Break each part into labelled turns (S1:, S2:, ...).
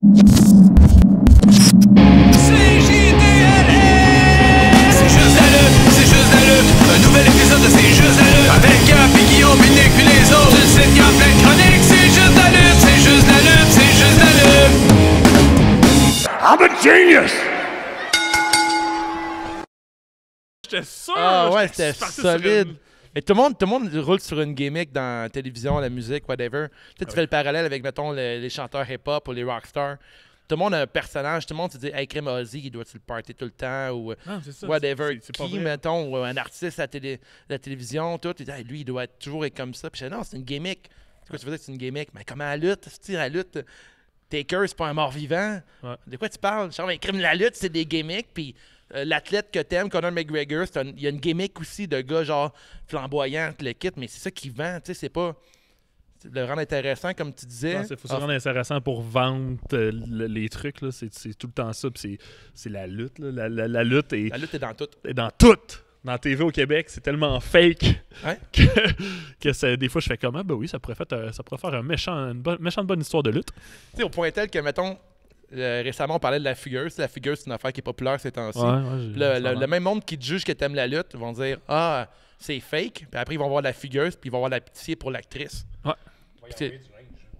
S1: C'est juste la lutte, c'est juste la lutte. Un nouvel épisode de C'est juste la lutte. Avec Gap et Guillaume, Nick puis les autres. Tu le sais, y a plein de chroniques. C'est juste la lutte, c'est juste la lutte, c'est juste la lutte. I'm a genius.
S2: J'étais sûr!
S3: Ah ouais,
S2: j'étais
S3: c'était
S2: parti sur
S3: solide.
S2: une-
S3: Mais tout le monde roule sur une gimmick dans la télévision, la musique, whatever. Tu sais, tu fais le parallèle avec, mettons, les chanteurs hip-hop ou les rockstars. Tout le monde a un personnage. Tout le monde se dit « Hey, crème Ozzy, il doit-tu le party tout le temps? » Ou
S2: Non, c'est ça,
S3: whatever.
S2: c'est pas
S3: Qui,
S2: vrai.
S3: mettons, ou un artiste à la télévision, tout. Tu dis hey, « Lui, il doit toujours être comme ça. » Puis je dis « Non, c'est une gimmick. » C'est quoi tu veux dire que c'est une gimmick? Mais comment la lutte? C'est la lutte... Taker, c'est pas un mort-vivant.
S2: Ouais.
S3: De quoi tu parles? Genre, mais crime, la lutte, c'est des gimmicks. Puis l'athlète que t'aimes, Conor McGregor, il y a une gimmick aussi de gars genre flamboyant, le kit, mais c'est ça qui vend. Tu sais, c'est pas le rendre intéressant, comme tu disais.
S2: Il faut se rendre intéressant pour vendre les trucs. Là. C'est tout le temps ça. Puis c'est la lutte. Là. La lutte est,
S3: La lutte est dans tout.
S2: est dans tout. Dans la TV au Québec, c'est tellement fake
S3: Ouais.
S2: que des fois, je fais comment? Ben oui, ça pourrait faire une méchante bonne histoire de lutte.
S3: Tu sais, au point tel que, mettons, récemment, on parlait de la figure. La figure, c'est une affaire qui est populaire ces temps-ci. Le même monde qui te juge que t'aimes la lutte vont dire « Ah, c'est fake. » Puis après, ils vont voir la figure, puis ils vont voir la pitié pour l'actrice.
S2: Ouais.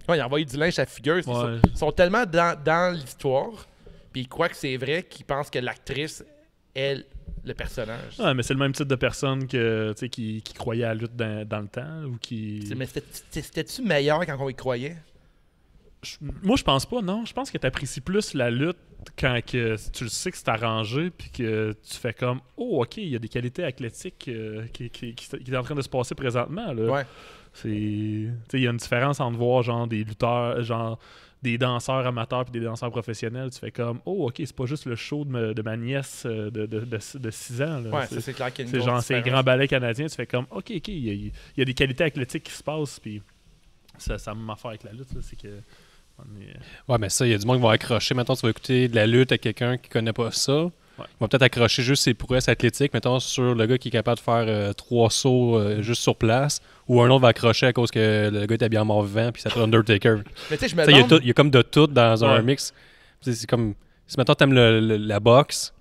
S3: Ouais, ils envoient du linge à la figure.
S2: Ouais.
S3: Ils sont tellement dans l'histoire, puis ils croient que c'est vrai, qu'ils pensent que l'actrice est le personnage.
S2: Ouais, mais c'est le même type de personne que, tu sais, qui croyait à la lutte dans le temps. Ou qui...
S3: Mais c'était-tu meilleur quand on y croyait?
S2: Moi, je pense pas, non. Je pense que tu apprécies plus la lutte quand que tu le sais que c'est arrangé, puis que tu fais comme « Oh, OK, il y a des qualités athlétiques qui est en train de se passer présentement. » là.
S3: Ouais.
S2: Il y a une différence entre voir genre des lutteurs, genre des danseurs amateurs puis des danseurs professionnels. Tu fais comme « Oh, OK, c'est pas juste le show de ma nièce de 6 ans. » là.
S3: Ouais, c'est clair qu'il y a une
S2: C'est
S3: grosse
S2: genre, c'est un
S3: différence.
S2: grand ballet canadien. Tu fais comme « OK, il y a des qualités athlétiques qui se passent. » Puis ça m'a fait avec la lutte, là, c'est que...
S4: Ouais, mais ça, il y a du monde qui va accrocher. Mettons, tu vas écouter de la lutte à quelqu'un qui connaît pas ça.
S2: Ouais.
S4: Il va peut-être accrocher juste ses prouesses athlétiques, mettons, sur le gars qui est capable de faire 3 sauts juste sur place. Ou un autre va accrocher à cause que le gars est habillé en mort-vivant puis ça s'appelle Undertaker.
S3: Mais tu sais, je me
S4: Il y, a
S3: demande...
S4: il y a comme de tout dans un
S2: Ouais.
S4: mix. C'est comme, si mettons, t'aimes la boxe,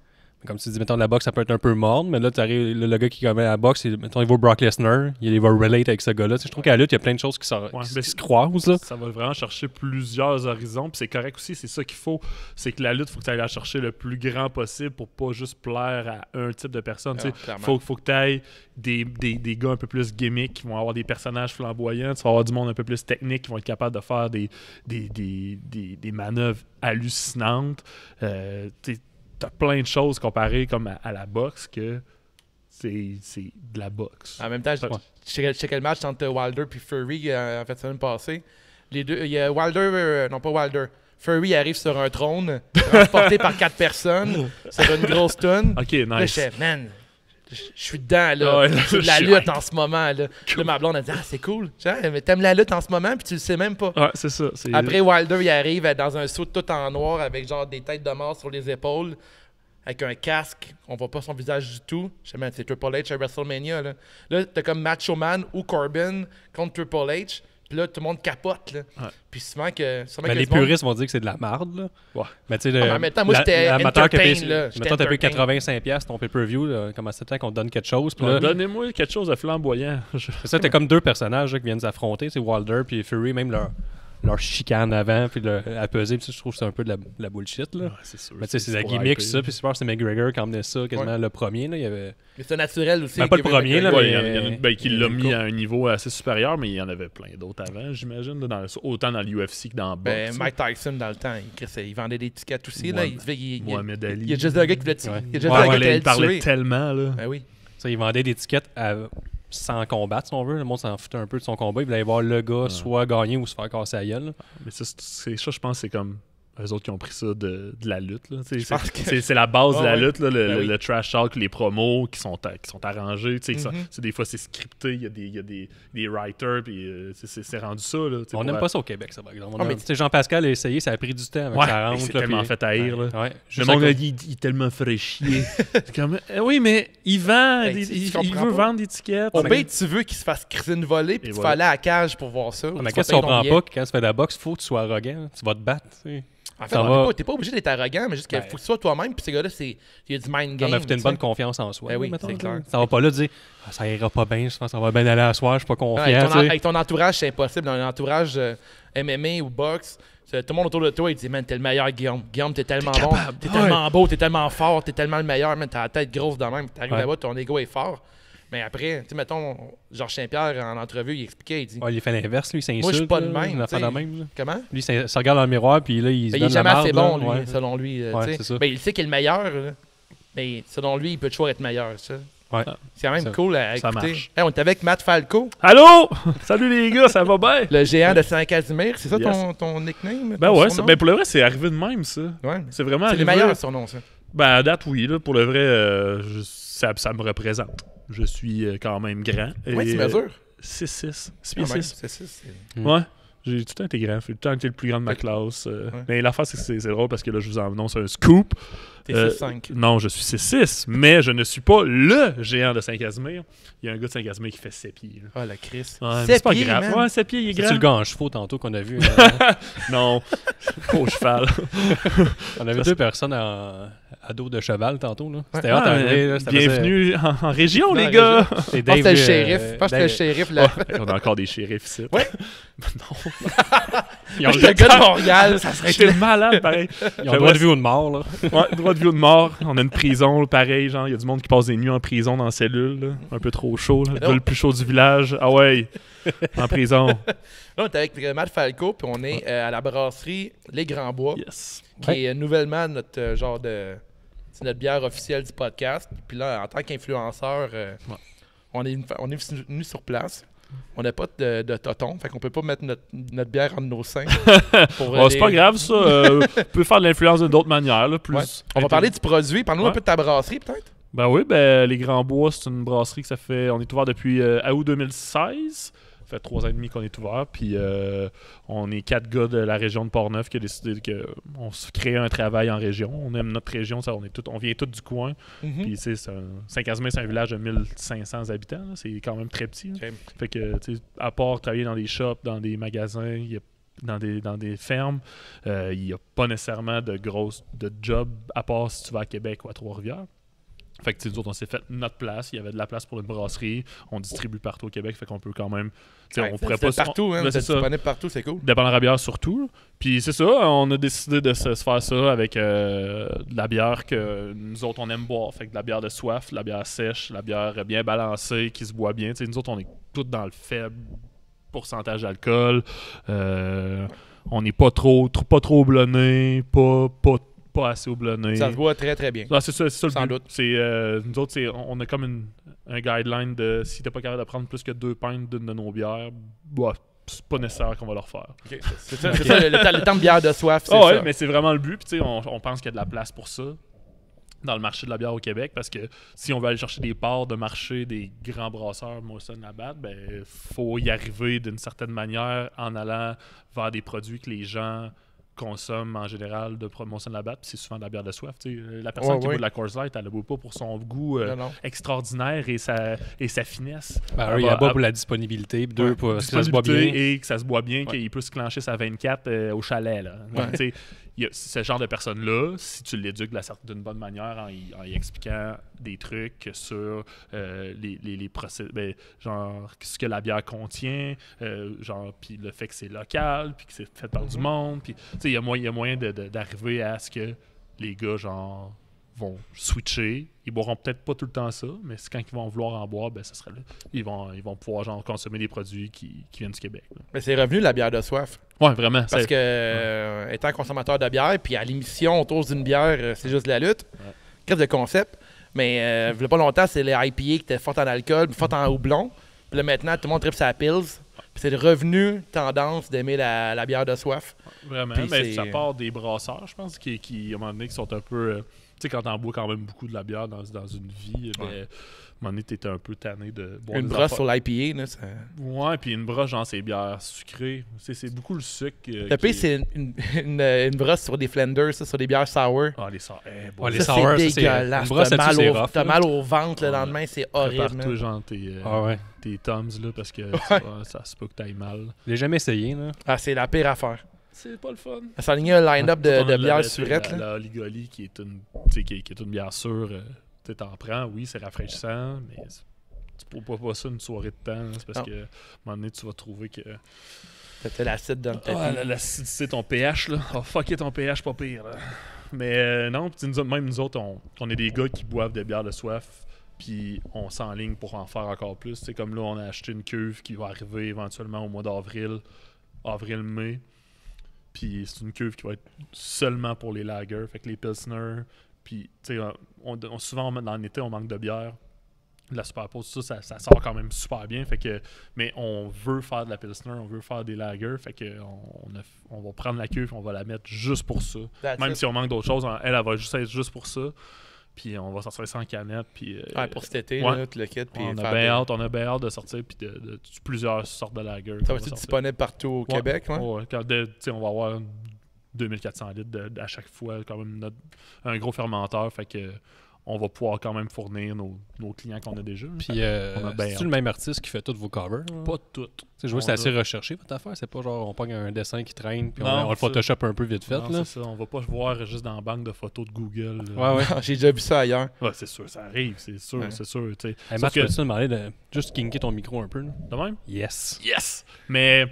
S4: comme tu dis, mettons, la boxe, ça peut être un peu morne, mais là, t'arrives, le gars qui connaît la boxe, mettons, il va Brock Lesnar, il va relate avec ce gars-là. Tu sais, je trouve qu'à la lutte, il y a plein de choses qui se croisent, là.
S2: Ça va vraiment chercher plusieurs horizons. Puis c'est correct aussi, c'est ça qu'il faut. C'est que la lutte, il faut que tu ailles la chercher le plus grand possible pour pas juste plaire à un type de personne.
S3: Ah,
S2: Il faut que tu ailles des gars un peu plus gimmicks qui vont avoir des personnages flamboyants. Tu vas avoir du monde un peu plus technique qui vont être capable de faire des manœuvres hallucinantes. T'as plein de choses comparées comme à la boxe que c'est de la boxe.
S3: En même temps, je checkais le match entre Wilder et Fury en fait, la semaine passée. Les deux, il y a Wilder, non pas Wilder. Fury arrive sur un trône, transporté par 4 personnes, sur une grosse toune.
S2: Ok,
S3: Là, je
S2: nice.
S3: fais, man, je suis dedans, là.
S2: Ouais, là,
S3: C'est de la
S2: je suis
S3: lutte
S2: hype.
S3: en ce moment, là. Là, ma blonde a dit, ah, c'est cool. Je dis, ah, mais t'aimes la lutte en ce moment, puis tu le sais même pas.
S2: Ouais, c'est ça.
S3: Après, Wilder, il arrive dans un saut tout en noir, avec genre des têtes de mort sur les épaules, avec un casque. On voit pas son visage du tout. Je sais, man, c'est Triple H à WrestleMania, là. Là, t'as comme Macho Man ou Corbin contre Triple H. Puis là, tout le monde capote, là.
S2: Ouais.
S3: Puis souvent que...
S4: Mais les puristes vont dire que c'est de la marde, là.
S2: Ouais.
S4: Mais tu sais,
S3: mais en même temps, moi, j'étais
S4: l'amateur qui a
S3: entertain,
S4: payé,
S3: là. J'étais
S4: mettons, t'as payé
S3: entertain.
S4: 85$ ton pay-per-view, là, comment ça fait qu'on te donne quelque chose. Puis là,
S2: Donnez-moi quelque chose de flamboyant.
S4: c'est ça, t'as comme 2 personnages là, qui viennent s'affronter, c'est Wilder puis Fury, même leur chicane avant, puis à peser, puis ça, je trouve que c'est un peu de la bullshit, là.
S2: Ouais, c'est sûr.
S4: Mais tu sais, c'est la
S2: pour
S4: gimmick,
S2: hyper.
S4: ça, puis c'est sûr que c'est McGregor qui emmenait ça quasiment le premier, là, il y avait...
S3: Mais c'est naturel aussi.
S4: Ben, pas le
S3: Kevin
S4: premier, là,
S3: McGregor.
S2: Ouais, il y en a
S4: mais-
S2: qui l'a mis à un niveau assez supérieur, mais il y en avait plein d'autres avant, j'imagine, là, autant dans l'UFC que dans le
S3: Ben,
S2: boxe.
S3: Mike Tyson, dans le temps, il vendait des tickets aussi. Là.
S2: Mohamed Ali.
S3: Il y a juste un gars qui voulait tuer.
S4: Ouais.
S3: Il y a juste
S2: Ouais,
S3: un gars
S2: ouais,
S3: qui
S2: là,
S3: allait
S2: il parlait
S3: le tuer.
S2: tellement, là.
S3: Ben oui.
S4: Ça, ils vendaient des tickets sans combattre, si on veut. Le monde s'en foutait un peu de son combat. Ils voulaient voir le gars soit gagner ou se faire casser la gueule, là.
S2: Mais ça, je pense, c'est comme eux autres qui ont pris ça de la lutte. Là.
S3: Je pense que-
S2: C'est la base de la
S3: Ouais, ouais.
S2: lutte, là,
S3: Ben oui.
S2: le trash talk, les promos qui sont arrangés. Tu sais,
S3: Mhm.
S2: des fois, c'est scripté, il y a des writers, puis c'est rendu ça. Là,
S4: On n'aime pas ça au Québec, ça, par exemple.
S3: Ah, mais
S4: Tu sais, Jean-Pascal a essayé, ça a pris du temps avant que
S2: Ouais,
S4: ça
S2: mais
S4: rentre.
S2: c'est
S4: là,
S2: tellement
S4: puis-
S2: fait haïr. Là.
S4: Ouais.
S2: Le
S4: Juste à
S2: monde,
S4: cause-
S2: il tellement ferait chier. C'est comme, oui, mais il vend,
S3: Ben,
S2: il
S3: tu comprends
S2: veut
S3: pas.
S2: vendre des tickets.
S3: Au pire, tu veux qu'il se fasse criser une volée, puis
S2: Et
S3: tu
S2: voilà.
S3: vas aller à la cage pour voir ça.
S4: Ah, mais
S3: Tu
S4: qu'est-ce
S3: vas
S4: qu'on
S3: payer
S4: prend
S3: ton
S4: pas? Quand tu fais de la boxe, faut que tu sois arrogant. Tu vas te battre, tu sais.
S3: En fait,
S4: Ça va.
S3: t'es pas obligé d'être arrogant, mais juste qu'il faut que tu sois toi-même. Puis ces gars-là, il y a du mind game.
S4: Non, mais faut une
S3: tu
S4: bonne
S3: sais.
S4: confiance en soi.
S3: Ben oui,
S4: mettons,
S3: c'est
S4: là.
S3: clair.
S4: Ça va pas là dire ça ira pas bien, je pense que ça va bien aller à soir, je suis pas confiant.
S3: Avec
S4: tu sais.
S3: avec ton entourage, c'est impossible. Dans un entourage MMA ou boxe, tout le monde autour de toi, il dit, man, t'es le meilleur, Guillaume. Guillaume, t'es tellement bon. T'es tellement beau, t'es tellement fort, t'es tellement le meilleur. Man, t'as la tête grosse de même. T'arrives
S4: Ouais.
S3: là-bas, ton ego est fort. Mais après, tu sais, mettons, Georges Saint-Pierre, en entrevue, il expliquait, il dit,
S4: Ouais, il fait l'inverse, lui, il s'insulte.
S3: moi, je suis pas
S4: là,
S3: de même.
S4: une affaire
S3: tu sais.
S4: de même, là.
S3: Comment?
S4: Lui, il se regarde dans le miroir, puis là, il se
S3: Ben, il
S4: donne
S3: est
S4: la
S3: jamais assez
S4: marde,
S3: bon,
S4: là.
S3: lui,
S4: Ouais.
S3: selon lui.
S4: Ouais,
S3: tu sais.
S4: c'est ça.
S3: Ben, il sait qu'il est le meilleur, là. Mais selon lui, il peut toujours être meilleur. Ça.
S4: Ouais.
S3: C'est quand même
S4: Ça-
S3: cool à
S2: ça
S3: écouter.
S2: marche.
S3: Hey, on est avec Matt Falco,
S2: Allô? Salut les gars, ça va bien?
S3: le géant de Saint-Casimir. C'est ça
S2: Yes.
S3: ton nickname?
S2: Ben
S3: ton
S2: ouais,
S3: surnom?
S2: ben pour le vrai, c'est arrivé de même, ça.
S3: Ouais.
S2: C'est vraiment
S3: C'est les
S2: arrivé.
S3: meilleurs surnoms, ça.
S2: Ben à date, oui. Là, pour le vrai, ça me représente. Je suis quand même grand.
S3: Ouais, tu mesures.
S2: 6'6". 6
S3: Quand
S2: pieds
S3: même,
S2: 6.
S3: c'est ça.
S2: Ouais. J'ai tout le temps été grand. J'ai tout le temps été le plus grand de ma classe. Mais l'affaire, c'est que c'est drôle parce que là, je vous annonce un scoop.
S3: T'es 6'5".
S2: Non, je suis 6'6", mais je ne suis pas le géant de Saint-Casimir. Il y a un gars de Saint-Casimir qui fait 7 pieds. Là.
S3: Ah, la Chris.
S2: Ouais, mais
S3: 7
S2: c'est pas
S3: pieds,
S2: grave.
S3: man.
S2: Ouais, 7 pieds, il est
S4: C'est-tu
S2: grand.
S4: le gars en chevaux tantôt qu'on a vu?
S2: Non, au cheval.
S4: On avait deux personnes à dos de cheval tantôt. Là. C'était
S2: Ah,
S4: hâte d'arriver. Là,
S2: bienvenue en région, les
S3: Dans la
S2: gars.
S4: C'est
S3: Je pense que c'était le
S4: Dave,
S3: shérif. Je pense que c'était le shérif. Là.
S2: On a encore des shérifs ici.
S3: Ouais.
S2: Non,
S4: Ils ont
S3: Le gars de Montréal.
S2: ça serait été malade, pareil.
S4: ils ont le droit de vie ou de mort. Là.
S2: Ouais, droit de vie ou de mort. On a une prison, là, pareil. Genre, il y a du monde qui passe des nuits en prison dans la cellule. Là. Un peu trop chaud. Là. Le gars le plus chaud du village. Ah ouais, en prison.
S3: Là, on est avec Matt Falco, puis on est à la brasserie Les Grands Bois,
S2: Yes.
S3: qui est nouvellement notre genre de. C'est notre bière officielle du podcast. Puis là, en tant qu'influenceur, on est venu sur place. On n'a pas de toton, fait qu'on peut pas mettre notre bière entre nos seins.
S2: Oh, c'est pas grave, ça. On peut faire de l'influence de d'autres manières. Là, plus
S3: Ouais. On va parler du produit. Parle-nous un
S2: Ouais.
S3: peu de ta brasserie, peut-être.
S2: Ben oui, Les Grands Bois, c'est une brasserie que ça fait. On est ouvert depuis août 2016. Ça fait 3 ans et demi qu'on est ouvert. Puis on est 4 gars de la région de Portneuf qui a décidé qu'on se crée un travail en région. On aime notre région, ça, on vient tous du coin. Puis tu sais, Saint-Casimir, c'est un village de 1500 habitants. Là. C'est quand même très petit. Là.
S3: Ok.
S2: Fait que, tu sais, à part travailler dans des shops, dans des magasins, il y a dans des fermes, il n'y a pas nécessairement de job à part si tu vas à Québec ou à Trois-Rivières. Fait que, tu sais, nous autres, on s'est fait notre place. Il y avait de la place pour une brasserie. On distribue partout au Québec. Fait qu'on peut quand même. Tu sais,
S3: Ouais,
S2: on pourrait pas.
S3: partout, hein.
S2: Ben, c'est
S3: C'est
S2: ça.
S3: disponible partout, c'est cool.
S2: Dépendant de la bière surtout. Là. Puis c'est ça, on a décidé de se faire ça avec de la bière que nous autres, on aime boire. Fait que de la bière de soif, de la bière sèche, de la bière bien balancée, qui se boit bien. Tu sais, nous autres, on est tous dans le faible pourcentage d'alcool. On n'est pas trop blonné, pas assez houblonné.
S3: Ça se voit très, très bien.
S2: Ah, c'est ça le
S3: Sans
S2: but.
S3: doute.
S2: Nous autres, on a comme un guideline de si t'es pas capable de prendre plus que 2 pintes d'une de nos bières, bah, c'est pas nécessaire qu'on va le refaire.
S3: Ok. C'est ça, le temps de bière de soif, c'est
S2: Ah ouais,
S3: ça.
S2: mais c'est vraiment le but. Puis, tu sais, on pense qu'il y a de la place pour ça dans le marché de la bière au Québec parce que si on veut aller chercher des parts de marché des grands brasseurs Molson Labatt, ben faut y arriver d'une certaine manière en allant vers des produits que les gens consomment en général de Molson Labatt, puis c'est souvent de la bière de soif. Tu sais. La personne qui boit de la Coors Light, elle ne boit pas pour son goût
S3: Non.
S2: extraordinaire et sa finesse.
S4: Ben,
S2: Elle
S4: il y
S2: va-
S4: a pas pour la disponibilité, puis deux, pour parce que ça se boit bien.
S2: Et que ça se boit bien, qu'il peut se clencher sa 24 au chalet. Là. Donc, tu sais, ce genre de personne-là, si tu l'éduques d'une bonne manière en y expliquant des trucs sur les procédés, ben, genre ce que la bière contient, genre puis le fait que c'est local, puis que c'est fait par du monde, puis tu sais, il y a moyen d'arriver à ce que les gars genre vont switcher. Ils boiront peut-être pas tout le temps ça, mais c'est quand ils vont vouloir en boire, ben ça serait là. Ils vont pouvoir genre consommer des produits qui viennent du Québec. Là.
S3: Mais c'est revenu la bière de soif.
S2: Ouais, vraiment.
S3: Parce que, étant consommateur de bière, puis à l'émission autour d'une bière, c'est juste la lutte.
S2: Ouais.
S3: Qu'est-ce de concept? Mais il y a pas longtemps, c'est les IPA qui étaient fortes en alcool, fortes en houblon. Puis là, maintenant, tout le monde tripe sa pills. Puis c'est revenu tendance d'aimer la bière de soif.
S2: Vraiment,
S3: Puis
S2: mais
S3: c'est-
S2: ça part des brasseurs, je pense, qui à un moment donné, qui sont un peu... tu sais, quand t'en bois quand même beaucoup de la bière dans une vie, ben, à un moment donné, t'es un peu tanné de boire
S3: Une
S2: des
S3: brosse
S2: affaires.
S3: sur l'IPA, là, ça...
S2: Ouais, puis une brosse, genre, c'est bière sucrée. C'est beaucoup le sucre.
S3: Le pire, c'est une brosse sur des Flanders, ça, sur des bières sour.
S2: Ah, les sorts.
S4: Ouais, les
S3: Ça,
S4: sour, ça,
S3: c'est
S4: c'est
S3: dégueulasse.
S4: une brosse
S3: T'as
S4: là-dessus, c'est rough,
S3: t'as
S4: là.
S3: mal au ventre le
S2: Ouais.
S3: lendemain, c'est horrible.
S2: Prépare-toi,
S3: man.
S2: genre,
S4: Ah ouais.
S2: tes Toms, là, parce que ça se peut que t'ailles mal.
S4: Je l'ai jamais essayé, là.
S3: Ah, c'est la pire affaire.
S2: c'est pas le fun.
S3: S'aligner un line-up
S2: Nous autres,
S3: de
S2: on a
S3: bières
S2: la-
S3: surettes.
S2: La Oligoli, qui est une, qui est une bière sûre. Tu t'en prends, oui, c'est rafraîchissant, mais tu peux pas ça une soirée de temps. Là, c'est parce
S3: Non.
S2: que, à un moment donné, tu vas trouver que.
S3: T'as l'acide dans le tapis.
S2: Ah, l'acidité, ton pH, là. Oh, fuck it, ton pH, pas pire. Là. Mais non, pis même nous autres, on est des gars qui boivent des bières de soif, puis on s'enligne pour en faire encore plus. C'est comme là, on a acheté une cuve qui va arriver éventuellement au mois d'avril, avril-mai. Puis c'est une cuve qui va être seulement pour les lagers, fait que les pilsner. Puis, tu sais, souvent, dans l'été, on manque de bière. La super pause, ça sort quand même super bien. Fait que, mais on veut faire de la pilsner, on veut faire des lagers. Fait que on va prendre la cuve, on va la mettre juste pour ça.
S3: That's
S2: Même
S3: it.
S2: si on manque d'autres choses, elle va juste être juste pour ça. Puis on va sortir ça en canette. Puis,
S3: Ouais, pour cet été,
S2: ouais.
S3: là, tout le kit. Puis
S2: on
S3: faire
S2: a bien hâte de sortir puis de plusieurs sortes de lagers.
S3: Ça va être disponible partout au Québec, ouais?
S2: Ouais, on va avoir 2400 litres à chaque fois, quand même un gros fermenteur, fait que on va pouvoir quand même fournir nos clients qu'on a déjà.
S4: Puis,
S2: on a bien
S4: c'est-tu
S2: hâte.
S4: le même artiste qui fait tous vos covers?
S2: Pas toutes.
S4: Je vois que
S2: On
S4: c'est
S2: a-
S4: assez recherché, votre affaire. C'est pas genre on pogne un dessin qui traîne, puis
S2: Non,
S4: on le
S2: ça-
S4: Photoshop un peu vite fait.
S2: Non,
S4: Là.
S2: c'est ça, on va pas voir juste dans la banque de photos de Google. là.
S4: Ouais, ouais.
S3: J'ai déjà vu ça ailleurs.
S2: Ouais, c'est sûr, ça arrive, c'est sûr,
S3: Ouais.
S2: c'est sûr. Tu sais.
S4: Hey,
S2: Sauf
S4: Matt,
S2: que-
S4: peux-tu me demander de juste kinker ton micro un peu? Là?
S2: de même?
S4: Yes.
S2: Yes! Mais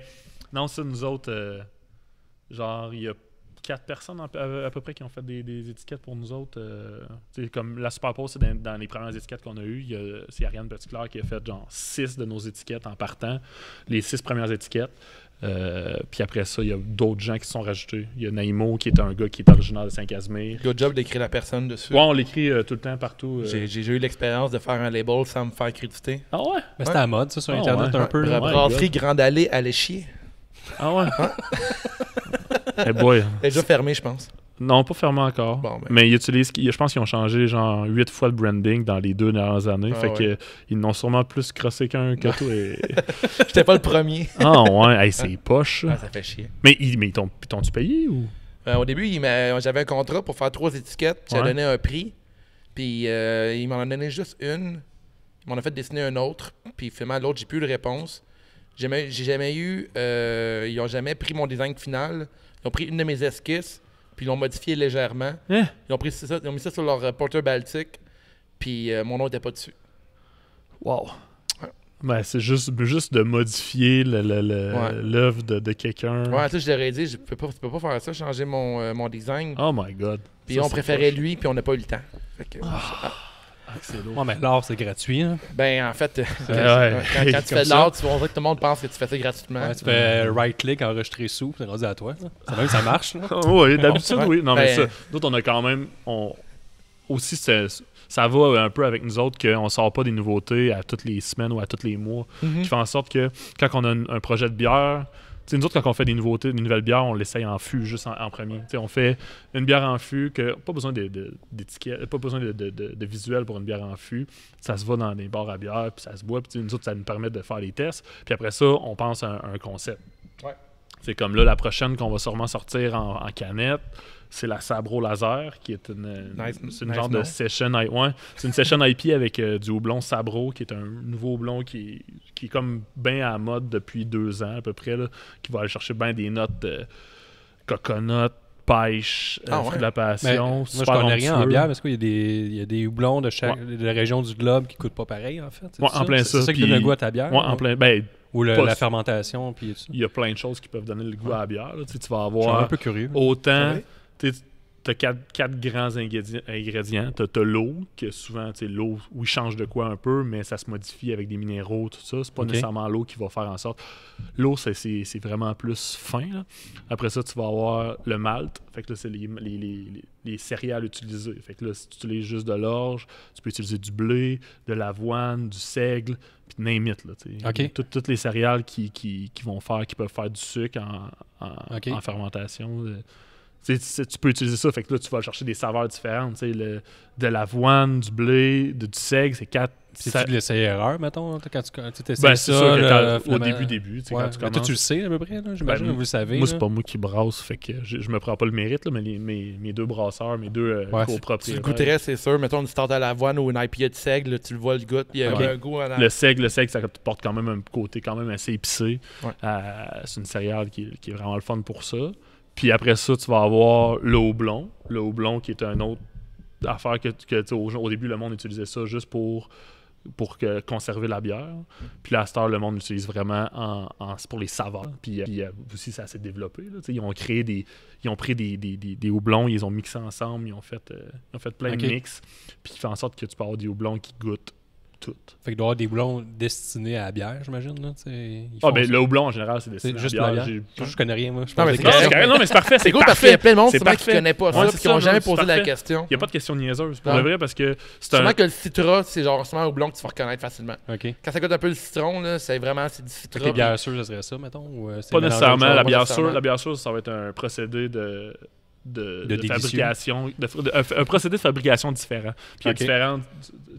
S2: non, ça, nous autres, genre, il y a 4 personnes à peu près qui ont fait des étiquettes pour nous autres. Tu sais, comme la Super Pause, c'est dans les premières étiquettes qu'on a eues. C'est Ariane Petitclerc qui a fait genre 6 de nos étiquettes en partant. Les 6 premières étiquettes. Puis après ça, il y a d'autres gens qui se sont rajoutés. Il y a Naïmo qui est un gars qui est originaire de Saint-Casimir.
S3: Good job d'écrire la personne dessus.
S2: Ouais, on l'écrit tout le temps partout.
S3: J'ai eu l'expérience de faire un label sans me faire créditer.
S2: Ah ouais?
S4: Mais c'était à la mode, ça, sur
S2: Ah,
S4: Internet
S2: ouais.
S4: un peu. là.
S2: Ouais.
S3: Brasserie Grande Allée, allait chier.
S2: Ah ouais? Eh boy.
S3: Elle est déjà fermée, je pense.
S2: Non, pas fermé encore.
S3: Bon, ben.
S2: Mais ils utilisent, je pense qu'ils ont changé genre 8 fois le branding dans les 2 dernières années.
S3: Ah
S2: fait
S3: ouais.
S2: que ils n'ont sûrement plus crossé qu'un que toi.
S3: J'étais pas le premier.
S2: Ah ouais, hey, c'est poche.
S3: Ah, ça fait chier.
S2: Mais ils t'ont-tu payé ou?
S3: Au début, j'avais un contrat pour faire 3 étiquettes. J'ai
S2: Ouais.
S3: donné un prix. Puis il m'en a donné juste une. Il m'en a fait dessiner un autre. Puis finalement, l'autre, j'ai plus eu de réponse. J'ai jamais eu. Ils ont jamais pris mon design final. Ils ont pris une de mes esquisses. Puis ils l'ont modifié légèrement.
S2: Hein?
S3: Ils ont mis ça sur leur porteur baltique. Puis mon nom n'était pas dessus.
S2: Wow.
S3: Ouais.
S2: Ben, c'est juste de modifier l'œuvre de quelqu'un.
S3: Ouais, tu sais, je leur ai dit, tu peux pas faire ça, changer mon design.
S2: Oh my god.
S3: Puis
S2: Ça,
S3: on
S2: c'est
S3: préférait
S2: poche.
S3: lui, puis on n'a pas eu le temps. Fait que,
S2: Ah, c'est lourd.
S4: Ouais, mais l'art, c'est gratuit. Hein.
S3: ben, en fait,
S2: ouais.
S3: quand tu
S2: Comme
S3: fais de
S2: ça.
S3: l'art, on dirait que tout le monde pense que tu fais ça gratuitement.
S4: Ouais, tu fais right-click, enregistrer sous, puis c'est rendu à toi. Ça marche. Là.
S2: Oui, d'habitude,
S3: Ouais.
S2: oui. Non, mais
S3: Ben-
S2: ça, d'autres, on a quand même. Aussi, ça va un peu avec nous autres qu'on sort pas des nouveautés à toutes les semaines ou à tous les mois.
S3: Mhm.
S2: Qui fait en sorte que quand on a un projet de bière, tu sais, nous autres, quand on fait des nouveautés, des nouvelles bières, on l'essaye en fût juste en premier. Tu sais, on fait une bière en fût, que pas besoin d'étiquette, pas besoin de visuel pour une bière en fût. Ça se va dans des bars à bière, puis ça se boit. Puis tu sais, nous autres, ça nous permet de faire les tests. Puis après ça, on pense à un concept.
S3: Ouais.
S2: C'est comme là, la prochaine qu'on va sûrement sortir en canette, c'est la Sabro Laser, qui est c'est une
S3: nice
S2: genre
S3: nom.
S2: de session. Ouais, c'est une session IP avec du houblon Sabro, qui est un nouveau houblon qui est comme bien à la mode depuis 2 ans à peu près, là, qui va aller chercher bien des notes de coconut, pêche,
S3: Ah
S2: fruit
S3: ouais.
S2: de la
S4: Mais,
S2: passion.
S4: moi, je
S2: super
S4: connais rien en
S2: onctueux.
S4: bière, parce qu'il y a des houblons de chaque de la région du globe qui coûtent pas pareil, en fait. C'est
S2: Ouais, en plein ça,
S4: C'est ça qui
S2: puis-
S4: donne le goût à ta bière?
S2: Ouais, en plein. Ben,
S4: Ou
S2: pas-
S4: la fermentation, puis tout ça.
S2: il y a plein de choses qui peuvent donner le goût à la bière. Là. Tu sais, tu vas
S4: Je suis un
S2: avoir
S4: peu curieux.
S2: autant.
S3: C'est
S2: Tu as 4 grands ingrédients. Tu as l'eau, que souvent, tu sais, l'eau, oui, change de quoi un peu, mais ça se modifie avec des minéraux, tout ça. C'est pas
S4: Ok.
S2: nécessairement l'eau qui va faire en sorte. L'eau, c'est vraiment plus fin. Là. Après ça, tu vas avoir le malt. Fait que là, c'est les céréales utilisées. Fait que là, si tu utilises juste de l'orge, tu peux utiliser du blé, de l'avoine, du seigle, puis name it, là, tu sais.
S4: Ok.
S2: Toutes les céréales qui peuvent faire du sucre en
S4: Ok.
S2: en fermentation. Tu peux utiliser ça, fait que là, tu vas chercher des saveurs différentes. De l'avoine, du blé, du seigle, c'est 4.
S4: C'est-tu de l'essai-erreur, mettons, quand tu essaies
S2: Ben,
S4: ça?
S2: c'est sûr que
S4: là,
S2: au début,
S4: ouais.
S2: quand tu
S4: Mais
S2: commences.
S4: toi, tu le sais à peu près, là, j'imagine, vous le savez.
S2: Moi,
S4: là.
S2: c'est pas moi qui brasse, fait que je me prends pas le mérite, là, mais mes deux brasseurs, mes deux
S4: Ouais,
S3: Tu le
S2: copropriétaires.
S3: goûterais, c'est sûr. Mettons une start à l'avoine ou une IPA de seigle, là, tu le vois, le goût. Il y a
S2: Ok.
S3: un goût en
S2: Le seigle, ça porte quand même un côté quand même assez épicé.
S3: Ouais.
S2: C'est une céréale qui est vraiment le fun pour ça. Puis après ça, tu vas avoir le houblon. Le houblon qui est un autre affaire que au début, le monde utilisait ça juste pour conserver la bière. Puis là, à cette heure, le monde l'utilise vraiment c'est pour les saveurs. Puis aussi, ça s'est développé. Là. Ils ont pris des houblons, ils les ont mixés ensemble, ils ont fait plein de mix. Puis qui fait en sorte que tu peux avoir des houblons qui goûtent tout.
S4: Fait qu'il doit y avoir des houblons destinés à la bière, j'imagine. Là,
S2: Le houblon, en général, c'est destiné
S4: c'est
S2: à
S4: juste
S2: la
S4: la
S2: bière.
S4: bière. Je connais rien, moi. Je
S3: Non,
S4: pense
S3: mais
S4: que
S3: c'est
S2: Non,
S3: correct.
S2: c'est correct. Non, mais c'est parfait.
S3: C'est cool parce qu'il y a plein de monde
S2: C'est
S3: souvent qui
S2: parfait.
S3: connaissent pas ça
S2: Ouais,
S3: et
S2: c'est
S3: qui n'ont
S2: ça,
S3: jamais
S2: c'est
S3: posé la
S2: parfait.
S3: question.
S2: Il n'y a pas de question niaiseuse, pour
S3: Non.
S2: le vrai, parce que c'est
S3: Sûrement
S2: un...
S3: que le citra, c'est genre sûrement au houblon que tu vas reconnaître facilement.
S4: OK.
S3: Quand ça goûte un peu le citron, là, c'est du
S4: Fait
S3: citra.
S4: que les bières sûres, ça serait ça, mettons? Ou, c'est
S2: Pas
S4: mélangé
S2: nécessairement.
S4: autre
S2: La
S4: chose?
S2: bière
S3: nécessairement.
S2: sûre, la bière sûre, ça va être un procédé de
S4: délicieux.
S2: fabrication, un procédé de fabrication différent. Puis il y a
S4: Ok.
S2: différents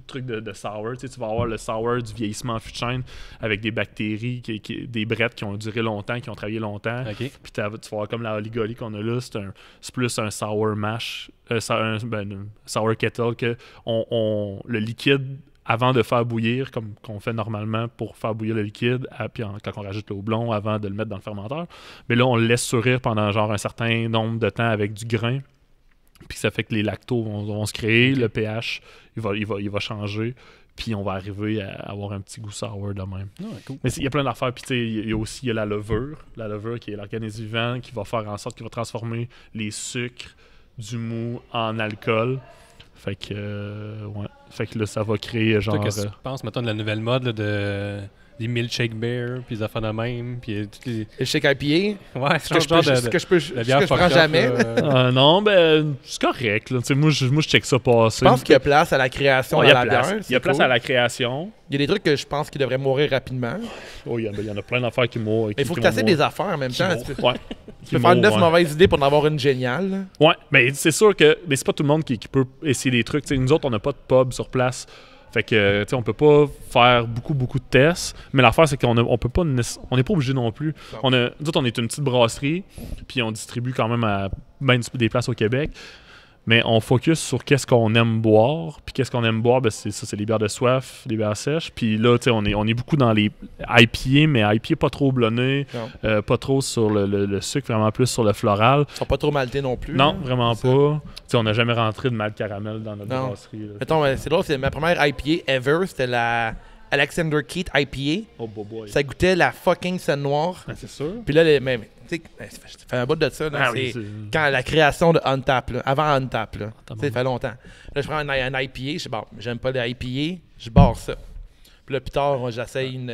S2: trucs de sour. Tu vas avoir le sour du vieillissement en fût de chêne avec des bactéries, des brettes qui ont duré longtemps, qui ont travaillé longtemps.
S4: OK.
S2: Puis tu vas avoir comme la Oligoli qu'on a là, c'est plus un sour mash, un sour kettle que le liquide avant de faire bouillir, comme qu'on fait normalement pour faire bouillir le liquide, puis quand on rajoute le houblon avant de le mettre dans le fermenteur. Mais là, on le laisse sourire pendant genre un certain nombre de temps avec du grain. Puis ça fait que les lactos vont se créer, le pH, il va changer, puis on va arriver à avoir un petit goût sour de même.
S4: Ah, cool.
S2: Mais il y a plein d'affaires. Puis tu sais, il y a aussi la levure. La levure qui est l'organisme vivant qui va faire en sorte qu'il va transformer les sucres du mou en alcool. Fait que, ouais. Fait que là, ça va créer genre...
S4: Toi, qu'est-ce que tu penses, mettons, de la nouvelle mode là, des milkshake bears, puis des affaires de même, puis toutes les...
S3: Le shake IPA,
S4: Ouais,
S3: ce que je prends jamais.
S2: non, ben, c'est correct. Là. Tu sais, moi, je check ça passer.
S3: Je pense qu'il y a place à la création
S2: Ouais,
S3: dans
S2: il y a
S3: la
S2: place.
S3: bière.
S2: Il y a
S3: c'est
S2: place
S3: cool.
S2: à la création.
S3: Il y a des trucs que je pense qui devraient mourir rapidement.
S2: Oh, il y en a plein d'affaires qui mourent.
S3: Mais il faut que tu essaies des affaires en même temps. Tu peux,
S2: Ouais.
S3: tu peux faire 9 mauvaises idées pour en avoir une géniale. là.
S2: Ouais, mais c'est sûr que c'est pas tout le monde qui peut essayer des trucs. T'sais, nous autres, on n'a pas de pub sur place. Fait que, on peut pas faire beaucoup de tests. Mais l'affaire, c'est on peut pas... On n'est pas obligé non plus. Nous autres, on est une petite brasserie, puis on distribue quand même à ben des places au Québec. Mais on focus sur qu'est-ce qu'on aime boire. Puis qu'est-ce qu'on aime boire, ben c'est les bières de soif, les bières sèches. Puis là, on est beaucoup dans les IPA, mais IPA pas trop blonné, pas trop sur le sucre, vraiment plus sur le floral.
S3: Ils sont pas trop maltés non plus.
S2: Non,
S3: là.
S2: vraiment
S3: C'est
S2: pas. On n'a jamais rentré de malt caramel dans notre
S3: Non.
S2: brasserie. Là.
S3: Mettons, c'est drôle, c'est ma première IPA ever. C'était la Alexander Keith IPA.
S2: Oh, boy.
S3: Ça goûtait la fucking scène noire.
S2: Ben, c'est sûr.
S3: Puis là, tu sais, ça fait un bout de ça. Là,
S2: Ah oui,
S3: c'est
S2: c'est-
S3: quand la création de Untap, là, avant Untap. Là.
S2: Attends,
S3: Tu sais, ça fait longtemps. Là, je prends un IPA. Je dis, bon, j'aime pas les IPA. Je barre ça. Puis là, plus tard, moi, j'essaye une,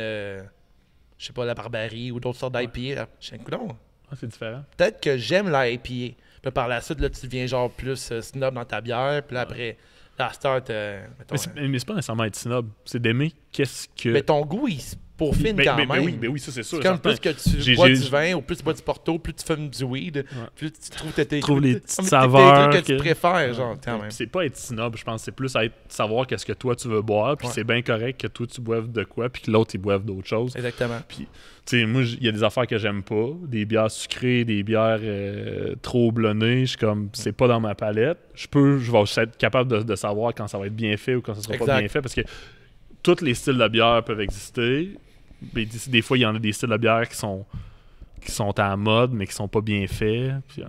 S3: je sais pas, la Barbarie ou d'autres sortes d'IPA. Je dis, coudonc,
S2: Ah, c'est différent.
S3: peut-être que j'aime la IPA. Puis là, par la suite, là, tu deviens genre plus snob dans ta bière. Puis là, après, la start, mettons,
S2: Mais c'est pas nécessairement être snob. C'est d'aimer qu'est-ce que...
S3: mais ton goût, il se peaufine
S2: Ben,
S3: quand
S2: ben,
S3: même.
S2: oui, ça, c'est sûr.
S3: C'est comme
S2: certain.
S3: plus que tu
S2: J'ai-
S3: bois
S2: j'ai-
S3: du vin ou plus tu bois du porto, plus tu fumes du weed, plus tu trouves tes
S2: trouves les petites
S3: des
S2: saveurs
S3: trucs que tu
S2: que-
S3: préfères, genre, quand même.
S2: Puis c'est pas être snob, je pense. C'est plus savoir qu'est-ce que toi, tu veux boire. Puis
S3: Ouais.
S2: c'est bien correct que toi, tu boives de quoi, puis que l'autre, il boive d'autres choses.
S3: Exactement.
S2: Puis, tu sais, moi, il y a des affaires que j'aime pas. Des bières sucrées, des bières trop blonnées. Je suis comme, c'est pas dans ma palette. Je vais être capable de savoir quand ça va être bien fait ou quand ça sera pas
S3: Exact.
S2: bien fait. Parce que tous les styles de bière peuvent exister. Mais des fois, il y en a des styles de bière qui sont à la mode, mais qui sont pas bien faits. Puis,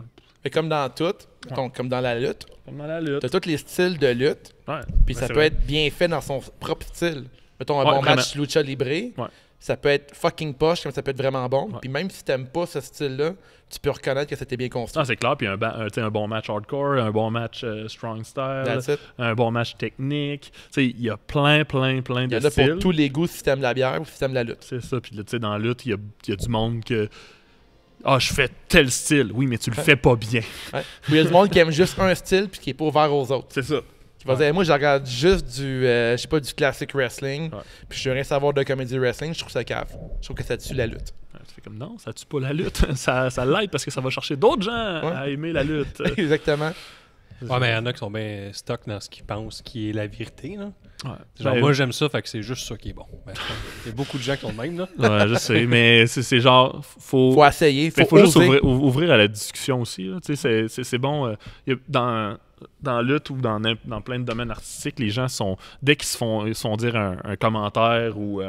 S3: Mais comme dans tout, mettons, comme dans la lutte,
S2: comme dans la lutte.
S3: t'as tous les styles de lutte,
S2: Ouais.
S3: puis
S2: Ouais,
S3: ça
S2: c'est
S3: peut
S2: vrai.
S3: être bien fait dans son propre style. Mettons un
S2: Ouais,
S3: bon
S2: vraiment.
S3: match Lucha Libre,
S2: Ouais.
S3: ça peut être fucking poche, comme ça peut être vraiment bon.
S2: Ouais.
S3: Puis même si t'aimes pas ce style-là, tu peux reconnaître que c'était bien construit.
S2: Ah, c'est clair. Puis un bon match hardcore, un bon match strong style,
S3: That's it.
S2: un bon match technique. Tu sais, il y a plein
S3: Il
S2: de
S3: y en a
S2: styles.
S3: pour tous les goûts si t'aimes la bière ou si t'aimes la lutte.
S2: C'est ça. Puis là, tu sais, dans la lutte, il y a du monde que... Ah, je fais tel style. Oui, mais tu le fais pas bien.
S3: Ouais. Il y a du monde qui aime juste un style puis qui est pas ouvert aux autres.
S2: C'est ça.
S3: Qui va dire, moi, je regarde juste je sais pas, du classic wrestling,
S2: Ouais.
S3: puis je veux rien savoir de comédie wrestling, je trouve ça cave. Je trouve que ça tue la lutte.
S2: tu fais comme non, ça tue pas la lutte. ça l'aide parce que ça va chercher d'autres gens à aimer la lutte.
S3: Exactement.
S4: Ouais, mais il y en a qui sont bien stock dans ce qu'ils pensent qui est la vérité, là.
S2: Ouais.
S4: Genre, moi, j'aime ça, fait que c'est juste ça qui est bon. Ben, il y a beaucoup de gens qui sont de même, là.
S2: Ouais, je sais, mais c'est genre,
S3: Faut essayer,
S2: faut juste
S3: oser.
S2: ouvrir à la discussion aussi. Là. Tu sais, c'est bon. Dans la lutte ou dans plein de domaines artistiques, les gens dès qu'ils se font dire un commentaire ou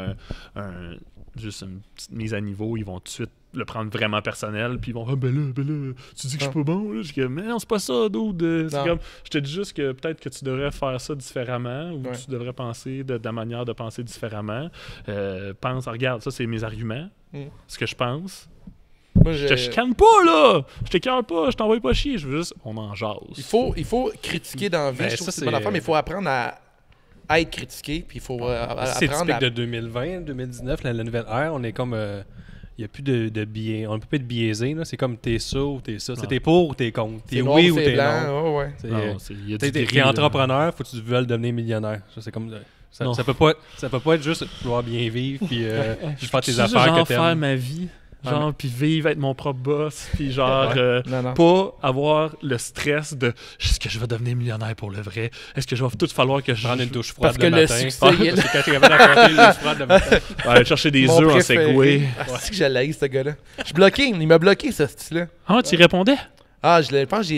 S2: juste une petite mise à niveau, ils vont tout de suite le prendre vraiment personnel, puis ils vont ben là, tu dis que je suis pas bon, là. Je dis mais non, c'est pas ça, dude. C'est comme, je te dis juste que peut-être que tu devrais faire ça différemment, ou tu devrais penser de la manière de penser différemment. Regarde, ça c'est mes arguments, ce que je pense.
S3: Moi,
S2: Je te chicane pas, là! Je t'écœure pas, je t'envoie pas chier, je veux juste, on en jase.
S3: Il faut critiquer dans la vie, je trouve que c'est une bonne affaire, mais il faut apprendre à être critiqué, puis il faut
S4: c'est
S3: apprendre
S4: typique de 2020, 2019, la nouvelle ère, on est comme... il n'y a plus de biais. On ne peut pas être biaisé. Là. C'est comme t'es ça ou t'es ça. C'est t'es pour ou t'es contre. T'es
S3: noir
S4: oui
S3: ou
S4: ou t'es
S3: blanc.
S4: non.
S3: Ouais.
S4: T'es entrepreneur, faut que tu veuilles devenir millionnaire. Ça, c'est comme... Ça peut pas être juste vouloir bien vivre puis faire tes affaires
S2: genre
S4: que t'aimes.
S2: faire ma vie. Genre, puis vivre, être mon propre boss, puis genre,
S3: Non.
S2: pas avoir le stress de est-ce que je vais devenir millionnaire pour le vrai? Est-ce que je vais tout falloir que je
S4: Prendre une douche froide
S3: Parce que
S4: le
S3: le
S4: matin.
S3: succès, il est là.
S4: C'est quand t'es capable d'affronter une douche froide le matin.
S2: aller chercher des
S3: Mon
S2: œufs en
S3: préféré.
S2: Segway?
S3: C'est que j'allais ce gars-là. Je suis bloqué, il m'a bloqué ce style-là.
S2: Ah, tu y répondais?
S3: Ah, je pense que j'ai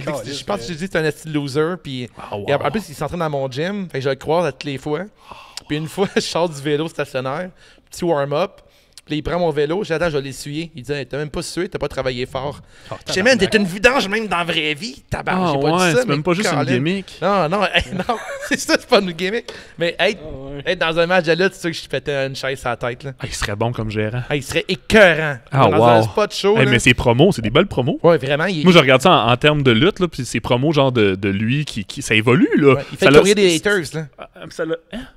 S3: dit que c'est un style loser, puis et en plus, il s'entraîne dans mon gym, fait que je le croise à toutes les fois. Puis une fois, je sors du vélo stationnaire, petit warm-up. Puis là, il prend mon vélo, j'attends, je vais l'essuyer. Il dit hey, t'as même pas sué, t'as pas travaillé fort. Je sais même, t'es une vidange même dans la vraie vie. Tabarnak, j'ai pas dit ça.
S2: C'est même pas juste une gimmick.
S3: Non, non, c'est ça, c'est pas une gimmick. Mais être dans un match de lutte, c'est sûr que je pétais une chaise sur la tête. Là.
S2: Il serait bon comme gérant.
S3: Il serait écœurant.
S2: Ah,
S3: dans un spot show.
S2: Mais ses promos, c'est des belles promos.
S3: Ouais, vraiment.
S2: Moi, je regarde ça en termes de lutte, là, puis ses promos, genre de lui, qui ça évolue. Là.
S3: Ouais, il fait le courrier des haters. Là.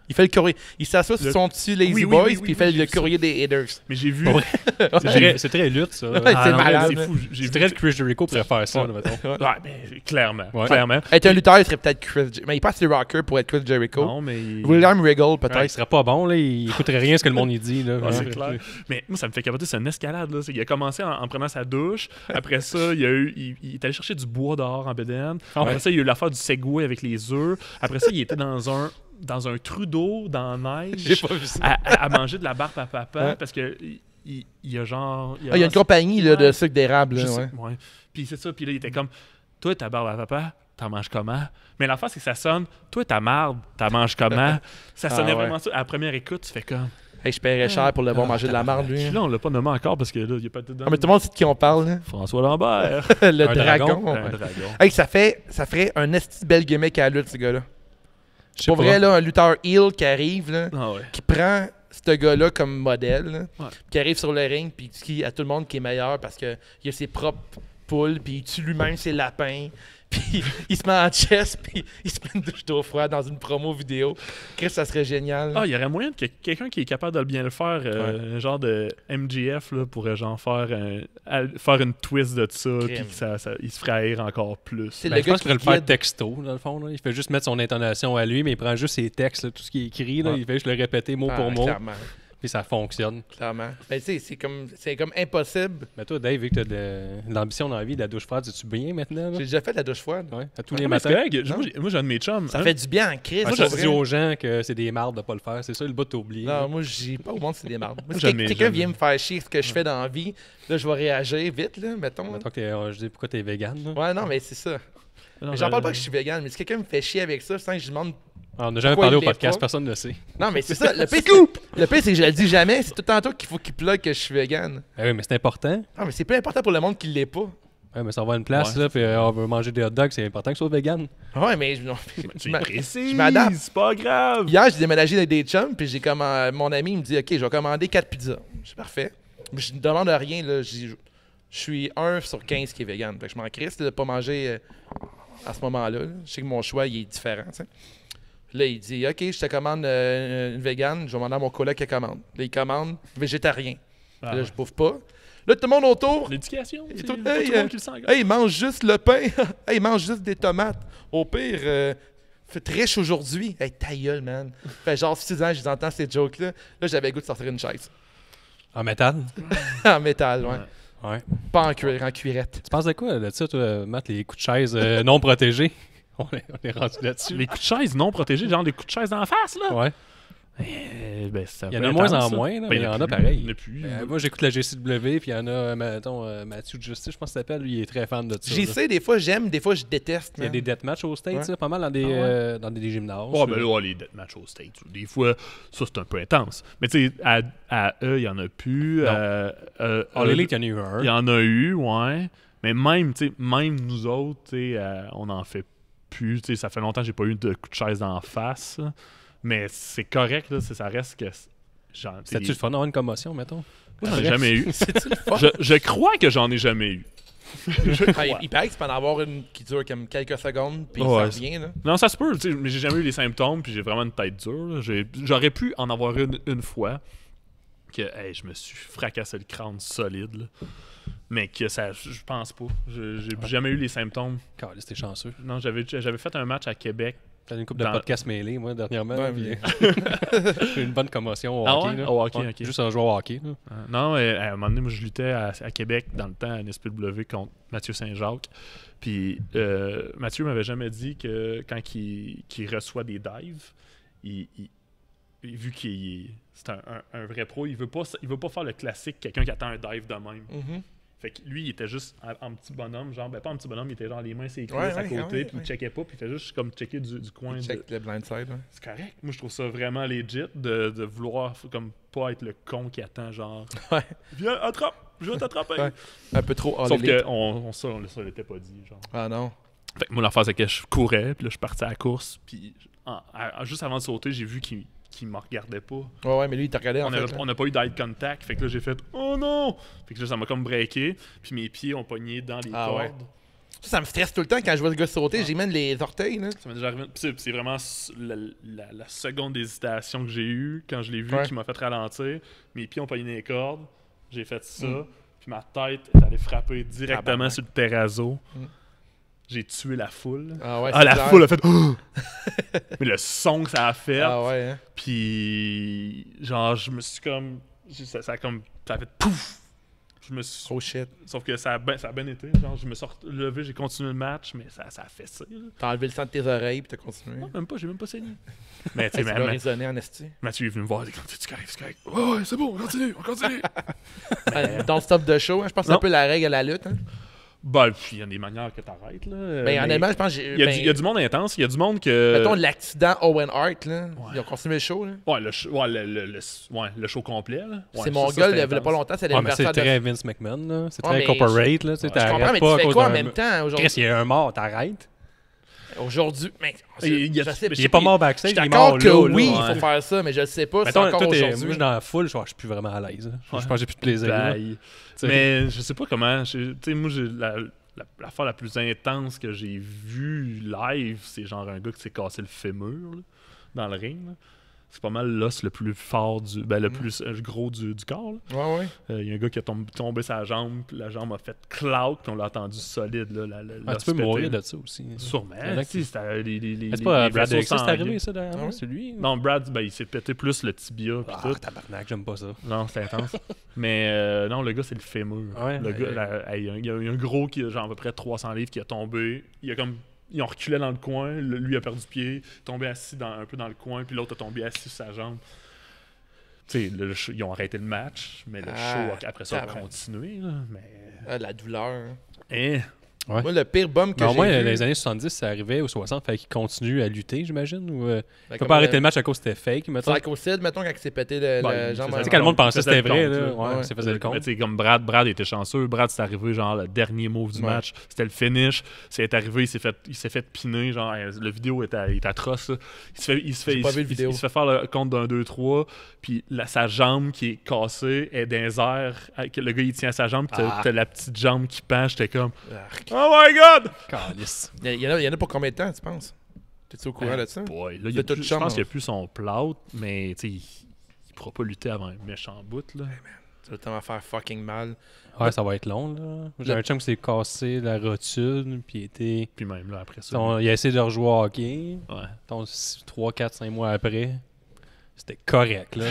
S3: Il fait le courrier. Il s'assoit sur son dessus Lazy Boys, puis il fait le courrier des haters.
S2: Mais j'ai vu.
S4: C'est très lutte, ça.
S3: C'est malade.
S2: C'est fou.
S4: C'est très Chris Jericho pourrait faire ça, là, mettons.
S2: Ouais, mais clairement.
S4: Ouais.
S2: Clairement.
S3: Être un lutteur, il serait peut-être Chris. Mais il passe les rockers pour être Chris Jericho.
S2: Non, mais.
S3: William Regal, peut-être.
S4: Ouais, il serait pas bon, là. Il écouterait rien ce que le monde y dit, là.
S2: Ouais, c'est clair. Mais moi, ça me fait capoter, c'est une escalade. Là. Il a commencé en prenant sa douche. Après ça, il est allé chercher du bois dehors en bedaine. Après ça, il y a eu l'affaire du Segway avec les œufs. Après ça, il était dans un trou d'eau, dans la neige,
S3: J'ai pas vu ça.
S2: à manger de la barbe à papa parce que il y a genre.
S3: Il y a une compagnie là, de sucre d'érable. Là,
S2: ouais. Puis c'est ça. Puis là, il était comme toi, ta barbe à papa, t'en manges comment? Mais l'affaire, c'est que ça sonne toi, ta marde, t'en manges comment? Ça sonnait vraiment ça. À la première écoute, tu fais comme.
S3: Hey, je paierais cher pour le voir manger de la marde, lui.
S2: Là, on l'a pas nommé encore parce que là, il y a pas de.
S3: Ah, mais tout le monde sait de qui on parle. Là.
S2: François Lambert.
S3: Le
S4: Un dragon.
S3: dragon.
S2: Un dragon.
S3: Hey, ça ferait un esti belle gimmick à la lutte, ce gars-là. Pour
S4: pas.
S3: vrai, là, un lutteur heel qui arrive, là,
S2: Ah ouais.
S3: qui prend ce gars-là comme modèle, là,
S2: Ouais.
S3: qui arrive sur le ring, puis qui dit à tout le monde qu'il est meilleur parce qu'il a ses propres poules, puis il tue lui-même ses lapins, puis il se met en chest, puis il se met une douche d'eau froide dans une promo vidéo. Chris, ça serait génial.
S2: Ah, il y aurait moyen que quelqu'un qui est capable de bien le faire, un genre de MGF, là, pourrait genre faire une twist de ça, puis que il se ferait haïr encore plus.
S3: C'est
S4: Ben,
S3: le
S4: je
S3: gars
S4: pense qu'il pourrait
S3: qui
S4: le faire
S3: guide.
S4: texto, dans le fond. Là. Il fait juste mettre son intonation à lui, mais il prend juste ses textes, là, tout ce qui est écrit. Là, il fait juste le répéter mot pour mot,
S3: Clairement,
S4: puis ça fonctionne.
S3: clairement. Ben, tu sais, c'est comme impossible.
S4: Mais toi, Dave, vu que tu as de l'ambition dans la vie, de la douche froide, es-tu bien maintenant? Là?
S3: J'ai déjà fait la douche froide.
S4: Ouais, à tous
S2: Ah,
S4: les
S2: mais c'est
S4: matins.
S2: correct. Moi, j'ai un de mes chums.
S3: Ça
S2: hein.
S3: fait du bien en crise.
S4: Moi,
S3: pour
S4: je
S3: vrai.
S4: dis aux gens que c'est des mardes de pas le faire. C'est ça, le bout t'as oublié.
S3: Non, moi, j'ai pas au monde, c'est des mardes. Moi, si
S2: Jamais,
S3: quelqu'un
S2: jamais.
S3: vient me faire chier ce que je fais dans la vie, là, je vais réagir vite, là, mettons. là.
S4: Mettons que je dis pourquoi t'es vegan. Là.
S3: Ouais, non, mais c'est ça.
S2: Non,
S3: Mais j'en parle pas que je suis vegan, mais si quelqu'un me fait chier avec ça, sans que je lui demande.
S4: Ah, on n'a jamais
S3: Pourquoi
S4: parlé
S3: il
S4: au
S3: l'est
S4: podcast,
S3: pas?
S4: personne ne le sait.
S3: Non, mais c'est ça. Le pire, c'est que je le dis jamais. C'est tout le temps toi qu'il faut qu'il plug que je suis vegan.
S4: Ah oui, mais c'est important.
S3: Non, mais c'est plus important pour le monde qu'il l'est pas.
S4: Ouais, mais ça va à une place,
S2: Ouais.
S4: là, puis on veut manger des hot dogs, c'est important que ce soit vegan.
S3: Ouais, mais non,
S2: Tu précises,
S3: je m'adapte.
S2: c'est pas grave.
S3: Hier, j'ai déménagé avec des chums, puis j'ai mon ami il me dit OK, je vais commander 4 pizzas. C'est parfait. Mais je ne demande rien. Là, je suis 1 sur 15 qui est vegan. Fait que je m'en crisse de ne pas manger à ce moment-là. Là. Je sais que mon choix il est différent. T'sais. Là, il dit OK, je te commande une vegan, je vais demander à mon collègue qui commande. Là, il commande végétarien.
S2: Ah,
S3: Là, je bouffe pas. Là, tout le monde autour.
S2: L'éducation,
S3: Et
S2: c'est
S3: tout-
S2: pas
S3: hey,
S2: tout le monde qui le sent.
S3: Hey, il mange juste le pain. Hey, il mange juste des tomates. Au pire, faites riche aujourd'hui. Hey, ta gueule, man. Fait genre 6 ans, je entends ces jokes-là. Là, j'avais le goût de sortir une chaise.
S4: En métal?
S3: En métal, ouais.
S4: Ouais.
S3: Pas en cuir, en cuirette.
S4: Tu penses de quoi de ça, toi, Matt, les coups de chaise non protégés? On est rendu là-dessus.
S2: Les coups de chaise non protégés, genre des coups de chaise d'en face, là.
S4: Ouais.
S2: Ben, c'est un
S4: Il y en
S2: peu
S4: a de moins en
S2: intense, ça.
S4: moins, là,
S2: Ben,
S4: mais il y en a pareil.
S2: Il y en a plus.
S4: Moi, j'écoute la GCW, puis il y en a, mettons, Matthew Justice, je pense que ça s'appelle, lui, il est très fan de ça.
S3: J'y
S4: là.
S3: sais, des fois j'aime, des fois je déteste.
S4: Il y a des deathmatchs aux States,
S3: Ouais.
S4: là, pas mal dans des gymnases.
S2: Oh, ben là, les deathmatch aux States, des fois, ça, c'est un peu intense. Mais tu sais, à eux, il n'y en a plus.
S4: Non. All Elite, il y en a eu un.
S2: Il y en a eu, ouais. Mais même, tu sais, même nous autres, tu sais, on n'en fait plus. Tu sais, ça fait longtemps que j'ai pas eu de coup de chaise d'en face. Là. Mais c'est correct, là, ça reste que...
S4: C'était-tu le fun d'avoir une commotion, mettons?
S2: J'en ai jamais eu.
S3: C'est-tu le fun?
S2: Je crois que j'en ai jamais eu.
S3: Ah, il paraît que tu peux en avoir une qui dure comme quelques secondes, puis
S2: Ouais,
S3: ça revient. Là.
S2: Non, ça se peut, tu sais, mais j'ai jamais eu les symptômes, puis j'ai vraiment une tête dure. Là. J'aurais pu en avoir une fois, que hey, je me suis fracassé le crâne solide, là. Mais que ça, je pense pas. J'ai jamais eu les symptômes.
S4: Calais, c'était chanceux.
S2: Non, j'avais fait un match à Québec.
S4: J'ai une couple de
S2: Dans-
S4: podcasts mêlés, moi, dernièrement.
S3: Ouais,
S4: puis
S3: mais-
S4: j'ai eu une bonne commotion au
S2: Ah
S4: hockey.
S2: ouais?
S4: Là.
S2: Au hockey,
S4: Ouais,
S2: ok.
S4: Juste un joueur au hockey. Là.
S2: Non, à un moment donné, moi, je luttais à Québec dans le temps à NSPW contre Mathieu Saint-Jacques. Puis Mathieu m'avait jamais dit que quand il reçoit des dives, vu c'est un vrai pro, il veut pas faire le classique, quelqu'un qui attend un dive de même.
S3: Mhm.
S2: Fait que lui, il était juste en petit bonhomme, genre, ben pas en petit bonhomme, il était genre les mains sur les cuisses
S3: Ouais,
S2: à
S3: ouais,
S2: côté,
S3: ouais,
S2: puis
S3: ouais.
S2: il checkait pas, puis il fait juste comme checker du coin.
S3: Il check le blindside. Ouais.
S2: C'est correct. Moi, je trouve ça vraiment legit de vouloir comme pas être le con qui attend, genre,
S3: Ouais.
S2: viens, attrape, je vais t'attraper.
S3: Ouais. Un peu trop all
S2: Sauf
S3: elite.
S2: que ça l'était pas dit, genre.
S3: Ah non.
S2: Fait que moi, l'affaire, c'est que je courais, puis là, je partais à la course, puis juste avant de sauter, j'ai vu qu'il me regardait pas.
S3: Ouais, mais lui, il t'a regardé en
S2: On
S3: fait.
S2: avait-
S3: là.
S2: on n'a pas eu d'eye contact, fait que là, j'ai fait « Oh non! » Fait que là, ça m'a comme breaké, puis mes pieds ont pogné dans les
S3: Ah
S2: cordes.
S3: ouais. Ça me stresse tout le temps quand je vois le gars sauter. J'ai même les orteils. Là.
S2: Ça m'est déjà arrivé. Puis c'est vraiment la seconde hésitation que j'ai eue quand je l'ai vu
S3: Ouais.
S2: qui m'a fait ralentir. Mes pieds ont pogné dans les cordes. J'ai fait ça. Puis ma tête est allée frapper directement
S3: Tabarnak.
S2: sur le terrazzo.
S3: Mm.
S2: J'ai tué la foule.
S3: Ah ouais,
S2: Ah,
S3: c'est
S2: la
S3: clair.
S2: foule a fait. Mais le son que ça a fait.
S3: Ah ouais, hein.
S2: Puis, genre, je me suis comme. Ça a fait pouf! Je me suis.
S3: Oh shit.
S2: Sauf que ça a bien été. Genre, je me suis relevé, j'ai continué le match, mais ça a fait ça. Là.
S3: T'as enlevé le sang de tes oreilles puis t'as continué.
S2: Non, même pas, j'ai même pas saigné. Mais tu
S3: Hey,
S2: sais,
S3: tu vas résonner en esti.
S2: Mathieu est venu me voir, il a dit « Tu correct, c'est correct. Ouais, c'est bon, on continue.
S3: Don't stop the show. Hein. Je pense que c'est un
S2: Non.
S3: peu la règle à la lutte. Hein.
S2: Ben, puis il y a des manières que t'arrêtes, là.
S3: Mais honnêtement, je pense que j'ai.
S2: il y a du monde intense, il y a du monde que...
S3: Mettons l'accident Owen Hart, là. Ils ont continué le show. Là.
S2: Ouais, le show complet, là. Ouais,
S3: C'est mon
S2: ça,
S3: gars,
S2: c'était
S3: il y a pas
S2: intense.
S3: longtemps, c'est
S4: Ouais, mais c'est
S3: l'anniversaire de.
S4: très Vince McMahon. là. C'est
S3: Ouais,
S4: très
S3: mais
S4: corporate. Là. Tu sais,
S3: Je comprends,
S4: t'arrêtes
S3: mais
S4: pas à
S3: tu fais
S4: cause
S3: quoi en
S4: d'un-
S3: même temps aujourd'hui?
S4: Chris, il y a un mort, t'arrêtes.
S3: Aujourd'hui, mais
S2: Il y a-
S3: je sais,
S4: Il est pas mort backstage,
S3: je
S4: il
S3: suis
S4: est mort
S3: d'accord que
S4: là.
S3: oui,
S4: là.
S3: il
S2: ouais.
S3: faut faire ça, mais je le sais pas. C'est
S4: Mettons,
S3: encore
S4: toi, moi, je
S3: aujourd'hui.
S4: suis dans la foule, je suis plus vraiment à l'aise. là. Je pense que j'ai plus de plaisir. là.
S2: Bye.
S4: T'sais.
S2: Mais je sais pas comment. Tu sais, moi, l'affaire la plus intense que j'ai vue live, c'est genre un gars qui s'est cassé le fémur là, dans le ring. là. C'est pas mal l'os le plus fort le plus gros du corps. là.
S3: Ouais, ouais.
S2: Il y a un gars qui a tombé sa jambe, puis la jambe a fait clout, puis on l'a entendu solide. Là,
S4: Ah, tu peux mourir de ça aussi.
S2: Sûrement.
S4: Il y en a qui-
S2: C'était les
S4: C'est pas
S2: les
S4: Brad
S2: vaisseaux
S4: Erickson, c'est
S2: sanguins.
S4: arrivé ça derrière
S3: Ah
S4: moi,
S3: ouais?
S4: c'est lui.
S2: Non, Brad, ben, il s'est pété plus le tibia puis
S4: Ah,
S2: tout.
S4: tabarnak, j'aime pas ça.
S2: Non, c'est intense. Mais non, le gars, c'est le fémur.
S4: Ouais,
S2: le gars, il y a un gros qui a genre à peu près 300 livres qui a tombé. Ils ont reculé dans le coin. Lui a perdu pied, tombé assis un peu dans le coin, puis l'autre a tombé assis sur sa jambe. Tu sais, ils ont arrêté le match, mais le show, après ça, a
S3: tabarnak.
S2: continué. Là, mais...
S3: Ah, la douleur. hein.
S2: Eh,
S4: Ouais.
S3: Moi, le pire bum que
S4: Mais au moins,
S3: j'ai
S4: dans
S3: vu...
S4: les années 70, ça arrivait, aux 60, fallait qu'il continue à lutter, j'imagine. Ou,
S3: ben,
S4: il peut
S3: comme,
S4: pas arrêter le match à cause que c'était fake, mettons.
S3: Psychocide, mettons, quand il s'est pété le
S2: Ben,
S3: jambe.
S2: c'est ça.
S4: Tu sais, quand le monde pensait que
S2: faisait
S4: c'était
S2: le
S4: vrai,
S2: compte,
S4: là.
S2: là.
S4: Ouais,
S3: Ouais.
S4: c'est faisait le
S2: Mais
S4: compte.
S2: tu sais, comme Brad était chanceux. Brad, c'est arrivé, genre, le dernier move du
S3: Ouais.
S2: match. C'était le finish. C'est arrivé, il s'est fait piner. Genre, le vidéo est atroce. là. Il se
S3: J'ai pas vu le vidéo.
S2: il se fait faire le compte d'un 2-3. Puis sa jambe qui est cassée est dans les airs. Le gars, il tient sa jambe. Puis t'as la petite jambe qui penche. J'étais comme,
S3: Arc.
S2: oh my god!
S4: Calice.
S3: Il y en a pour combien de temps, tu penses? T'es-tu au courant de ça?
S2: Boy, là,
S3: De toute
S2: je
S3: chance.
S2: pense qu'il n'y a plus son plot. Mais, tu sais, il pourra pas lutter avant un méchant bout, là.
S3: Ça va tellement faire fucking mal.
S4: Ouais, ça va être long, là. J'ai un chum qui s'est cassé la rotule, puis il était.
S2: Puis même, là, après ça.
S4: Il a essayé de rejouer au hockey.
S2: Ouais.
S4: 3, 4, 5 mois après. c'était correct. Là,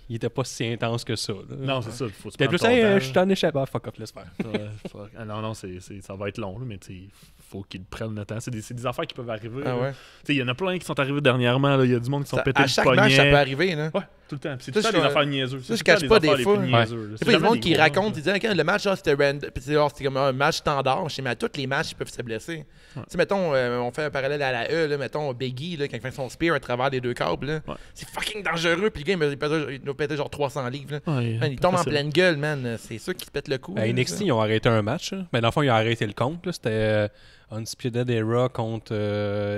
S4: il était pas si intense que ça. Là.
S2: Non, c'est ça. Faut se
S4: C'était
S2: prendre
S4: plus,
S2: ton temps,
S4: je t'en échappe. Ah, fuck off, laisse faire.
S2: Ouais, fuck. Ah, non, ça va être long, là, mais il faut qu'ils prennent le temps. C'est des affaires qui peuvent arriver.
S3: Ah ouais.
S2: Il y en a plein qui sont arrivés dernièrement. Il y a du monde qui sont pétés
S3: À
S2: le
S3: chaque
S2: poignet.
S3: match, ça peut arriver. Là.
S2: Ouais, tout le temps. Puis c'est tout le
S3: Ça,
S2: temps des
S3: je-
S2: affaires niaiseuses.
S3: ça, je
S2: C'est tout le
S3: cache
S2: temps
S3: pas
S2: des
S3: des
S2: affaires
S3: fois.
S2: les plus niaiseuses, là.
S3: Il
S2: C'est
S3: y a des
S2: jamais
S3: monde
S2: des
S3: qui
S2: gros
S3: racontent,
S2: matchs,
S3: ils disent quand le match genre, c'était random, puis c'est comme un match standard. Je sais, mais à tous les matchs, ils peuvent se blesser. Tu sais, mettons, on fait un parallèle à la E, là, mettons Biggie, là, quand il fait son spear à travers les deux câbles, là,
S2: Ouais.
S3: c'est fucking dangereux. Puis le gars, il doit péter genre 300 livres. Là.
S2: Ouais,
S3: Man, il tombe en
S2: facile.
S3: pleine gueule, man. C'est sûr qu'il se pète le cou.
S4: À
S3: là,
S4: NXT,
S3: ça.
S4: ils ont arrêté un match. Là. Mais dans le fond, ils ont arrêté le compte. Là. C'était Undisputed Era contre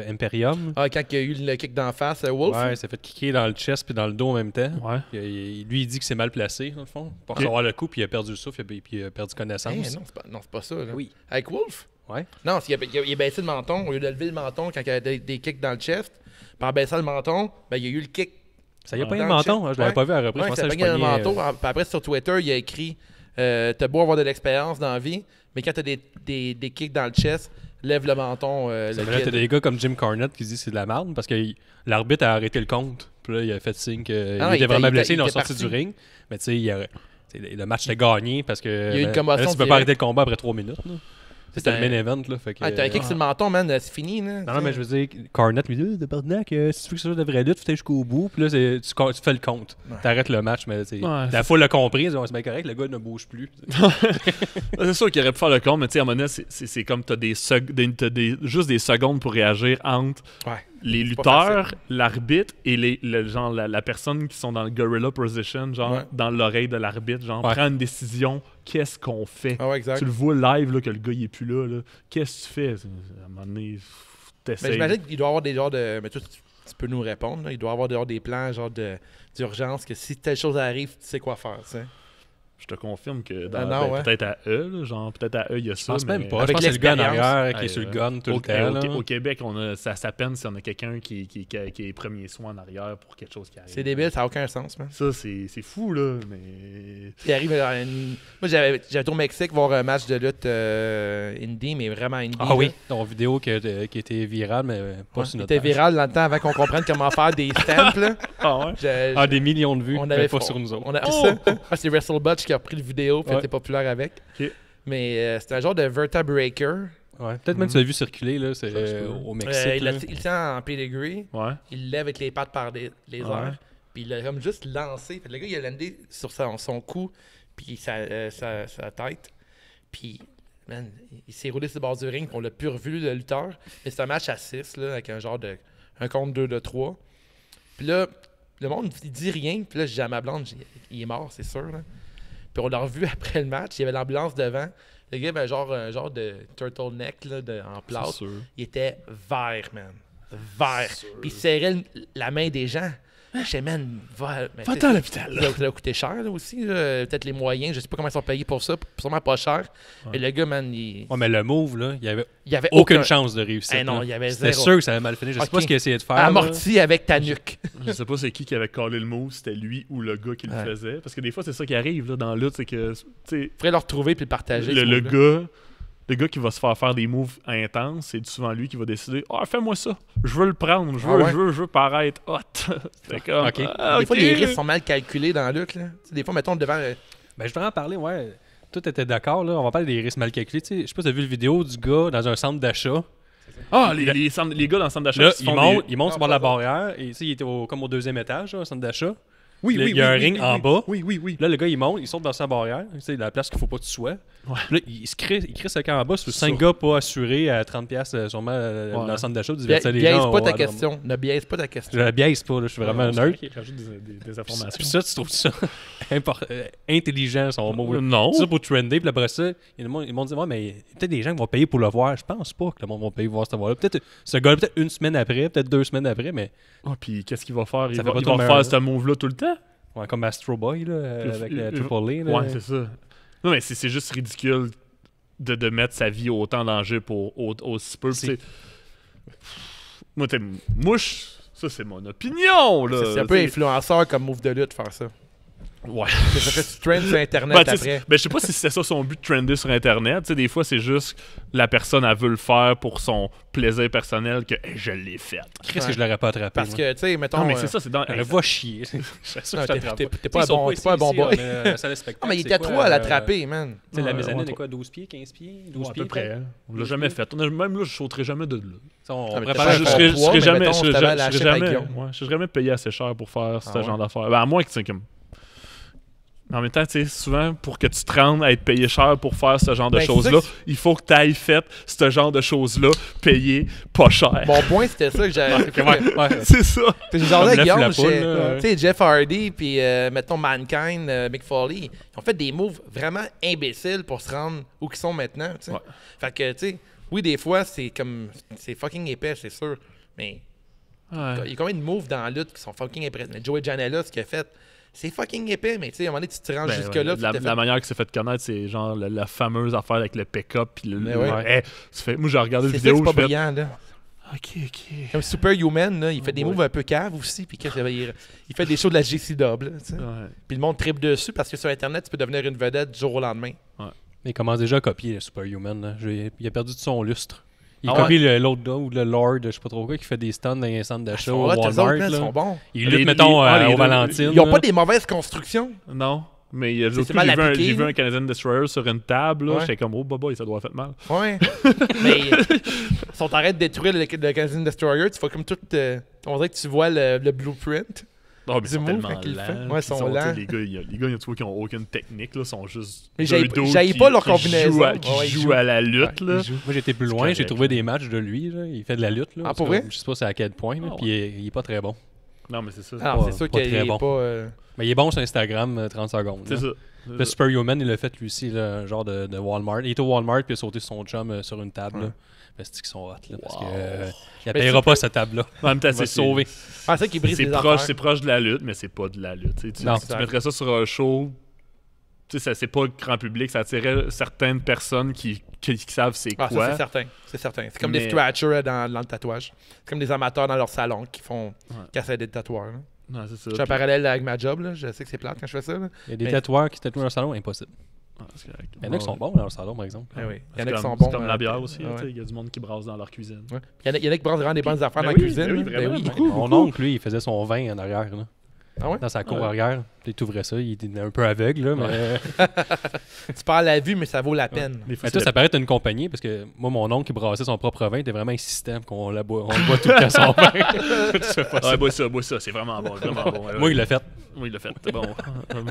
S4: Imperium.
S3: Ah, quand il y a eu le kick d'en face, Wolf.
S4: Ouais, il s'est fait kicker dans le chest puis dans le dos en même temps.
S2: Ouais.
S4: Puis, lui, il dit que c'est mal placé, dans le fond, pour
S2: Ok.
S4: recevoir le coup, puis il a perdu le souffle, puis il a perdu
S3: Hey,
S4: connaissance.
S3: non, c'est pas ça. Là.
S4: Oui.
S3: Avec Wolf?
S4: Ouais.
S3: Non, il a baissé le menton. Au lieu de lever le menton quand il y a des kicks dans le chest, puis en baissant le menton, ben, il y a eu le kick.
S4: Ça y a
S2: Ouais.
S4: pas eu
S3: Dans
S4: le
S3: le
S4: menton,
S3: chest.
S4: hein, je l'avais
S3: Ouais.
S4: pas vu à la reprise.
S3: Ouais,
S4: je
S3: ça
S4: pensais que
S3: pognait
S4: je
S3: le
S4: pognais,
S3: manteau. Puis après, sur Twitter, il a écrit t'as beau avoir de l'expérience dans la vie, mais quand t'as des kicks dans le chest, lève le menton.
S4: C'est
S3: le
S4: vrai,
S3: kid.
S4: t'as des gars comme Jim Cornette qui disent que c'est de la merde parce que l'arbitre a arrêté le compte. Puis là, il a fait signe qu'il
S3: Ah non,
S4: était vraiment blessé,
S3: il
S4: ils l'ont
S3: était
S4: sorti
S3: parti.
S4: du ring. Mais tu sais, le match était gagné parce que.
S3: Il y a eu une commotion
S4: tu peux pas
S3: directe.
S4: arrêter le combat après 3 minutes. là. C'était le
S3: un-
S4: main event. Là, fait que,
S3: Ah, t'as un kick sur le menton, man, c'est fini. Là,
S4: Non, mais je veux dire, Cornette me dit, de Barnac, si tu veux que ce soit de vraie lutte, faut aller jusqu'au bout. Puis là, tu fais le compte.
S3: Ouais.
S4: T'arrêtes le match, mais
S2: Ouais,
S4: la foule l'a compris. C'est bien correct, le gars ne bouge plus.
S2: C'est sûr qu'il aurait pu faire le compte, mais tu sais, à un moment donné, c'est comme t'as juste des secondes pour réagir entre
S3: Ouais.
S2: les
S3: C'est pas
S2: lutteurs, l'arbitre et la personne qui sont dans le gorilla position, genre
S3: Ouais.
S2: dans l'oreille de l'arbitre, genre
S4: Ouais.
S2: prend une décision, qu'est-ce qu'on fait?
S3: Ah ouais, exact.
S2: Tu le vois live là, que le gars il est plus là, là. Qu'est-ce que tu fais? À un moment donné,
S3: Mais
S2: t'essayes.
S3: j'imagine qu'il doit y avoir des genres de. Mais toi, tu peux nous répondre. Là. Il doit y avoir des plans genre d'urgence que si telle chose arrive, tu sais quoi faire. Tu sais.
S2: Je te confirme que
S3: Ah non, ouais.
S2: peut-être à eux, là, genre peut-être à eux il y a ça.
S4: Je pense
S2: mais-
S4: même pas. Je
S3: Avec
S4: pense que c'est le gars en
S3: l'expérience.
S4: arrière qui est sur le gun tout le temps. là.
S2: Au Québec, on a ça peine si on a quelqu'un qui est les premiers soins en arrière pour quelque chose qui arrive.
S3: C'est débile, ça n'a aucun sens. Man.
S2: Ça, c'est fou, là, mais...
S3: Il arrive à une... Moi, j'avais été au Mexique voir un match de lutte indie, mais vraiment indie.
S4: Ah
S3: là.
S4: oui, ton vidéo qui était virale, mais pas
S3: Ouais,
S4: sur
S3: il
S4: notre
S3: était
S4: page.
S3: viral dans le temps avant qu'on comprenne comment faire des stamps. Là.
S2: Ah ouais?
S4: Ah, des millions de vues,
S3: on
S4: mais
S3: avait
S4: pas sur nous autres.
S3: on a, ça. Ah, c'est WrestleBotch qui a repris le vidéo, puis
S4: Ouais.
S3: était populaire avec.
S2: Ok.
S3: Mais c'était un genre de Vertebreaker.
S4: Ouais. Peut-être même tu l'as vu circuler, là, c'est
S2: Ça se peut.
S4: au Mexique.
S3: Il
S4: là.
S3: le tient en pedigree.
S2: Ouais.
S3: Il le lève avec les pattes par les
S2: Ouais.
S3: airs. Puis il l'a comme juste lancé. Fait que le gars, il a landé sur son cou, puis sa tête. Puis, man, il s'est roulé sur le bord du ring, puis on l'a plus revu, le lutteur. Mais c'est un match à 6, là, avec un genre de. Un contre 2 de 3. Puis là, le monde, il dit rien. Puis là, j'ai dit à ma blonde, il est mort, c'est sûr. Là. Puis on l'a revu après le match. Il y avait l'ambulance devant. Le gars avait un genre de turtleneck là, en
S2: C'est
S3: plâtre.
S2: sûr.
S3: Il était vert, man. Vert. Puis il serrait la main des gens. Je sais, man, va. mais
S2: Va-t'en
S3: tu sais,
S2: à l'hôpital, là.
S3: Ça a coûté cher, là, aussi. Là. Peut-être les moyens. Je sais pas comment ils sont payés pour ça. Sûrement pas cher. Mais le gars, man, il
S4: Ouais, mais le move, là, il y avait
S3: y avait
S4: aucune chance de réussir.
S3: Eh non, il y avait
S4: C'était
S3: zéro.
S4: sûr que ça allait mal finir. Je sais
S3: Ok.
S4: pas ce qu'il a essayé de faire. là.
S3: Amorti avec ta nuque.
S2: Je sais pas c'est qui avait collé le mot, c'était lui ou le gars qui le
S3: Ouais.
S2: faisait. Parce que des fois, c'est ça qui arrive là, dans la lutte, c'est que, tu sais,
S3: Faudrait le retrouver puis le partager.
S2: le
S3: ce move-là.
S2: gars... Le gars qui va se faire des moves intenses, c'est souvent lui qui va décider « Ah, fais-moi ça, je veux le prendre, je
S3: Ah ouais?
S2: veux paraître hot. » C'était comme...
S4: Ok.
S2: Ah,
S3: Des fois,
S2: ok.
S3: les risques sont mal calculés dans la lutte. Là. Tu sais, des fois, mettons devant.
S4: Ben, je voudrais en parler, ouais. Tout était d'accord, là. On va parler des risques mal calculés. Tu sais, je sais pas si t'as vu la vidéo du gars dans un centre d'achat.
S2: Ah, les gars dans le centre d'achat
S4: Là,
S2: qui se
S4: il
S2: font
S4: monte,
S2: des-
S4: il monte
S3: Non,
S4: sur le bord de la
S3: pas
S4: barrière. Et tu sais, il était comme au 2e étage, là, au centre d'achat.
S2: Oui,
S4: Là,
S2: oui,
S4: il y a
S2: oui,
S4: un
S2: oui,
S4: ring
S2: oui,
S4: en
S2: oui.
S4: bas.
S2: Oui, oui, oui.
S4: Là, le gars, il monte, il saute dans sa barrière. Tu sais, la place qu'il faut pas que tu sois.
S2: Ouais.
S4: Là, il crée ce camp en bas sur
S2: Ça.
S4: 5 gars pas assurés à 30$ sûrement dans le centre d'achat. Divertir les
S3: Biaise
S4: gens.
S3: pas
S4: au
S3: ta
S4: Walmart.
S3: question. Ne biaise pas ta question.
S4: Je la biaise pas, là. Je suis vraiment un nerd.
S2: Il rajoute des informations.
S4: Puis ça, tu trouves ça intelligent, son mot. là.
S2: Non.
S4: C'est ça pour trender. Puis après ça, ils m'ont dit, ouais, mais il y a peut-être des gens qui vont payer pour le voir. Je pense pas que le monde va payer pour voir cette voix-là. Peut-être ce gars-là, peut-être une semaine après, peut-être 2 semaines après, mais
S2: Ah, puis qu'est-ce qu'il va faire? Il
S4: Ça
S2: va,
S4: fait pas
S2: il
S4: tout
S2: va
S4: meilleur,
S2: faire
S4: là.
S2: ce move-là tout le temps?
S4: ouais, comme Astro Boy, là, avec la Triple A. Là.
S2: Ouais, c'est ça. Non, mais c'est juste ridicule de mettre sa vie autant en danger pour aussi peu.
S4: C'est-
S2: Puis moi, ça, c'est mon opinion, là.
S3: C'est un peu
S2: T'sais.
S3: influenceur comme move de lutte faire ça.
S2: Ouais.
S3: Ça fait trend sur Internet
S2: Ben, tu sais,
S3: après.
S2: ben, je sais pas si c'était ça son but de trender sur Internet. Tu sais, des fois, c'est juste la personne, elle veut le faire pour son plaisir personnel que hey, je l'ai fait.
S4: Qu'est-ce que je l'aurais pas attrapé?
S3: Parce
S4: moi?
S3: que, tu sais, mettons.
S2: Non, mais c'est ça, c'est dans.
S4: Elle va chier. Je suis sûr
S3: Non,
S4: que je t'attrape
S3: t'es
S4: pas.
S3: pas un bon,
S4: Ils
S3: t'es
S4: sont
S3: pas un bon
S4: ici,
S3: boy.
S4: la salle de spectacle,
S3: Ah, mais il
S4: c'est
S3: était
S4: quoi,
S3: trop à l'attraper, man.
S4: Tu sais, la
S2: Ouais,
S4: mezzanine
S2: ouais,
S4: est quoi, 12 pieds, 15 pieds? 12
S2: Ouais, à
S4: pieds
S2: peu près.
S4: peut-être?
S2: Hein. On l'a jamais fait. Même là, je sauterais jamais de là.
S4: On
S3: Ah, mais
S4: prépare
S3: t'as
S2: Je
S3: pas
S4: un
S3: un
S2: serais
S3: poids, mais
S2: jamais,
S3: mettons,
S2: je
S3: t'avais à la
S2: serais
S3: chip avec
S2: jamais,
S3: Guillaume.
S2: ouais, je serais jamais payé assez cher pour faire ce
S3: ouais?
S2: genre d'affaires. Ben, à moins que c'est comme. En même temps, tu sais, souvent, pour que tu te rendes à être payé cher pour faire ce genre de
S3: Ben, c'est
S2: choses-là,
S3: ça que
S2: il faut que tu ailles fait ce genre de choses-là, payé pas cher.
S3: Mon point, c'était ça que j'avais.
S4: Ouais.
S2: C'est ça.
S3: J'ai genre
S4: Comme
S3: là,
S4: l'œuf ou la
S3: Guillaume,
S4: poule, là,
S3: tu sais, Jeff Hardy, puis mettons Mankind, Mick Foley, ils ont fait des moves vraiment imbéciles pour se rendre où ils sont maintenant, tu sais.
S2: Ouais.
S3: Fait que, tu sais, oui, des fois, c'est comme. C'est fucking épais, c'est sûr. Mais
S2: Ouais.
S3: il y a combien de moves dans la lutte qui sont fucking impressionnants? Joey Janela, ce qu'il a fait, c'est fucking épais, mais tu sais, à un moment donné, tu te rends
S2: Ben,
S3: jusque-là.
S2: ouais, la manière que c'est fait connaître, c'est genre la fameuse affaire avec le pick-up. Puis
S3: Mais ouais.
S2: hey, moi, j'ai regardé la
S3: C'est ça que
S2: vidéo.
S3: c'est pas
S2: je fais,
S3: brillant, là.
S2: OK.
S3: Comme Superhuman, là, il fait des
S2: Ouais.
S3: moves un peu caves aussi, puis il fait des shows de la JCW, là, tu sais.
S2: Ouais.
S3: Puis le monde tripe dessus parce que sur Internet, tu peux devenir une vedette du jour au lendemain.
S4: Mais il commence déjà à copier le Superhuman. Là. Il a perdu de son lustre. Il
S3: Ah
S4: copie l'autre gars ou le Lord, je sais pas trop quoi, qui fait des stuns dans les centres d'achat au
S3: Ah, tes autres,
S4: Walmart.
S3: man,
S4: là.
S3: sont bons.
S4: Il
S2: Les-
S4: lutte, mettons,
S2: les- les
S4: aux
S2: deux,
S4: Valentines.
S3: Ils ont
S4: là.
S3: pas des mauvaises constructions.
S2: Non. Mais l'autre
S3: C'est
S2: coup,
S3: mal
S2: j'ai vu,
S3: appliqué,
S2: j'ai vu
S3: là.
S2: un Canadian Destroyer sur une table. Là,
S3: Ouais.
S2: J'étais comme, oh, boy, ça doit faire mal.
S3: Ouais. Mais si on t'arrête de détruire le Canadian Destroyer, tu vois comme tout. On dirait que tu vois le blueprint.
S2: Oh, mais ils
S3: Du
S2: sont
S3: move,
S2: tellement
S3: quand ils le
S2: lents.
S3: font. Ouais,
S2: puis
S3: ils sont
S2: tu sais,
S3: lents.
S2: Les gars, tu vois, qui n'ont aucune technique. Là, sont juste.
S3: Mais
S2: deux
S3: j'haïs
S2: dudes
S3: pas leur
S2: qui
S3: combinaison.
S2: jouent à- Qui
S3: Ouais, ils
S2: jouent
S3: jouent.
S2: à la lutte. Là.
S4: Moi, j'ai été plus
S2: C'est
S4: loin. J'ai
S2: correct,
S4: trouvé
S2: là.
S4: des matchs de lui. Là. Il fait de la lutte. Là,
S3: Ah,
S4: En
S3: pour
S4: tout cas,
S3: vrai?
S4: Je sais pas c'est à quel point. Là,
S2: Ah,
S4: puis il est pas très bon.
S2: Non, mais c'est ça.
S3: Alors,
S4: pas-
S3: c'est sûr
S4: pas
S3: qu'il
S4: très
S3: est
S4: bon.
S3: pas.
S4: Mais il est bon sur Instagram, 30 secondes.
S2: C'est
S4: là.
S2: ça.
S4: Le Superhuman, il l'a fait lui aussi, là, un genre de Walmart. Il est au Walmart puis il a sauté sur son chum sur une table.
S3: Ouais.
S4: Là. Ben, c'est qu'ils sont hot. Là, parce
S2: Wow.
S4: que il
S3: Mais
S4: payera pas cette table-là.
S2: En même temps,
S4: Il va
S2: c'est
S4: se sauver.
S3: Ah, c'est ça qui brise
S2: C'est
S3: les
S2: proche,
S3: affaires.
S2: c'est proche de la lutte, mais c'est pas de la lutte. Tu sais, tu
S4: Non.
S2: tu mettrais ça sur un show, tu sais, c'est pas grand public, ça attirait certaines personnes qui savent c'est
S3: Ah,
S2: quoi.
S3: ça, c'est certain. C'est certain. C'est comme
S2: Mais-
S3: des scratchers dans le tatouage. C'est comme des amateurs dans leur salon qui font.
S2: Ouais.
S3: qui essaient d'être tatoueurs. là.
S2: Non, c'est ça.
S3: Je fais un
S2: Puis-
S3: parallèle avec ma job. Là. Je sais que c'est plate quand je fais ça. Là.
S4: Il y a des
S3: Mais-
S4: tatoueurs qui tatouent dans le salon, impossible.
S2: Ah, c'est correct.
S4: Il y en a qui sont
S2: Ouais.
S4: bons dans le salon, par exemple.
S3: Ah oui. Il y en
S2: C'est
S3: a qui
S2: comme-
S3: sont
S2: c'est
S3: bons.
S2: comme la bière aussi.
S3: ouais.
S2: Tu sais, Il y a du monde qui brasse dans leur cuisine.
S3: Ouais. Il y en a qui brassent vraiment des bonnes affaires
S2: Ben
S3: dans
S2: oui,
S3: la cuisine.
S2: ben oui,
S3: là.
S2: vraiment,
S3: oui.
S2: beaucoup.
S4: Mon oncle, lui, il faisait son vin en arrière. Là.
S3: Ah ouais?
S4: Dans sa cour
S2: Ouais.
S4: arrière. Puis tu ouvrais ça, il était un peu aveugle. Là, mais
S3: Tu perds la vue, mais ça vaut la peine.
S2: Des fois,
S4: mais
S2: c'est
S4: toi, ça paraît être une compagnie parce que moi, mon oncle qui brassait son propre vin était vraiment insistant qu'on le boit tout le temps son vin. Tu fais pas ça.
S2: bois ça, c'est vraiment bon. Vraiment bon.
S4: Moi, il l'a fait.
S2: Moi, il l'a fait. C'est bon.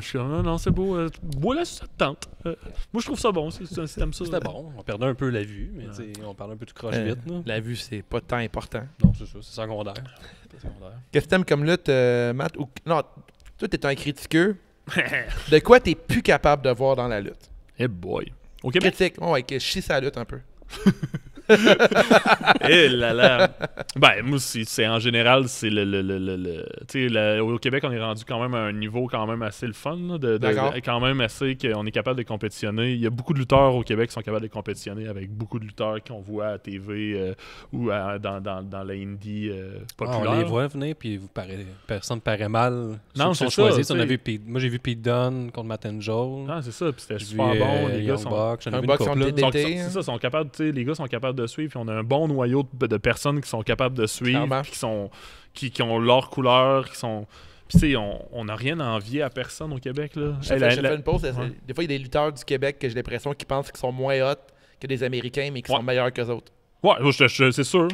S2: Je suis comme, non, c'est beau. Bois-la si ça te tente. Moi, je trouve ça bon. Si t'aimes ça.
S4: C'était bon. On perdait un peu la vue, mais tu sais, on parlait un peu de croche vite. Là.
S3: La vue, c'est pas tant important.
S4: Non, c'est ça, c'est secondaire. C'est secondaire.
S3: Qu'est-ce que t'aimes comme lutte, Matt? Non, toi, t'es un critiqueux. De quoi t'es plus capable de voir dans la lutte?
S2: Eh boy. Au Québec.
S3: Critique. Ouais, que je chie sa lutte un peu.
S2: Eh là là. Ben, moi, c'est en général, c'est tu sais, au Québec, on est rendu quand même à un niveau quand même assez le fun. Là,
S3: D'accord.
S2: quand même assez qu'on est capable de compétitionner. Il y a beaucoup de lutteurs au Québec qui sont capables de compétitionner avec beaucoup de lutteurs qu'on voit à TV ou dans la indie populaire.
S4: On les voit venir, puis personne ne paraît mal.
S2: Non,
S4: Ceux qui
S2: c'est
S4: sont
S2: ça,
S4: choisis,
S2: tu
S4: on a
S2: sais.
S4: vu moi, j'ai vu Pete Dunne contre Matt Angel.
S2: Ah, c'est ça. Puis c'était
S4: J'ai
S2: super
S4: vu,
S2: bon. Les gars
S4: Young
S2: sont.
S4: Bucks, j'en ai
S3: Un
S4: vu
S3: Bucks
S4: une couple,
S3: contre
S4: là.
S3: TDT.
S2: C'est ça, sont capables, tu sais, les gars sont capables de suivre, puis on a un bon noyau de personnes qui sont capables de suivre,
S3: Clairement.
S2: puis qui ont leur couleur, qui sont. Puis tu sais, on n'a rien à envier à personne au Québec là.
S3: Je
S2: Hey,
S3: fais une pause.
S2: Ouais.
S3: Des fois, il y a des lutteurs du Québec que j'ai l'impression qu'ils pensent qu'ils sont moins hot que des Américains, mais qui
S2: Ouais.
S3: sont meilleurs qu'eux autres.
S2: Ouais, c'est sûr.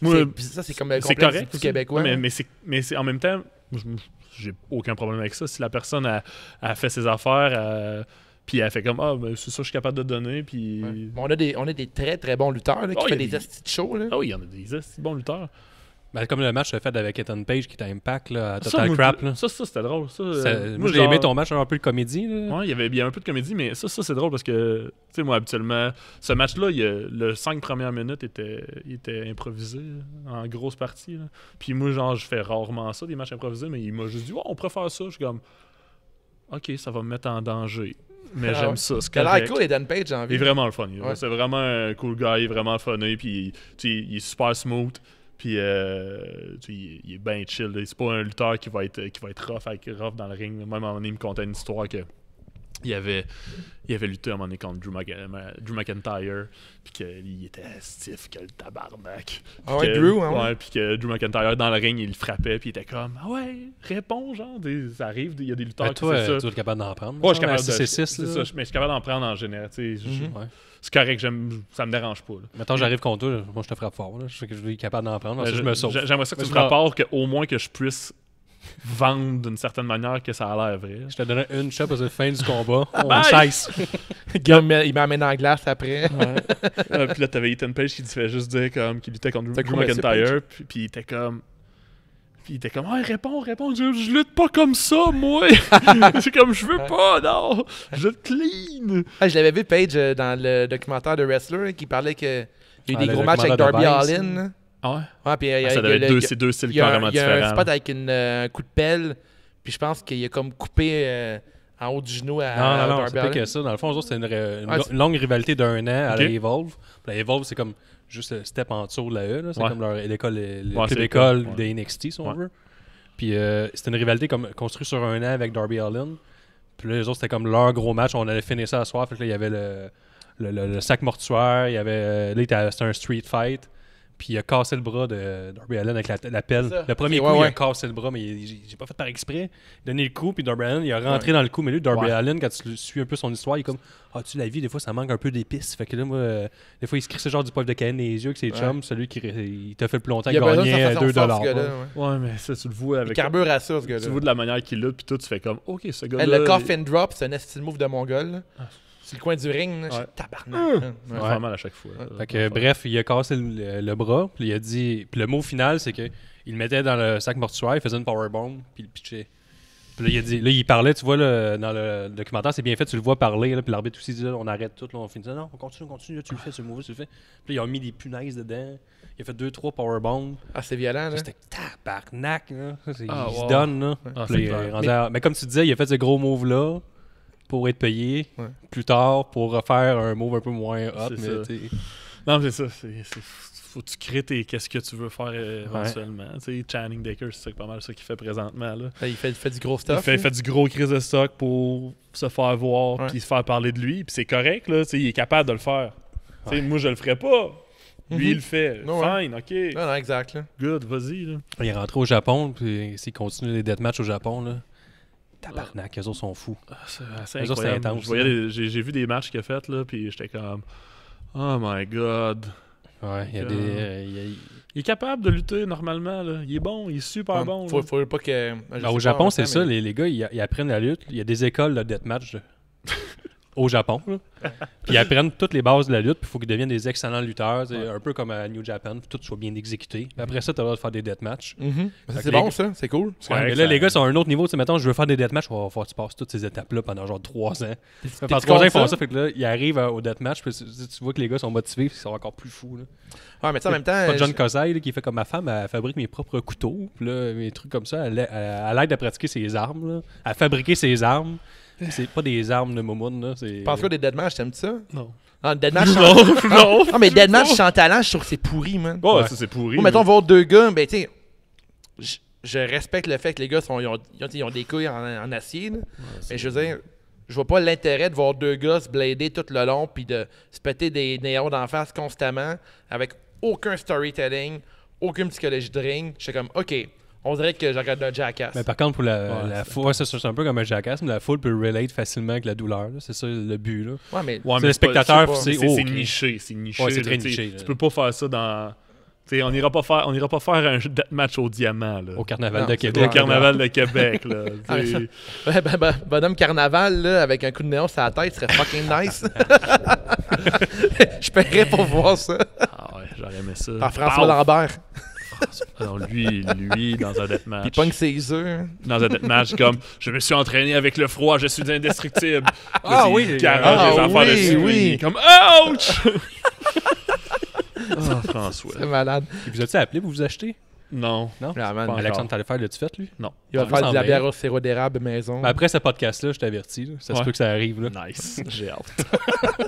S2: Moi,
S3: Puis ça, c'est comme le
S2: c'est
S3: complexe
S2: correct
S3: du
S2: aussi.
S3: Québécois.
S2: Ouais, mais c'est en même temps, j'ai aucun problème avec ça. Si la personne a fait ses affaires, puis elle fait comme ben, c'est ça, je suis capable de donner, puis.
S3: Ouais. Bon, on a des très très bons lutteurs là, qui
S2: Oh,
S3: font
S2: il y a
S3: des
S2: des-
S3: astis de show. Là.
S2: Ah oui, il y en a des si bons lutteurs.
S4: Ben, comme le match fait avec Ethan Page qui était Impact là, à
S2: Ça,
S4: Total
S2: moi,
S4: Crap. Là.
S2: Ça, c'était drôle. Ça,
S4: Moi, j'ai
S2: genre-
S4: aimé ton match, un peu de comédie. Là.
S2: Ouais, il y a un peu de comédie, mais ça c'est drôle parce que, tu sais, moi, habituellement, ce match-là, le 5 premières minutes il était improvisé, là, en grosse partie. Là. Puis moi, genre, je fais rarement ça, des matchs improvisés, mais il m'a juste dit, on préfère ça. Je suis comme, OK, ça va me mettre en danger. Mais
S3: Ah
S2: j'aime
S3: ouais.
S2: ça, c'est
S3: T'as l'air
S2: correct.
S3: cool, Eden Page, j'ai
S2: Il
S3: envie.
S2: est vraiment le fun.
S3: Ouais.
S2: C'est vraiment un cool guy, il est vraiment funny, puis tu sais, il est super smooth. Puis il est bien chill. Là. C'est pas un lutteur qui va être rough dans le ring. Même à un moment donné, il me contait une histoire que il avait lutté à un moment donné contre Drew McIntyre, puis qu'il était stiff que le tabarnak.
S3: Ah ouais, Drew, hein?
S2: Ouais, puis que Drew McIntyre, dans le ring, il le frappait, puis il était comme « Ah ouais, réponds, genre, ça arrive, il y a des lutteurs qui font ça. »
S4: Tu vas être capable d'en prendre.
S2: Ouais, je suis capable
S4: c'est 6,
S2: mais je suis capable d'en prendre en général, tu sais.
S4: Ouais.
S2: C'est correct, ça me dérange pas. Là.
S4: Mettons, j'arrive contre toi, moi je te frappe fort. Là. Je sais que je vais être capable d'en prendre, je me sauve.
S2: J'aimerais ça que tu me rapportes qu'au moins que je puisse vendre d'une certaine manière que ça a l'air vrai.
S4: Je te donnerai une shot à la fin du combat. On cesse.
S3: Guillaume, il m'amène en glace après.
S2: Puis là, t'avais Ethan Page qui te fait juste dire comme qu'il luttait contre Drew
S3: cool,
S2: McIntyre. Puis il était comme... Ouais, réponds. Je lutte pas comme ça, moi. C'est comme, je veux pas, non. Je lutte clean.
S3: Je l'avais vu, Page, dans le documentaire de Wrestler, qui parlait qu'il y a eu des gros matchs avec Darby Allin.
S2: Ah ouais?
S3: Ouais, puis
S2: Ça devait être ces deux styles carrément différents.
S3: Il y a un spot avec un coup de pelle, puis je pense qu'il a comme coupé en haut du genou à
S4: Non,
S3: Darby
S4: c'est pas
S3: Allin.
S4: que ça. Dans le fond, eux autres, c'était une longue rivalité d'1 an à la Evolve. Puis la Evolve, c'est comme juste le step en dessous de la E. Là. C'est comme l'école de NXT, si on veut. Puis c'était une rivalité comme construite sur 1 an avec Darby Allin. Puis là, les autres, c'était comme leur gros match. On allait finir ça à soir. Fait que là, il y avait le sac mortuaire. Il y avait... Là, c'était un street fight. Puis il a cassé le bras de Darby Allin avec la pelle. Le premier coup, il a cassé le bras, mais j'ai pas fait par exprès. Il a donné le coup, puis Darby Allin, il a rentré dans le coup. Mais lui, Darby Allin, quand tu suis un peu son histoire, il est comme « Ah, tu la vie, des fois, ça manque un peu d'épices. » Fait que là, moi, des fois, il se crie ce genre du poivre de Cayenne dans les yeux avec ses chums. Celui qui il t'a fait le plus longtemps, il gagnait $2.
S2: Ouais, mais ça, tu le vois avec...
S3: Il carbure à ça, ce gars-là.
S2: Tu le vois de la manière qu'il lutte, puis tout, tu fais comme « OK, ce gars-là... »
S3: Le coffin drop, c'est un esti move de Mongol. C'est le coin du ring, là, tabarnak.
S2: Vraiment mal à chaque fois.
S4: Fait que, bref, il a cassé le bras, puis il a dit... Puis le mot final, c'est qu'il le mettait dans le sac mortuaire, il faisait une powerbomb, puis il le pitchait. Puis là, il a dit... Là, il parlait, tu vois, là, dans le documentaire, c'est bien fait, tu le vois parler, là, puis l'arbitre aussi dit, là, on arrête tout, là, on finit. Non, on continue, là, tu le fais, ce move, tu le fais. Puis là, ils ont mis des punaises dedans. Il a fait 2-3 powerbombs.
S3: Ah, c'est violent, là.
S4: C'était tabarnak, là. Il se donne, là.
S2: Ah,
S4: mais comme tu disais, il a fait ce gros move-là pour être payé plus tard pour refaire un move un peu moins hot.
S2: Non, c'est ça. Faut que tu crées qu'est-ce que tu veux faire éventuellement. Channing Decker, c'est pas mal ça qu'il fait présentement. Là.
S3: Il fait du gros stuff.
S2: Il fait du gros crise de stock pour se faire voir puis se faire parler de lui. Puis c'est correct, là, il est capable de le faire. Moi, je le ferais pas. Lui, il le fait. Fine, OK.
S3: Non, exact. Là.
S2: Good, vas-y. Là.
S4: Il est rentré au Japon, puis s'il continue les deathmatchs au Japon, là. Tabarnak, eux autres sont fous.
S2: C'est incroyable. Intense, j'ai vu des matchs qu'il a fait, là, puis j'étais comme oh my god.
S4: Ouais, il y a des...
S2: Il est capable de lutter normalement, là. Il est bon, il est super bon.
S3: Faut pas que...
S4: au Japon, c'est ça, les gars, ils apprennent la lutte. Il y a des écoles de deathmatch au Japon, là. Puis ils apprennent toutes les bases de la lutte, puis il faut qu'ils deviennent des excellents lutteurs, un peu comme à New Japan, puis tout soit bien exécuté. Puis après ça, tu as le droit de faire des deathmatchs.
S3: C'est bon, ça, c'est cool.
S4: Mais là, les gars sont à un autre niveau. Mettons, je veux faire des deathmatchs, il va falloir que tu passes toutes ces étapes-là pendant genre 3 ans. Pendant 3 ans, ils font ça, fait que là, ils arrivent au deathmatch, puis tu vois que les gars sont motivés, puis ils sont encore plus fous. Là.
S3: Ouais, mais en même temps.
S4: Pas John Cosay qui fait comme ma femme, elle fabrique mes propres couteaux, puis là, mes trucs comme ça. Elle aide à pratiquer ses armes, là, à fabriquer ses armes. C'est pas des armes de Momoun, là.
S3: Penses-tu des deathmatch, t'aimes ça?
S2: Non.
S3: Ah, deathmatch,
S2: non,
S3: mais deathmatch sans talent, je trouve que c'est pourri, man.
S2: Ouais, ça c'est pourri.
S3: Ou mettons, voir 2 gars, ben, tu sais, je respecte le fait que les gars ils ont des couilles en acier, là. Mais je veux dire, je vois pas l'intérêt de voir 2 gars se blader tout le long puis de se péter des néons d'en face constamment avec aucun storytelling, aucune psychologie de ring. Je suis comme, OK, on dirait que je regarde un Jackass.
S4: Mais par contre, pour la foule, c'est un peu comme un Jackass, mais la foule peut relate facilement avec la douleur. Là. C'est ça le but. Là.
S3: Ouais, mais
S4: le spectateur, c'est
S2: niché. C'est niché.
S4: Ouais, c'est très niché.
S2: Tu peux pas faire ça dans... T'sais, on n'ira pas faire un match au diamant. Là.
S4: Au Carnaval de Québec.
S2: Au Carnaval de Québec. Là,
S3: bonhomme Carnaval là, avec un coup de néon sur la tête serait fucking nice. Je paierais pour voir ça.
S2: Ah ouais, j'aurais aimé ça.
S3: Par François Lambert.
S2: Alors lui, dans un deathmatch.
S3: Il pogne ses œufs.
S2: Dans un deathmatch comme je me suis entraîné avec le froid, je suis indestructible.
S4: Oui.
S2: Il arrange les affaires dessus. Oui. Comme ouch! Oh, François.
S3: C'est malade.
S4: Et vous êtes-tu appelé pour vous acheter?
S2: Non.
S4: Non?
S3: Ah, man,
S2: Pas
S4: Alexandre
S2: encore.
S4: Taillefer, l'as-tu fait, lui?
S2: Non.
S3: il va
S4: Ça
S3: faire de
S4: me
S3: la
S4: semble
S3: bière au sirop d'érable maison.
S4: Mais après ce podcast-là, je t'avertis. Là. Ça se
S2: Ouais.
S4: peut que ça arrive. Là.
S2: Nice. J'ai hâte.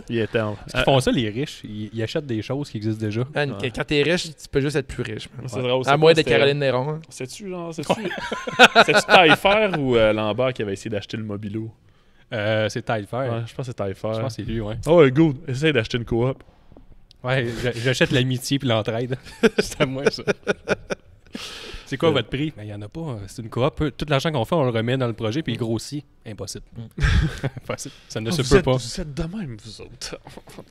S2: Il était en...
S4: Ils font ça, les riches. Ils achètent des choses qui existent déjà.
S3: Man,
S2: Ouais.
S3: Quand t'es riche, tu peux juste être plus riche. Man.
S2: C'est drôle,
S3: À moins de Caroline Néron. hein.
S2: C'est-tu genre... C'est-tu Taillefer ou Lambert qui avait essayé d'acheter le Mobilo?
S4: C'est Taillefer.
S2: Ouais, je pense que c'est Taillefer.
S4: Je pense que c'est lui, ouais.
S2: Oh ouais, good. Essaye d'acheter une coop.
S4: Ouais, j'achète l'amitié puis l'entraide. C'est à moi, ça. C'est quoi votre prix? Il n'y en a pas. C'est une coop. Tout l'argent qu'on fait, on le remet dans le projet puis il grossit. Impossible. Impossible. Ça ne se peut pas.
S2: Vous êtes de même, vous autres.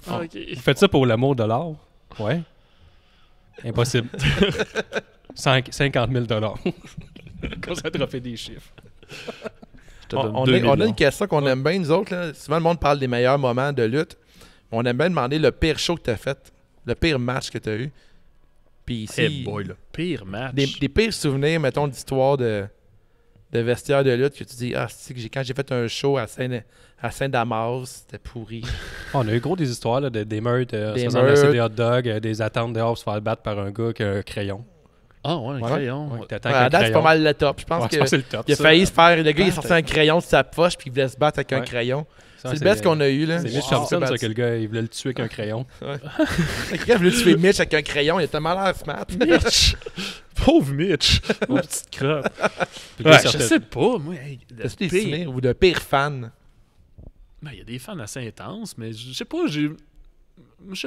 S2: OK.
S4: Vous faites ça pour l'amour de l'art? Ouais. Impossible. 50 000 Quand ça te refait des chiffres.
S2: Je te donne
S3: On
S2: 2
S3: a
S2: millions.
S3: une question qu'on aime bien, nous autres. Là. Souvent, le monde parle des meilleurs moments de lutte. On aime bien demander le pire show que tu as fait, le pire match que tu as eu. Puis ici,
S2: Hey boy, le pire match.
S3: des pires souvenirs, mettons, d'histoire de vestiaire de lutte que tu dis, ah, c'est que quand j'ai fait un show à Saint-Damas, c'était pourri.
S4: On a eu gros des histoires, là, des meurtres,
S3: Des
S4: se faisant lancer
S3: meurtres.
S4: des hot dogs, des attentes dehors pour se faire battre par un gars qui a un crayon.
S2: Ah ouais, un
S3: Ouais.
S2: crayon.
S4: Ouais, t'attends
S3: Ouais,
S4: avec
S3: à
S4: un
S3: date, c'est
S4: crayon.
S3: pas mal le top. Je pense
S4: Ouais,
S3: que
S4: je pense que c'est le top.
S3: il a
S4: ça.
S3: failli se faire. Le gars, il est
S2: Ah,
S3: sorti un crayon de sa poche, puis il voulait se battre avec un
S4: Ouais.
S3: crayon.
S4: Ça,
S3: C'est le best qu'on a eu, là.
S4: C'est Mitch
S3: Wow.
S4: Thompson, ça, que le gars, il voulait le tuer avec un crayon.
S3: Quelqu'un voulait tuer Mitch avec un crayon, il était malade, smart.
S2: Mitch! Pauvre Mitch! Mon petite crotte.
S4: Puis le
S2: Ouais,
S4: gars
S2: je
S4: sortait-
S2: sais pas, moi. Hey, le
S3: T'as-tu des
S2: pire-
S3: souvenirs ou de pire fan?
S2: Ben, il y a des fans assez intenses, mais je sais pas, j'ai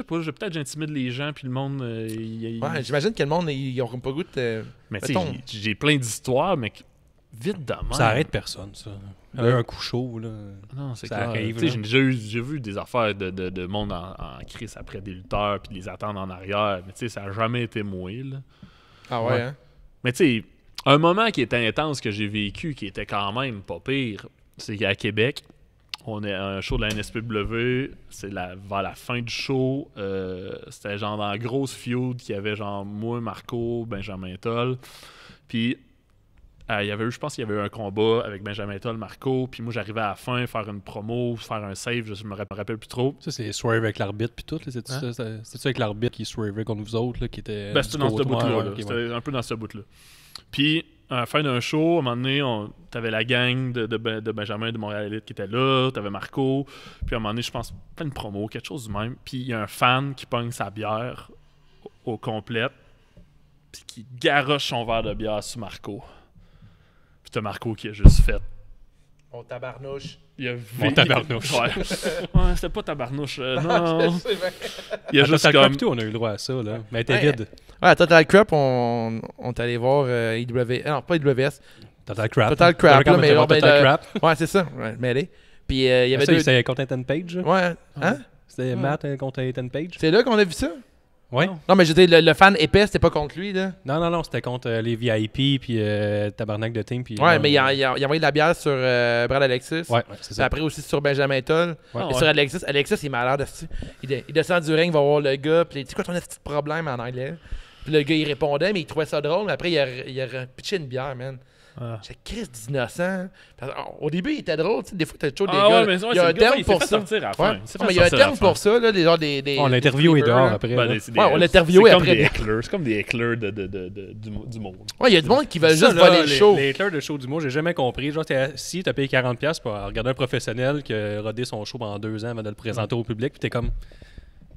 S2: peut-être j'intimide les gens, puis le monde.
S3: Ouais, j'imagine que le monde, ils n'auront pas goût de.
S2: Mais tu sais,
S3: mettons.
S2: j'ai plein d'histoires, mais vite de même.
S4: Ça arrête personne, ça. Un coup chaud, là.
S2: Non, c'est
S4: Ça
S2: clair.
S4: arrive,
S2: Tu sais,
S4: là.
S2: j'ai vu des affaires de monde en crise après des lutteurs, puis les attendre en arrière, mais tu sais, ça a jamais été moi, là.
S3: Ah ouais,
S2: Ouais.
S3: hein?
S2: Mais tu sais, un moment qui était intense que j'ai vécu, qui était quand même pas pire, c'est qu'à Québec, on est à un show de la NSPW, c'est vers la fin du show, c'était genre dans la grosse feud qu'il y avait genre moi, Marco, Benjamin Toll, puis il y avait eu, je pense qu'il y avait eu un combat avec Benjamin Toll, Marco, puis moi j'arrivais à la fin faire une promo, faire un save, je me rappelle plus trop.
S4: Ça, c'est swerve avec l'arbitre puis tout. là. C'est-tu
S2: Hein?
S4: ça, c'est-tu avec l'arbitre qui swervait contre vous autres, là, qui était...
S2: Ben, c'était
S4: du
S2: dans ce
S4: côté-
S2: bout-là.
S4: ouais,
S2: là.
S4: ok,
S2: C'était
S4: ouais.
S2: un peu dans ce bout-là. Puis, à la fin d'un show, à un moment donné, t'avais la gang de Benjamin de Montréal Elite qui était là, t'avais Marco, puis à un moment donné, je pense, pas une promo, quelque chose du même. Puis, il y a un fan qui pogne sa bière au complet, puis qui garoche son verre de bière sur Marco. Puis t'as Marco qui a juste fait.
S3: On tabarnouche.
S2: Il a
S4: Mon tabarnouche.
S2: Ouais, ouais c'était pas tabarnouche. Non. Il a
S4: À
S2: juste
S4: Total
S2: comme.
S4: Crap, tout, on a eu le droit à ça, là. Mais elle était
S3: Ouais.
S4: vide.
S3: Ouais, à Total Crap, on est allé voir non, pas IWS.
S4: Total Crap.
S3: Total Crap,
S4: Total
S3: là, mais
S4: Crap,
S3: ben,
S4: Total
S3: le-
S4: Crap.
S3: Ouais, c'est ça. Ouais, mêlé. Puis il y avait
S4: Ça,
S3: deux.
S4: c'était contre Ethan Page. là.
S3: Ouais. Hein?
S4: C'était Matt contre Ethan Page.
S3: C'est là qu'on a vu ça?
S4: Ouais.
S3: Non, mais je veux dire, le fan épais, c'était pas contre lui, là.
S4: Non, c'était contre les VIP puis Tabarnak de Team. Puis,
S3: Ouais, mais il a envoyé de la bière sur Brad Alexis.
S4: Ouais, c'est
S3: Puis
S4: ça.
S3: après aussi sur Benjamin Toll.
S2: Ouais.
S3: Et sur Alexis. Alexis, il est malade. esti. Il descend du ring, va voir le gars. Puis il dit, c'est quoi ton petit problème en anglais? Puis le gars, il répondait, mais il trouvait ça drôle. Mais après, il a pitché une bière, man.
S2: Ah.
S3: J'ai Chris d'innocent. Au début, il était drôle. Tu sais, des fois, t'as toujours des
S2: Ah
S3: gars.
S2: ouais, mais ouais,
S3: il y a
S2: c'est
S3: un
S2: le gars,
S3: terme
S2: il s'est
S3: pour
S2: fait
S3: ça.
S2: sortir à la
S3: Ouais.
S2: fin. Il s'est fait
S3: Non, mais il y a un
S2: sortir à la
S3: terme
S2: fin.
S3: pour ça, là, des genres des
S4: On l'interview est
S3: streamers,
S4: dehors
S3: là.
S4: après.
S2: Ben,
S4: là.
S2: c'est
S3: Ouais, on l'a interviewé
S2: c'est
S3: après.
S2: comme des hecklers. C'est comme des hecklers du monde.
S3: Ouais, il y a du monde qui veut
S4: Ça,
S3: juste
S4: là,
S3: voler le show.
S4: Les éclairs de show du mois, j'ai jamais compris. Genre, t'es assis, t'as payé 40$ pour regarder un professionnel qui a rodé son show pendant 2 ans avant de le présenter au public. Puis t'es comme,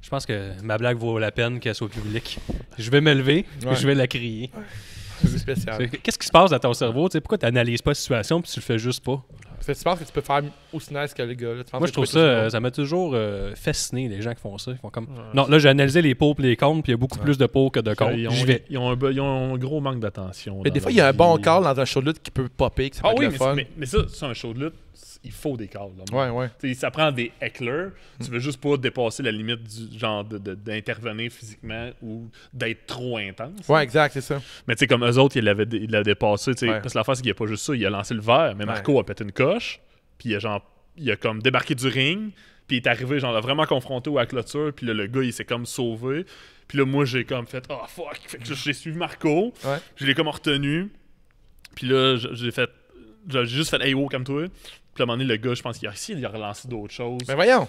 S4: je pense que ma blague vaut la peine qu'elle soit au public. Je vais me lever,
S3: Ouais.
S4: je vais la crier.
S3: C'est spécial.
S4: Qu'est-ce qui se passe dans ton cerveau? Tu sais, pourquoi tu n'analyses pas la situation puis tu le fais juste pas?
S3: Tu penses que tu peux faire aussi nice que le gars. Là. Tu penses
S4: Moi,
S3: que
S4: je trouve
S3: tu peux
S4: ça,
S3: tout
S4: ça m'a toujours fasciné, les gens qui font ça. Ils font comme, non, là, j'ai analysé les pour et les contre, puis il y a beaucoup plus de pour que de contre. J'y vais.
S2: Ils ont un gros manque d'attention.
S3: Mais des fois, il y a un bon call dans un show de lutte qui peut popper, que ça peut
S2: Ah
S3: être
S2: oui,
S3: le fun.
S2: mais ça, c'est un show de lutte. Il faut des calls. Là.
S3: Ouais, ouais.
S2: T'sais, ça prend des hecklers. Tu veux juste pas dépasser la limite du genre d'intervenir physiquement ou d'être trop intense.
S3: Ouais, exact, c'est ça.
S2: Mais tu sais, comme eux autres, ils l'avaient dépassé.
S3: Ouais.
S2: Parce que l'affaire, c'est qu'il n'y a pas juste ça. Il a lancé le verre, mais Marco a pété une coche. Puis il a comme débarqué du ring. Puis il est arrivé, genre, vraiment confronté à la clôture. Puis là, le gars, il s'est comme sauvé. Puis là, moi, j'ai comme fait, oh fuck. Fait que j'ai suivi Marco.
S3: Ouais.
S2: Je l'ai comme retenu. Puis là, j'ai juste fait, hey, wow, comme toi. Puis à un moment donné, le gars, je pense qu'il a essayé de relancé d'autres choses.
S3: Mais voyons.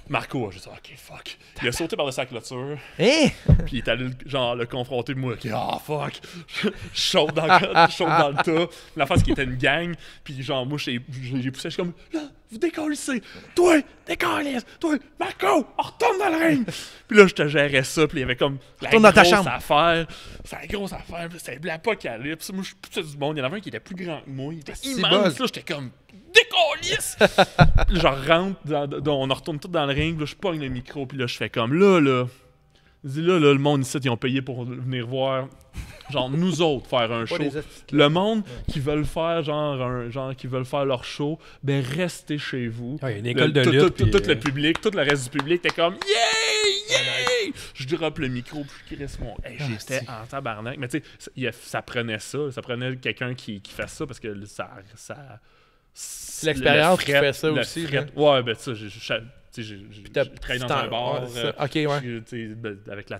S2: Marco a juste dit, OK, fuck. Il a sauté par-dessus la clôture.
S3: Hein?
S2: Puis il est allé genre le confronter, moi, OK, fuck. Chaud dans le tas. La face qui était une gang. Puis genre, moi, j'ai poussé, je suis comme, là, vous décollissez. Toi, décollisse. Toi, Marco, on retourne dans le ring. Puis là, je te gérais ça. Puis il y avait comme la
S3: Retourne dans ta
S2: grosse
S3: chambre.
S2: affaire. C'est la grosse affaire. Puis c'était l'apocalypse. Moi, je poussais du monde. Il y en avait un qui était plus grand que moi. Il était immense. Là, j'étais comme, décollisse. Puis là, je rentre, on retourne tout dans le ring. Là, je pogne le micro. Puis là, je fais comme, là. Je dis là, le monde ici, ils ont payé pour venir voir, genre, nous autres faire un show. Le monde qui veulent faire, genre, qui veulent faire leur show, ben, restez chez vous.
S4: Il y a une école de lutte.
S2: Tout le public, tout le reste du public, t'es comme, yeah! Je drop le micro, puis je crisse mon. Hey, j'étais en tabarnak. Mais tu sais, ça prenait ça. Ça prenait quelqu'un qui fait ça parce que ça
S3: c'est l'expérience qui fait ça aussi.
S2: Ouais, ben, ça, j'ai travaillé dans un bar.
S3: Ok, ouais.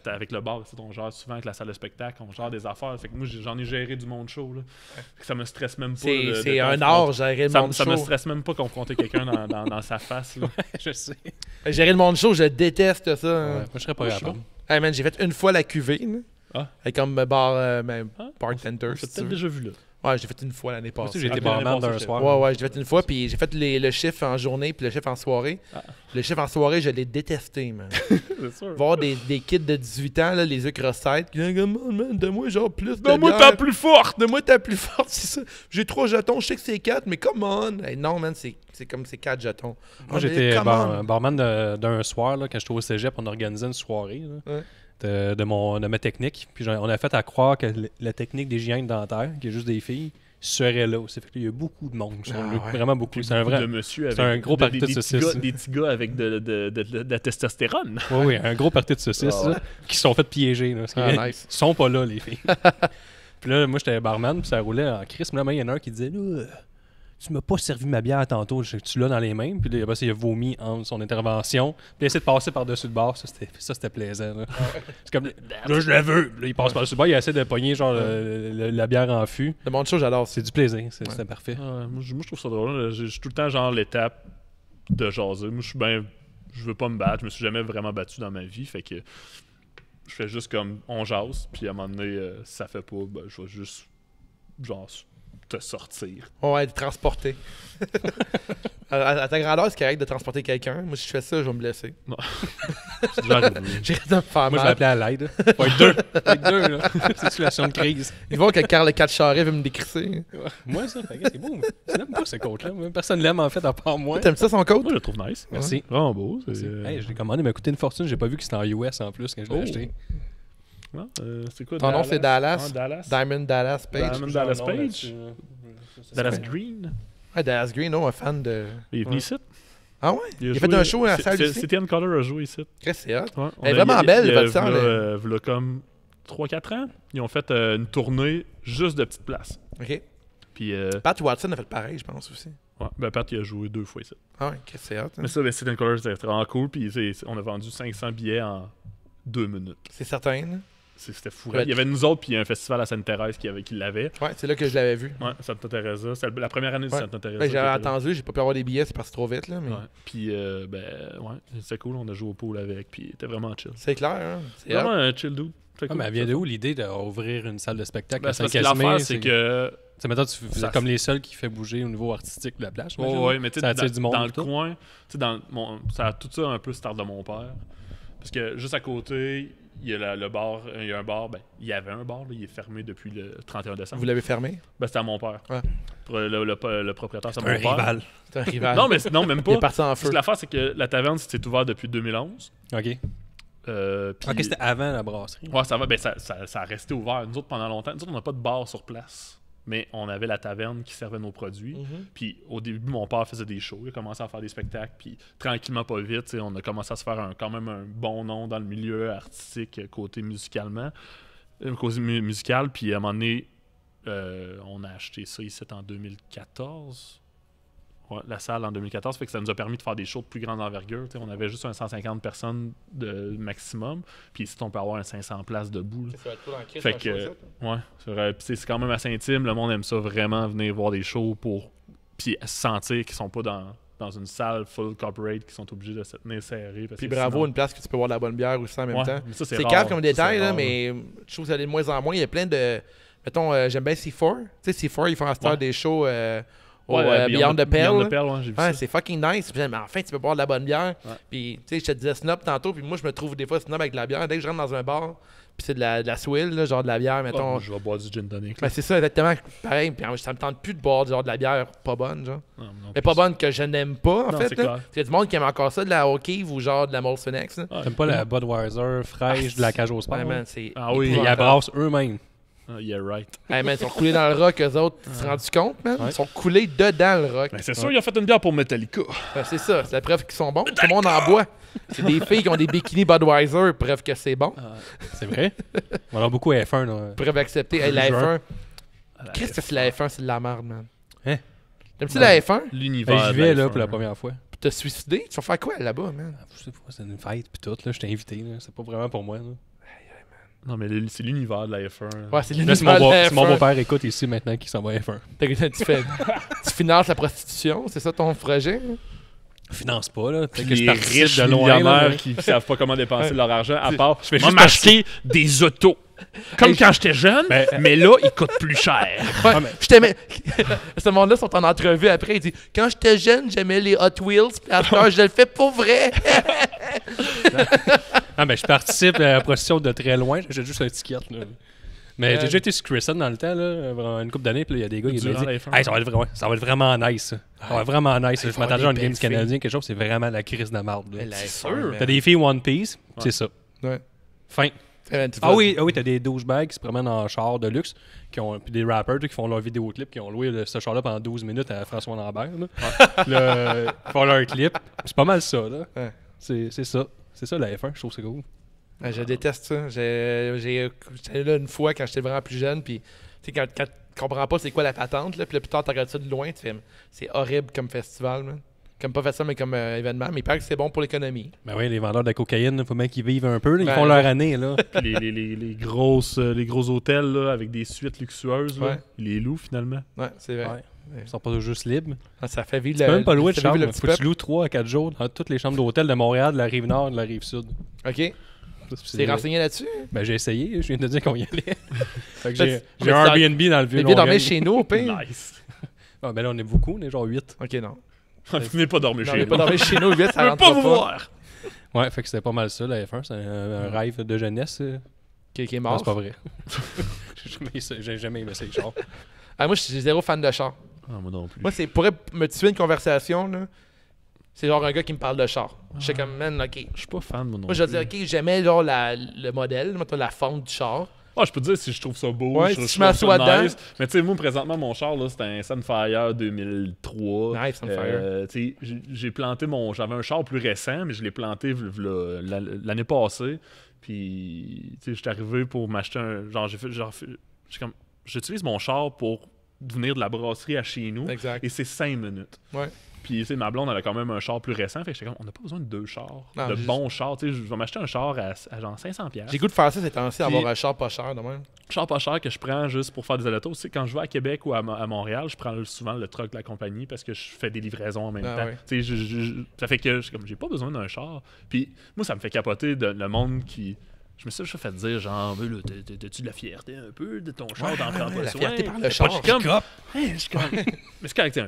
S2: Avec le bar, on gère souvent avec la salle de spectacle, on gère des affaires. Fait que moi, j'en ai géré du monde show. Là. Fait que ça me stresse même pas.
S3: C'est un art, gérer le monde show.
S2: Ça me stresse même pas confronter quelqu'un dans sa face. Là.
S4: Je sais.
S3: Gérer le monde show, je déteste ça.
S4: Ouais, moi, je serais pas capable.
S3: Hey man, j'ai fait une fois la cuvée. Avec comme bartender.
S2: J'ai peut-être déjà vu là.
S3: Ouais, j'ai fait une fois l'année passée.
S4: J'ai été barman d'un soir.
S3: Ouais, j'ai fait une fois, puis j'ai fait le chiffre en journée, puis le chiffre en soirée. Le chiffre en soirée, je l'ai détesté, man.
S2: C'est sûr.
S3: Voir des kids de 18 ans, là, les yeux cross-tête, qui disent, man, donne-moi genre plus de
S2: Donne-moi
S3: bière.
S2: ta plus forte!
S3: Donne-moi ta plus forte, c'est ça. J'ai 3 jetons, je sais que c'est 4, mais come on! Hey, non, man, c'est comme c'est 4 jetons.
S4: Moi, j'étais barman d'un soir, là, quand j'étais au cégep, on organisait une soirée. Là. De ma technique. Puis on a fait à croire que la technique des hygiènes dentaires, qui est juste des filles, serait là aussi. Fait que là, il y a beaucoup de monde. Vraiment beaucoup. C'est un vrai.
S2: C'est
S4: un gros party de saucisses.
S2: Des petits gars avec de la testostérone.
S4: Oui, un gros party de saucisses qui se sont fait piéger. Là,
S3: nice.
S4: Ils sont pas là, les filles. Puis là, moi, j'étais barman, puis ça roulait en crise. Mais là, il y en a un qui disait là, tu m'as pas servi ma bière tantôt, tu l'as dans les mains. Puis là, il a vomi en son intervention. Puis il a essayé de passer par-dessus le bar. Ça, c'était plaisant. Là. C'est comme, là, je la veux. Là, il passe par-dessus le bar. Il essaie de pogner genre la bière en fût.
S3: Le monde chaud, j'adore.
S4: C'est du plaisir. C'est parfait.
S2: Moi, je trouve ça drôle. Je suis tout le temps genre l'étape de jaser. Moi, je veux pas me battre. Je me suis jamais vraiment battu dans ma vie. Fait que je fais juste comme on jase. Puis à un moment donné, si ça fait pas, ben, je vais juste genre te sortir.
S3: Ouais, de transporter. à ta grandeur, c'est correct de transporter quelqu'un. Moi, si je fais ça, je vais me blesser.
S2: Non. C'est déjà arrivé.
S3: J'ai rien de me faire
S4: Moi, je vais
S3: mal.
S4: appeler à l'aide. Faut être deux. Faut être deux, là. C'est une situation de crise.
S3: Ils vont que Carl le 4 Charret veut me décrisser.
S4: Moi, ça, c'est beau. Je l'aime pas, ce coach-là. Personne l'aime, en fait, à part moi.
S3: T'aimes ça, son coach?
S2: Moi, je le trouve nice.
S4: Merci.
S2: Vraiment beau.
S4: Hey, je l'ai commandé, il m'a coûté une fortune. J'ai pas vu que c'était en US en plus quand je l'ai acheté.
S2: Non, c'est quoi?
S3: Ton nom, c'est Dallas?
S2: Dallas.
S3: Diamond Dallas Page?
S2: Diamond Dallas Page. Dallas Green.
S3: Ouais, Dallas Green, un fan de...
S2: Il est venu ici.
S3: Ah ouais? Il a fait un show à la salle ici?
S2: C'était Ian Color a joué ici.
S3: C'est hot.
S2: Ouais,
S3: Elle est vraiment belle, votre sœur.
S2: V'là comme 3-4 ans, ils ont fait une tournée juste de petites places.
S3: OK.
S2: Puis,
S3: Pat Watson a fait pareil, je pense aussi.
S2: ouais, ben Pat, il a joué 2 fois ici.
S3: Ah ouais, c'est hot.
S2: Mais ça, ben, Ian Color, c'était vraiment cool. Puis on a vendu 500 billets en 2 minutes.
S3: C'est certain, là.
S2: C'était fou. Il y avait nous autres, puis un festival à Sainte-Thérèse qui l'avait.
S3: Ouais, c'est là que je l'avais vu.
S2: Ouais, Santa Teresa. C'était la première année de Santa Teresa.
S3: Ben, j'avais attendu, j'ai pas pu avoir des billets, c'est parti trop vite, là. Mais...
S2: Ouais. Puis, c'était cool. On a joué au pool avec, puis c'était vraiment chill.
S3: C'est clair, hein? C'est
S2: vraiment un chill dude.
S4: Cool, mais elle vient de où l'idée d'ouvrir une salle de spectacle à
S2: Saint-Casimir? L'affaire, c'est que...
S4: Maintenant, vous êtes comme les seuls qui fait bouger au niveau artistique de la plage.
S2: Oui, mais tu sais, dans le
S4: tout.
S2: coin, ça a tout ça un peu start de mon père. Parce que juste à côté, il y a le bar, il y a un bar, il y avait un bar, là, il est fermé depuis le 31 décembre.
S3: Vous l'avez fermé?
S2: C'était à mon père.
S3: Ouais.
S2: Le propriétaire, c'est
S4: un
S2: mon père.
S4: rival.
S3: C'est un rival.
S2: Non, même pas.
S3: Il est parti en feu.
S2: Parce que l'affaire, c'est que la taverne, c'était ouvert depuis 2011.
S4: OK.
S2: Puis,
S4: c'était avant la brasserie.
S2: Ouais, ça va. Ça a resté ouvert. Nous autres, pendant longtemps, nous autres, on n'a pas de bar sur place. Mais on avait la taverne qui servait nos produits. Puis au début, mon père faisait des shows. Il a commencé à faire des spectacles. Puis tranquillement, pas vite, on a commencé à se faire quand même un bon nom dans le milieu artistique, côté musical. Puis à un moment donné, on a acheté ça ici en 2014. Ouais, la salle en 2014, fait que ça nous a permis de faire des shows de plus grande envergure. On avait juste un 150 personnes de maximum, puis ici on peut avoir un 500 places debout. Fait que, ouais, c'est vrai. Puis c'est quand même assez intime. Le monde aime ça vraiment, venir voir des shows pour. puis à se sentir qu'ils sont pas dans une salle full corporate, qui sont obligés de se tenir serrés.
S3: Puis bravo, une place que tu peux boire de la bonne bière aussi en même temps.
S2: Mais ça,
S3: C'est
S2: rare.
S3: calme comme
S2: Ça,
S3: détail,
S2: c'est
S3: là,
S2: rare,
S3: mais je trouve que ça allait de moins en moins. Il y a plein de... Mettons, j'aime bien C4. Tu sais, C4, ils font à cette heure des shows au Beyond the Pale.
S2: Beyond the Pale, j'ai vu ça.
S3: C'est fucking nice. Puis, mais enfin, tu peux boire de la bonne bière. Puis, tu sais, je te disais snob tantôt, puis moi, je me trouve des fois snob avec de la bière. Dès que je rentre dans un bar, puis c'est de la swill, là, genre de la bière, mettons.
S2: Je vais boire du gin tonic.
S3: Ben, c'est ça, exactement. Pareil, puis ça me tente plus de boire genre de la bière pas bonne, genre. Mais pas bonne que je n'aime pas, en
S2: Non,
S3: fait.
S2: c'est
S3: Là.
S2: clair.
S3: Parce qu'il y a du monde qui aime encore ça, de la O'Keeffe ou genre de la Molson X. Là.
S4: T'aimes pas la Budweiser fraîche de la cage au sport?
S3: Ouais,
S4: hein?
S3: man, c'est...
S2: Ah oui.
S4: Ils la brassent eux-mêmes.
S2: Yeah, right.
S3: Hey, man, ils sont coulés dans le rock, eux autres. Tu te rends compte, man? Ils sont coulés dedans le rock.
S2: Ben, c'est sûr, ils ont fait une bière pour Metallica.
S3: Ben, c'est ça, c'est la preuve qu'ils sont bons. Tout le monde en boit. C'est des filles qui ont des bikinis Budweiser, preuve que c'est bon.
S4: C'est vrai? On en a beaucoup à F1. Là.
S3: Preuve acceptée. Hey, la F1. Qu'est-ce que c'est la F1? C'est de la merde, man.
S4: Hein?
S3: T'aimes-tu la F1?
S2: L'univers.
S4: Ben, j'y
S2: de
S4: vais
S2: la
S4: là
S2: F1.
S4: pour la première fois.
S3: Puis t'as suicidé? Tu vas faire quoi là-bas, man?
S4: Je sais pas, c'est une fête pis tout. Là, je t'ai invité. Là. C'est pas vraiment pour moi. Là.
S2: Non, mais c'est l'univers de la F1.
S3: Ouais, c'est
S4: Là, si
S3: l'univers de la
S4: mon
S3: F1.
S4: beau-père écoute ici maintenant qu'il s'en va à F1.
S3: Tu finances la prostitution, c'est ça ton projet? Hein?
S4: Finance pas, là. Peut-être que
S2: Les
S4: je participe
S2: riches
S4: de loin. Là,
S2: millionnaires
S4: mais-
S2: qui savent pas comment dépenser leur argent, à part
S4: fais
S2: moi,
S4: juste
S2: m'acheter des autos. Comme quand j'étais jeune, mais là, ils coûtent plus cher.
S3: Ouais,
S4: mais-
S3: je t'aimais. Ce monde-là sont en entrevue après. Il dit quand j'étais jeune, j'aimais les Hot Wheels. Puis à cette heure, je le fais pour vrai.
S4: Ah, ben, je participe à la procession de très loin. J'ai juste un ticket. Là. Mais j'ai déjà été sur Crescent dans le temps, là, vraiment une couple d'années. Puis il y a des gars qui m'ont
S2: Durant
S4: dit
S2: la F1.
S4: hey, ça va être vraiment nice. Ça va être vraiment nice. Je
S3: faut
S4: m'attendais
S3: avoir
S4: à une
S3: des
S4: game du
S3: belles
S4: Canadien, quelque chose. C'est vraiment la crise de marde. là.
S3: sûr.
S4: T'as des filles One Piece, c'est ça.
S3: Ouais.
S4: Fin. Ah oui, t'as des douchebags qui se promènent en char de luxe, puis des rappers qui font leur vidéoclip, qui ont loué ce char-là pendant 12 minutes à François Lambert. Là. Ils font leur clip. C'est pas mal ça. Là.
S3: Ouais.
S4: C'est ça. C'est ça la F1, je trouve que c'est cool.
S3: Ouais, je déteste ça. J'étais là une fois quand j'étais vraiment plus jeune. Puis, tu sais, quand tu comprends pas c'est quoi la patente, là, puis là, plus tard, tu regardes ça de loin, tu fais c'est horrible comme festival, man. Comme pas festival, mais comme événement. Mais il paraît que c'est bon pour l'économie.
S4: Ben oui, les vendeurs de cocaïne, il faut bien qu'ils vivent un peu. Là. Ils
S3: Ben,
S4: font leur année. Là.
S2: Puis les gros hôtels là, avec des suites luxueuses, là,
S3: Ouais.
S2: ils les louent finalement.
S3: Ouais, c'est vrai.
S4: Ouais. Ils sont pas juste libres.
S3: Ah, ça fait vivre
S4: Tu peux même pas louer de
S3: ça fait
S4: chambre.
S3: vivre le
S4: Faut
S3: petit
S4: que tu
S3: peuple.
S4: loues 3 à 4 jours dans toutes les chambres d'hôtel de Montréal, de la Rive-Nord et de la Rive-Sud.
S3: OK. T'es renseigné là-dessus?
S4: Ben, j'ai essayé. Je viens de dire qu'on y allait. Fait que
S3: Mais
S4: j'ai un Airbnb dans le
S3: Mais
S4: vieux
S3: viens dormir
S4: Longueuil.
S3: chez nous, au pire.
S2: Nice.
S4: Ah, ben là, on est beaucoup. On est genre 8.
S3: OK, non.
S2: Venez pas dormir
S3: Non,
S2: chez
S3: mais
S2: nous.
S3: pas dormir chez nous, vite, ça
S2: Je veux
S3: rentre
S2: pas vous voir.
S4: Ouais, fait que c'était pas mal ça, la F1. C'est un rêve de jeunesse.
S3: Qui est
S4: Non,
S3: mort.
S4: c'est pas vrai. J'ai jamais aimé ça, genre.
S3: Ah, moi, je suis zéro fan de char.
S2: Ah, moi non plus.
S3: Moi, c'est pour me tuer une conversation, là. C'est genre un gars qui me parle de char. Je suis comme, man, OK.
S2: Je suis pas fan, moi non
S3: Moi, je
S2: plus.
S3: veux dire, OK, j'aimais genre le modèle, mettons, la fonte du char.
S2: Ah, je peux te dire si je trouve ça beau,
S3: Ouais,
S2: je
S3: si je
S2: trouve
S3: m'assois
S2: ça
S3: dedans.
S2: nice. Mais tu sais, moi, présentement, mon char, là, c'est un Sunfire 2003.
S3: Nice, Sunfire.
S2: Tu sais, j'ai planté j'avais un char plus récent, mais je l'ai planté l'année passée. Puis, tu sais, j'étais arrivé pour m'acheter un... Genre, j'utilise mon char pour venir de la brasserie à chez nous.
S3: Exact.
S2: Et c'est 5 minutes.
S3: Ouais.
S2: Puis, tu sais, ma blonde, elle a quand même un char plus récent. Fait que j'étais comme, on n'a pas besoin de 2 chars.
S3: Non,
S2: de
S3: juste-
S2: bons chars. Tu sais, je vais m'acheter un char à genre 500$.
S3: J'ai goût de faire ça, c'est temps-ci,
S2: Puis-
S3: avoir un char pas cher, de même.
S2: Char pas cher que je prends juste pour faire des allers-retours. Tu sais, quand je vais à Québec ou à Montréal, je prends souvent le truck de la compagnie parce que je fais des livraisons en même
S3: Ah
S2: temps.
S3: ouais.
S2: Tu sais, ça fait que j'ai pas besoin d'un char. Puis moi, ça me fait capoter le monde qui... Je me suis déjà fait dire, genre, là, t'as-tu de la fierté un peu de ton char d'en prendre pas
S3: la
S2: soin?
S3: fierté par le
S2: Mais
S3: char.
S2: pas, je suis comme, hey, je suis comme... Mais c'est correct,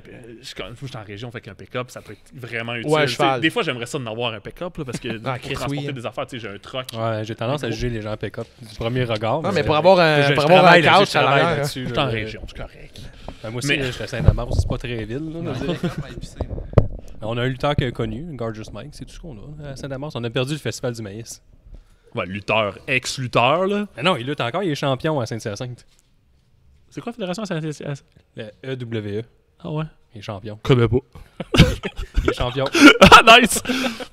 S2: je suis en région, fait qu'un pick-up, ça peut être vraiment utile.
S3: Ouais, un
S2: Tu sais,
S3: cheval.
S2: des fois, j'aimerais ça d'en avoir un pick-up, là, parce que
S3: Ah,
S2: pour
S3: Chris,
S2: transporter
S3: oui.
S2: des affaires, tu sais, j'ai un truck.
S4: Ouais, j'ai tendance à juger les gens pick-up du premier regard.
S3: Non, mais pour avoir un,
S4: je
S3: pour avoir un
S4: travaille là-dessus,
S3: couch
S4: je
S3: à
S4: travaille
S3: l'arrière.
S4: là-dessus.
S2: Je suis
S4: là.
S2: en région, c'est correct.
S4: Ben, moi aussi,
S2: Mais-
S4: là, j'étais à Saint-Amand, c'est pas très ville. Là, je veux dire. On a un lutteur qui est connu, Gorgeous Mike, c'est tout ce qu'on a à Saint-Amand. On a perdu le Festival du maïs.
S2: Ouais, lutteur, ex-lutteur, là.
S4: Mais non, il lutte encore, il est champion à Saint-Hyacinthe.
S2: C'est quoi la fédération Saint-Hyacinthe?
S4: Le EWE,
S2: Ah ouais?
S4: il est champion.
S2: Connais pas.
S4: Il est champion.
S2: Ah, nice!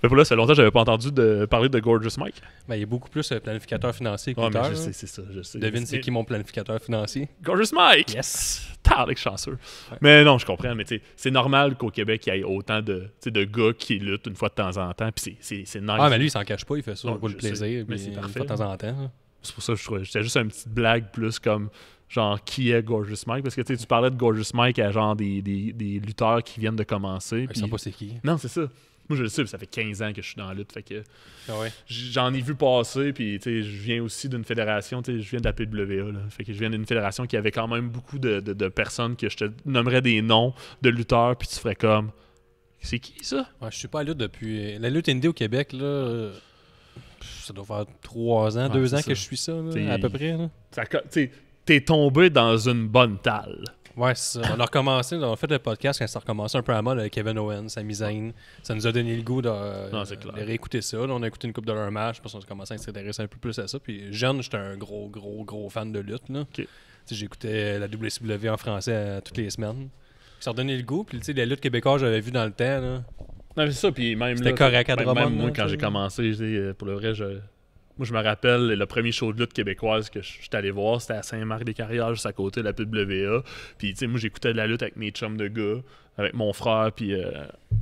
S2: Mais pour là, ça fait longtemps que j'avais pas entendu parler de Gorgeous Mike.
S4: Ben, il est beaucoup plus planificateur financier que
S2: Ouais, mais
S4: lutteur.
S2: je
S4: là.
S2: sais, c'est ça, je sais.
S4: Devine, c'est
S2: Mais-
S4: qui mon planificateur financier?
S2: Gorgeous Mike!
S4: Yes!
S2: Tarek chanceux.
S4: Ouais.
S2: Mais non, je comprends, mais tu sais, c'est normal qu'au Québec, il y ait autant de gars qui luttent une fois de temps en temps, puis c'est nice.
S4: Ah, mais lui, il s'en cache pas, il fait ça
S2: Non,
S4: pour le
S2: je sais,
S4: plaisir.
S2: mais
S4: puis
S2: c'est
S4: une
S2: parfait.
S4: fois de temps en temps. là.
S2: C'est pour ça que je trouvais, c'était juste une petite blague plus comme genre qui est Gorgeous Mike, parce que tu parlais de Gorgeous Mike à genre des lutteurs qui viennent de commencer.
S4: Ils savent pas c'est qui.
S2: Non, c'est ça. Moi, je le sais, ça fait 15 ans que je suis dans la lutte, fait que
S4: Ah ouais.
S2: j'en ai vu passer, puis je viens aussi d'une fédération, je viens de la PWA, là, fait que je viens d'une fédération qui avait quand même beaucoup de personnes que je te nommerais des noms de lutteurs, puis tu ferais comme, c'est qui ça?
S4: Ouais, je suis pas à la lutte depuis... La lutte indie au Québec, là, ça doit faire 3 ans, 2
S2: c'est
S4: ans
S2: ça.
S4: que je suis ça, là, à peu près. Là.
S2: T'es tombé dans une bonne talle.
S4: Ouais, c'est ça. On a recommencé, on a fait le podcast quand ça a recommencé un peu à mode avec Kevin Owens, Sami Zayn. Ça nous a donné le goût de réécouter ça. Là, on a écouté une couple de leurs matchs, parce qu'on a commencé à s'intéresser un peu plus à ça. Puis jeune, j'étais un gros fan de lutte. Là.
S2: Okay.
S4: J'écoutais la WCW en français toutes les semaines. Ça a redonné le goût. Puis la lutte québécoise, j'avais vu dans le temps. Là.
S2: Non, c'est ça, puis même
S4: c'était
S2: là,
S4: correct à Drummond.
S2: Même moi,
S4: là,
S2: quand j'ai commencé, pour le vrai, moi, je me rappelle, le premier show de lutte québécoise que j'étais allé voir, c'était à Saint-Marc-des-Carrières, juste à côté de la PWA. Puis, tu sais, moi, j'écoutais de la lutte avec mes chums de gars, avec mon frère, puis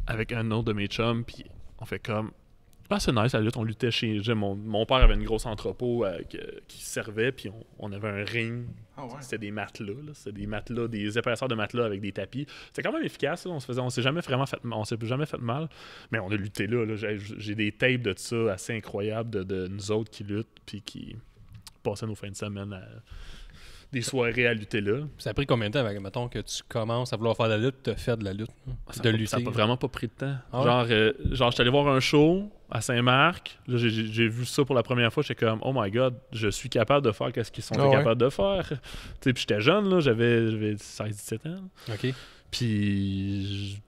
S2: avec un autre de mes chums. Puis, on fait comme... Ah, c'est nice, la lutte. On luttait chez... Mon père avait une grosse entrepôt qui servait, puis on avait un ring.
S3: Ah ouais.
S2: C'était des matelas, là. C'était des matelas, des épaisseurs de matelas avec des tapis. C'était quand même efficace, là. On s'est jamais fait mal, mais on a lutté là. J'ai des tapes de ça assez incroyables de nous autres qui luttent, puis qui passaient nos fins de semaine à des soirées à lutter là.
S4: Ça a pris combien de temps, mettons, que tu commences à vouloir faire de la lutte, tu as fait de la lutte, lutter?
S2: Ça n'a vraiment pas pris de temps.
S4: Ah ouais?
S2: Genre, j'étais allé voir un show à Saint-Marc. Là, j'ai vu ça pour la première fois. J'étais comme, oh my god, je suis capable de faire ce qu'ils sont capables de faire. Puis j'étais jeune, là, j'avais 16-17 ans.
S4: OK.
S2: Puis,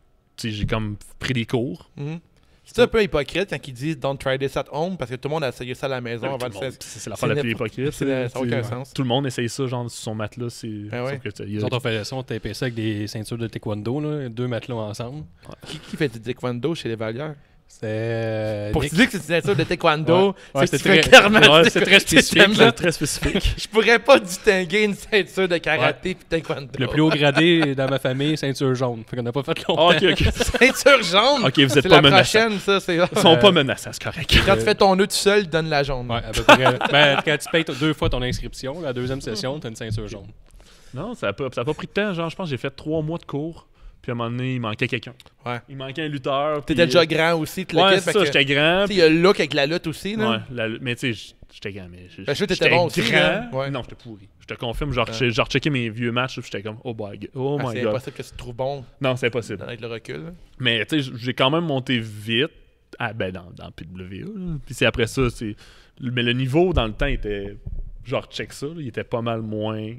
S2: j'ai comme pris des cours.
S3: Mm-hmm. C'est un peu hypocrite quand ils disent Don't try this at home parce que tout le monde a essayé ça à la maison avant de faire.
S2: C'est l'affaire la plus hypocrite.
S3: Ça n'a aucun sens.
S2: Tout le monde essaye ça, genre, sur son matelas.
S4: Ils ont fait ça, on tapait ça avec des ceintures de taekwondo, là, 2 matelas ensemble.
S3: Qui fait du taekwondo chez les Valières?
S4: C'est
S3: pour te dire que c'est une ceinture de taekwondo,
S4: c'est très spécifique.
S2: Très spécifique.
S3: Je pourrais pas distinguer une ceinture de karaté puis taekwondo.
S4: Le plus haut gradé dans ma famille, ceinture jaune. Fait qu'on n'a pas fait longtemps.
S2: OK.
S3: Ceinture jaune?
S2: OK, vous êtes
S3: c'est
S2: pas
S3: la
S2: menaçants.
S3: prochaine, ça.
S2: Ils sont pas menaçants, c'est correct.
S3: Quand tu fais ton nœud tout seul, donne la jaune.
S4: Ouais, à peu près. Quand tu payes 2 fois ton inscription, la deuxième session, tu as une ceinture jaune.
S2: Non, ça a pas pris de temps. Genre, je pense que j'ai fait 3 mois de cours. Puis à un moment donné, il manquait quelqu'un.
S3: Ouais.
S2: Il manquait un lutteur.
S3: T'étais déjà grand aussi.
S2: Ouais, c'est ça, j'étais grand.
S3: Il y a le look avec la lutte aussi. Là.
S2: Ouais, mais tu sais, j'étais grand. Mais
S3: j'étais bon aussi.
S2: Grand.
S3: Ouais.
S2: Non, j'étais pourri. Je te confirme, genre, j'ai rechecké mes vieux matchs, puis j'étais comme, oh my god.
S3: C'est impossible que tu te trouves bon.
S2: Non, c'est impossible.
S3: Avec le recul. Là.
S2: Mais tu sais, j'ai quand même monté vite. Dans PWA. Puis c'est après ça, mais le niveau dans le temps était. Genre, check ça, là, il était pas mal moins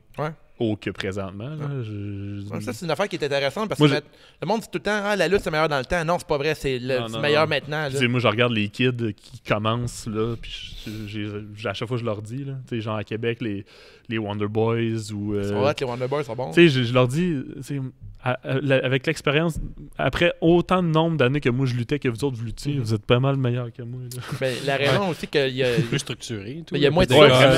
S2: haut que présentement. Là.
S3: Ça, c'est une affaire qui est intéressante parce que le monde dit tout le temps la lutte, c'est meilleur dans le temps. Non, c'est pas vrai, c'est meilleur maintenant. Là.
S2: Moi, je regarde les kids qui commencent, là, puis à chaque fois, je leur dis, là, genre à Québec, les Wonder Boys ou.
S3: Ils sont hot, les Wonder Boys sont bons.
S2: Je leur dis, avec l'expérience, après autant de nombre d'années que moi je luttais que vous autres vous luttiez, vous êtes pas mal meilleurs que moi. Là.
S3: Ben, la raison aussi qu'il y a.
S4: Plus structuré.
S3: Il y a moins de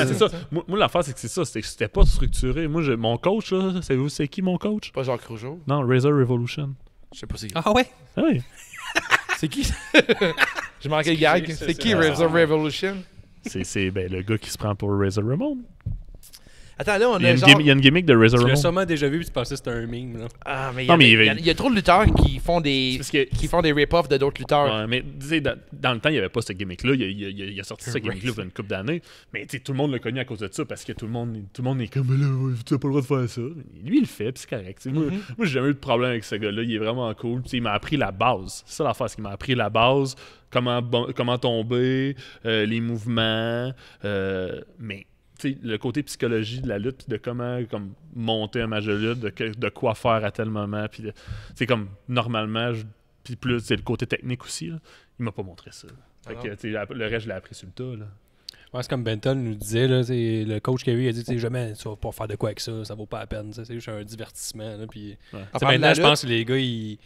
S2: c'est ça. Moi, l'affaire, c'est que c'est ça. C'était pas structuré. Moi, mon coach, là, savez-vous c'est qui mon coach?
S3: Pas Jacques Rougeau.
S2: Non, Razor Revolution.
S3: Je sais pas c'est qui.
S4: Ah ouais?
S2: Oui.
S3: C'est qui? J'ai manqué le gag. C'est qui Razor Revolution?
S2: C'est le gars qui se prend pour Razor Ramon.
S3: Attends, là,
S2: il y a une gimmick de Razor Ramon.
S4: Tu l'as sûrement déjà vu et tu pensais que c'était un meme. Là.
S3: Ah, mais il y a trop de lutteurs qui font des rip-offs de d'autres lutteurs.
S2: Ouais, mais tu sais, dans le temps, il n'y avait pas ce gimmick-là. Il a sorti ce gimmick-là il y a une couple d'années. Mais tout le monde l'a connu à cause de ça parce que tout le monde est comme là, tu n'as pas le droit de faire ça. Lui, il le fait, puis c'est correct. Moi, j'ai jamais eu de problème avec ce gars-là. Il est vraiment cool. Il m'a appris la base. C'est ça l'affaire, c'est qu'il m'a appris la base, comment tomber, les mouvements. Mais le côté psychologie de la lutte, puis de comment monter un match de lutte, de quoi faire à tel moment, puis c'est comme normalement, puis plus c'est le côté technique aussi, là, il m'a pas montré ça. Fait que, le reste, je l'ai appris sur le tas. Là.
S4: Ouais, c'est comme Benton nous disait, là, le coach qu'il a dit jamais tu vas pas faire de quoi avec ça vaut pas la peine, c'est juste un divertissement. Là, puis, maintenant, je pense que les gars, ils.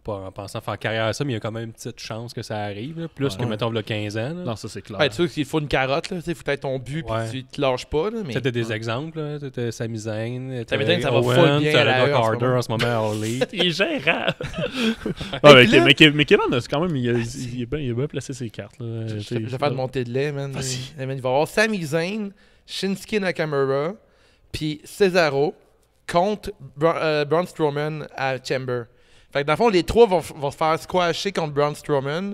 S4: Pas en pensant faire carrière à ça, mais il y a quand même une petite chance que ça arrive, là, plus que, mettons, il y a 15 ans. Là.
S2: Non, ça, c'est clair.
S3: Ouais, tu sais qu'il faut une carotte, il faut être ton but, puis tu te lâches pas. Là, mais...
S4: C'était des exemples, t'as Sami Zayn,
S3: ça va full bien
S4: t'as Doc Harder en ce moment à All Elite.
S2: Il est gérant! Mais Kevin, c'est quand même, il a bien placé ses cartes. Là.
S3: Je vais faire de montée de lait, man. Il va y avoir Sami Zayn, Shinsuke Nakamura, puis Cesaro contre Braun Strowman à Chamber. Fait que dans le fond, les trois vont se faire squasher contre Braun Strowman.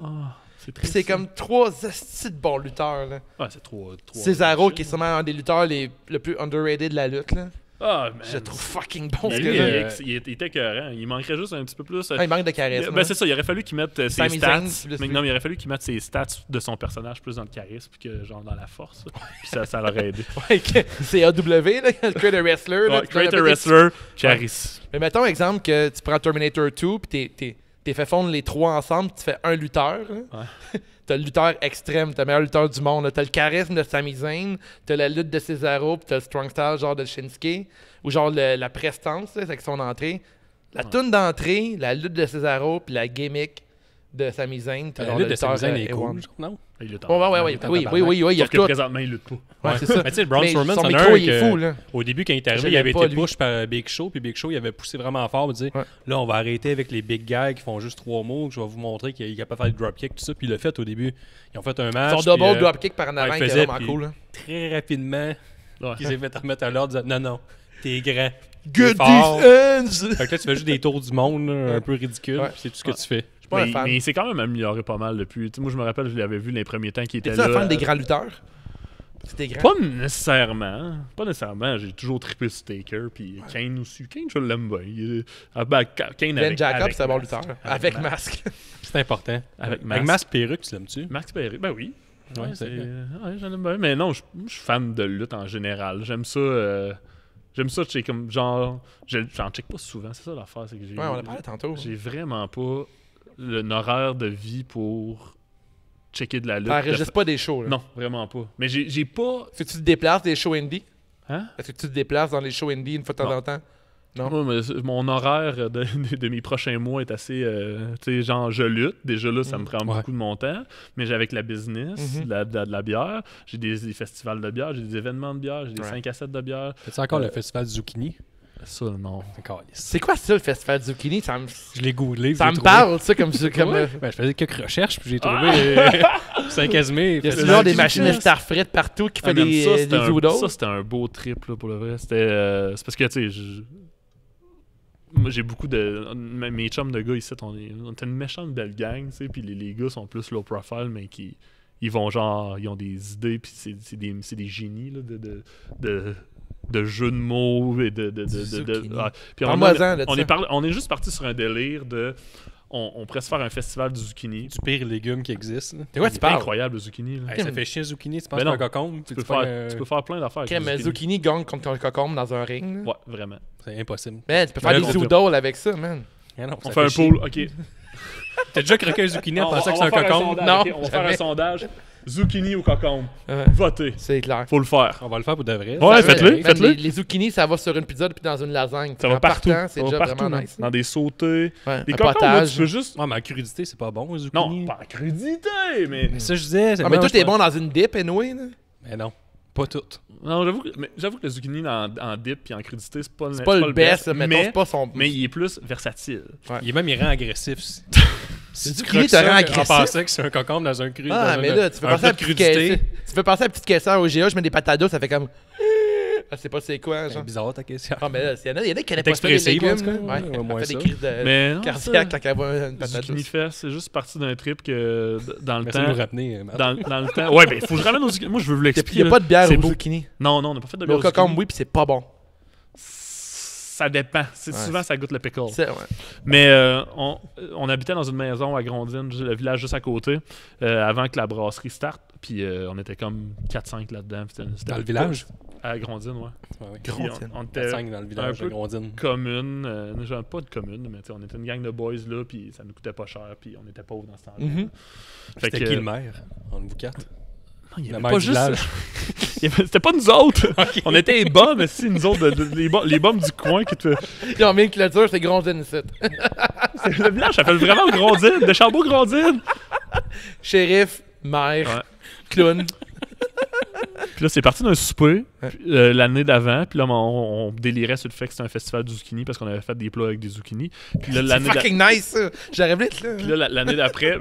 S2: C'est
S3: Puis
S2: triste.
S3: c'est comme 3 astis de bons lutteurs. Là.
S2: Ouais, c'est trop.
S3: Cesaro, qui est sûrement un des lutteurs le plus underrated de la lutte. Là.
S2: Ah, man.
S3: Je le trouve fucking bon
S2: Mais
S3: ce
S2: lui,
S3: gars-là.
S2: il était écœurant. Il manquerait juste un petit peu plus.
S3: Il manque de charisme.
S2: Ben, c'est ça, il aurait fallu qu'il mette ses
S3: Sami
S2: stats.
S3: Zayn, plus
S2: Mais
S3: lui.
S2: non, mais il aurait fallu qu'il mette ses stats de son personnage plus dans le charisme que genre dans la force. Puis ça l'aurait aidé.
S3: Ouais, c'est AW, là, Create a Wrestler. là,
S2: Ouais,
S3: tu l'aurais
S2: create a
S3: peut-être-
S2: wrestler, charisme.
S3: Mais mettons exemple que tu prends Terminator 2 puis t'es fait fondre les trois ensemble, tu fais un lutteur. Là. T'as le lutteur extrême, t'as le meilleur lutteur du monde. là. T'as le charisme de Sami Zayn, t'as la lutte de Cesaro, puis t'as le strong style genre de Shinsuke, ou genre la prestance là, avec son entrée. La toune d'entrée, la lutte de Cesaro, puis la gimmick de Sami Zayn. T'as
S4: La
S3: genre
S4: lutte
S3: le
S4: de Sami
S3: lutteur,
S4: Zayn est
S3: Ewan.
S4: cool, genre, non?
S2: Il lutte
S3: Ouais,
S2: en-
S3: oui, il y a
S2: Sauf que
S3: tout.
S2: présentement, il lutte pas.
S3: Ouais, c'est ça.
S4: Mais tu sais, Braun
S3: Mais
S4: Strowman,
S3: son
S4: c'en a
S3: micro,
S4: un
S3: il est
S4: que-
S3: fou, là.
S4: Au début, quand il est arrivé,
S3: Je
S4: il avait
S3: l'aime pas,
S4: été
S3: lui.
S4: push par Big Show, puis Big Show, il avait poussé vraiment fort, il disait
S3: Ouais.
S4: là, on va arrêter avec les big guys qui font juste 3 mots, que je vais vous montrer qu'il est capable de faire du dropkick, tout ça. Puis il l'a fait au début. Ils ont fait un match.
S3: Son double
S4: puis,
S3: dropkick par en avant,
S4: il
S3: qui est
S4: faisait,
S3: vraiment
S4: puis-
S3: cool. Là.
S4: très rapidement,
S2: Ouais.
S4: il s'est fait remettre à l'ordre, disant non, t'es grand.
S3: Good
S4: fort.
S3: defense!
S4: Fait que là, tu fais juste des tours du monde, là, un peu ridicules,
S3: Ouais.
S4: puis c'est tout ce que tu fais.
S3: Je suis pas un
S2: Mais,
S3: fan.
S2: mais il s'est quand même amélioré pas mal depuis. Tu sais, moi, je me rappelle, je l'avais vu les premiers temps qu'il était
S3: T'es-tu
S2: là.
S3: un fan des grands lutteurs? C'était grand.
S2: Pas nécessairement. Pas nécessairement. J'ai toujours trippé sur Taker. Puis Kane aussi. Kane, je l'aime bien. Kane
S3: Ben
S2: avec,
S3: Jacobs,
S2: avec
S3: c'est un bon
S2: masque.
S3: lutteur. Avec masque.
S4: C'est important.
S2: Avec
S4: Avec masque perruque, tu l'aimes-tu?
S2: Max Perry, ben oui.
S4: Ouais,
S2: Ouais,
S4: c'est vrai.
S2: ouais, j'en aime bien. Mais non, je suis fan de lutte en général. J'aime ça. J'aime ça, tu sais, comme genre. J'en check pas souvent, c'est ça l'affaire. C'est que j'ai,
S3: Ouais, on a parlé tantôt.
S2: j'ai vraiment pas un horaire de vie pour checker de la lutte.
S3: T'enregistres pas des shows. Là.
S2: Non, vraiment pas. Mais j'ai pas.
S3: Est-ce que tu te déplaces des shows indie?
S2: Hein?
S3: Est-ce que tu te déplaces dans les shows indie une fois de temps
S2: Non.
S3: en temps? Non.
S2: Moi, mon horaire de mes prochains mois est assez. Tu sais, genre, je lutte. Déjà là, ça me prend
S4: Ouais.
S2: beaucoup de mon temps. Mais j'ai avec la business,
S3: Mhm.
S2: de la bière. J'ai des festivals de bière, j'ai des événements de bière, j'ai des
S3: Ouais.
S2: 5 à 7 de bière.
S4: Fais-tu encore
S2: Euh,
S4: le festival Zucchini?
S2: Ça, non.
S4: Encore, yes.
S3: C'est quoi ça, le festival Zucchini? Ça me,
S4: Je l'ai googlé.
S3: ça
S4: j'ai
S3: me
S4: trouvé.
S3: parle, ça, comme...
S4: Ben, je faisais quelques recherches, puis j'ai trouvé Saint-Casimir.
S3: Il y a
S4: festival
S3: toujours des
S4: Zucchini.
S3: machines à Starfret partout qui
S2: Ah,
S3: fait
S2: man,
S3: des zoodles.
S2: ça, c'était un beau trip, là, pour le vrai. C'était, c'est parce que, tu sais, moi, j'ai beaucoup de... Mes chums de gars ici, on est une méchante belle gang, tu sais, puis les gars sont plus low profile, mais ils vont genre... Ils ont des idées, puis c'est des génies, là, de jeux de mots et de
S3: Zucchini.
S2: ouais. Puis
S3: Parle-moi-en de ça.
S2: on est juste parti sur un délire de... On pourrait se faire un festival du zucchini.
S4: Du pire légume qui existe. là.
S3: De quoi
S2: C'est
S3: tu parles?
S2: incroyable, le zucchini. Là.
S4: Hey, ça fait chier zucchini, tu penses
S2: Ben
S4: que
S2: non.
S4: c'est un cocombe?
S2: Tu peux faire plein d'affaires avec
S3: Crème,
S2: le zucchini.
S3: Zucchini gagne contre un cocombe dans un ring. là.
S2: Ouais, vraiment.
S4: C'est impossible.
S3: Man, tu peux faire
S2: Ouais,
S3: des
S2: on
S3: zoodles avec ça, man.
S4: Ah non,
S2: On
S4: ça
S2: fait un
S4: chier.
S2: pool, ok.
S4: T'as déjà croqué un zucchini en pensant que c'est un
S2: faire
S4: cocombe?
S2: sondage,
S3: Non,
S2: ok? On va faire
S3: jamais.
S2: un sondage. Zucchini ou cocombe?
S3: Ouais.
S2: Votez.
S3: C'est clair.
S2: Faut le faire.
S4: On va le faire pour de vrai.
S2: Ouais,
S3: Ça,
S2: faites-le,
S3: man,
S2: faites-le.
S3: Les zucchinis, ça va sur une pizza puis dans une lasagne.
S2: Ça va
S3: En
S2: partout.
S3: partant,
S2: Ça
S3: C'est
S2: va
S3: déjà
S2: partout,
S3: vraiment
S2: man.
S3: nice.
S2: Dans des sautés.
S3: Ouais,
S2: Des
S3: un
S2: cocombes, là,
S3: potage.
S2: tu peux juste...
S4: Ouais, mais en crudité, c'est pas bon, un zucchini.
S2: Non, pas en crudité, mais...
S4: C'est ça que je disais.
S3: Ah, mais toi, t'es bon dans une dip, anyway. Là.
S4: Mais non, pas tout.
S2: Non, j'avoue que le zucchini en dip et en crudité, c'est pas
S3: C'est pas le best, mais c'est pas son.
S2: mais il est plus versatile.
S4: Il rend agressif. Si
S3: Le
S4: tu
S3: zucchini
S4: croques
S3: te rend
S4: ça,
S3: agressif?
S4: en pensant que c'est un cocombe dans un cru.
S3: Ah,
S4: dans
S3: mais
S4: un-
S3: là, tu fais
S4: un
S3: penser à
S4: plat
S3: la
S4: de
S3: petite
S4: crudité.
S3: caissière. Tu fais penser à la petite caissière au GA, je mets des patates d'eau, ça fait comme. Ah, c'est pas c'est quoi,
S4: C'est
S3: genre.
S4: bizarre ta question.
S3: Ah, mais là, il y en a qui connaissent
S4: T'es
S3: pas ça, les
S4: expressive, en
S3: légumes.
S4: tout cas.
S3: Ouais,
S4: Ouais,
S3: elle
S4: moins
S3: fait des
S4: ça.
S3: crises de
S2: Mais non,
S3: cardiaque
S2: ça,
S3: quand elle voit une patate
S2: Zucchini
S3: douce.
S2: Fest, c'est juste parti d'un trip que dans le
S4: Merci de nous
S2: temps...
S4: rappeler, Matt.
S2: Dans le temps... Ouais, ben, faut que je ramène au zucchini. Moi, je veux vous
S3: Il
S2: l'expliquer.
S3: n'y a pas de bière
S2: C'est
S3: au
S2: beau.
S3: zucchini.
S2: Non, on n'a pas fait de
S3: Mais
S2: bière
S3: au
S2: au zucchini.
S3: cocombe, oui, puis c'est pas bon.
S2: Ça dépend.
S3: Ouais.
S2: Souvent, ça goûte le pickle.
S3: C'est ouais.
S2: Mais on habitait dans une maison à Grondines, le village juste à côté, avant que la brasserie starte. Puis on était comme 4-5 là-dedans. C'était
S4: Dans le village?
S2: À Grondines, ouais.
S4: Ouais, ouais.
S2: Puis
S3: Grondines.
S2: on était
S4: 5 dans le village
S2: peu
S4: de Grondines.
S2: commune. Genre pas de commune, mais tu sais, on était une gang de boys là. Puis ça nous coûtait pas cher. Puis on était pauvres dans ce temps-là.
S3: Mhm.
S2: Fait
S4: C'était
S2: que,
S4: qui le maire? Entre vous quatre?
S2: non, il y
S4: La
S2: avait
S4: mère
S2: pas
S4: du
S2: juste.
S4: village.
S2: C'était pas nous autres. On était les bums, mais si nous autres, les bums du coin qui te.
S3: Ils ont mis une clôture, c'est Grondines ici.
S2: Le village s'appelle vraiment Grondines, de Chambault-Grondines.
S3: Shérif, maire,
S2: Ouais.
S3: clown.
S2: Puis là, c'est parti d'un souper
S3: Ouais.
S2: puis, l'année d'avant. Puis là, on délirait sur le fait que c'était un festival du zucchini parce qu'on avait fait des plats avec des zucchini. Puis là,
S3: C'est
S2: l'année
S3: fucking nice, ça. J'arrive vite, là.
S2: puis là, l'année d'après,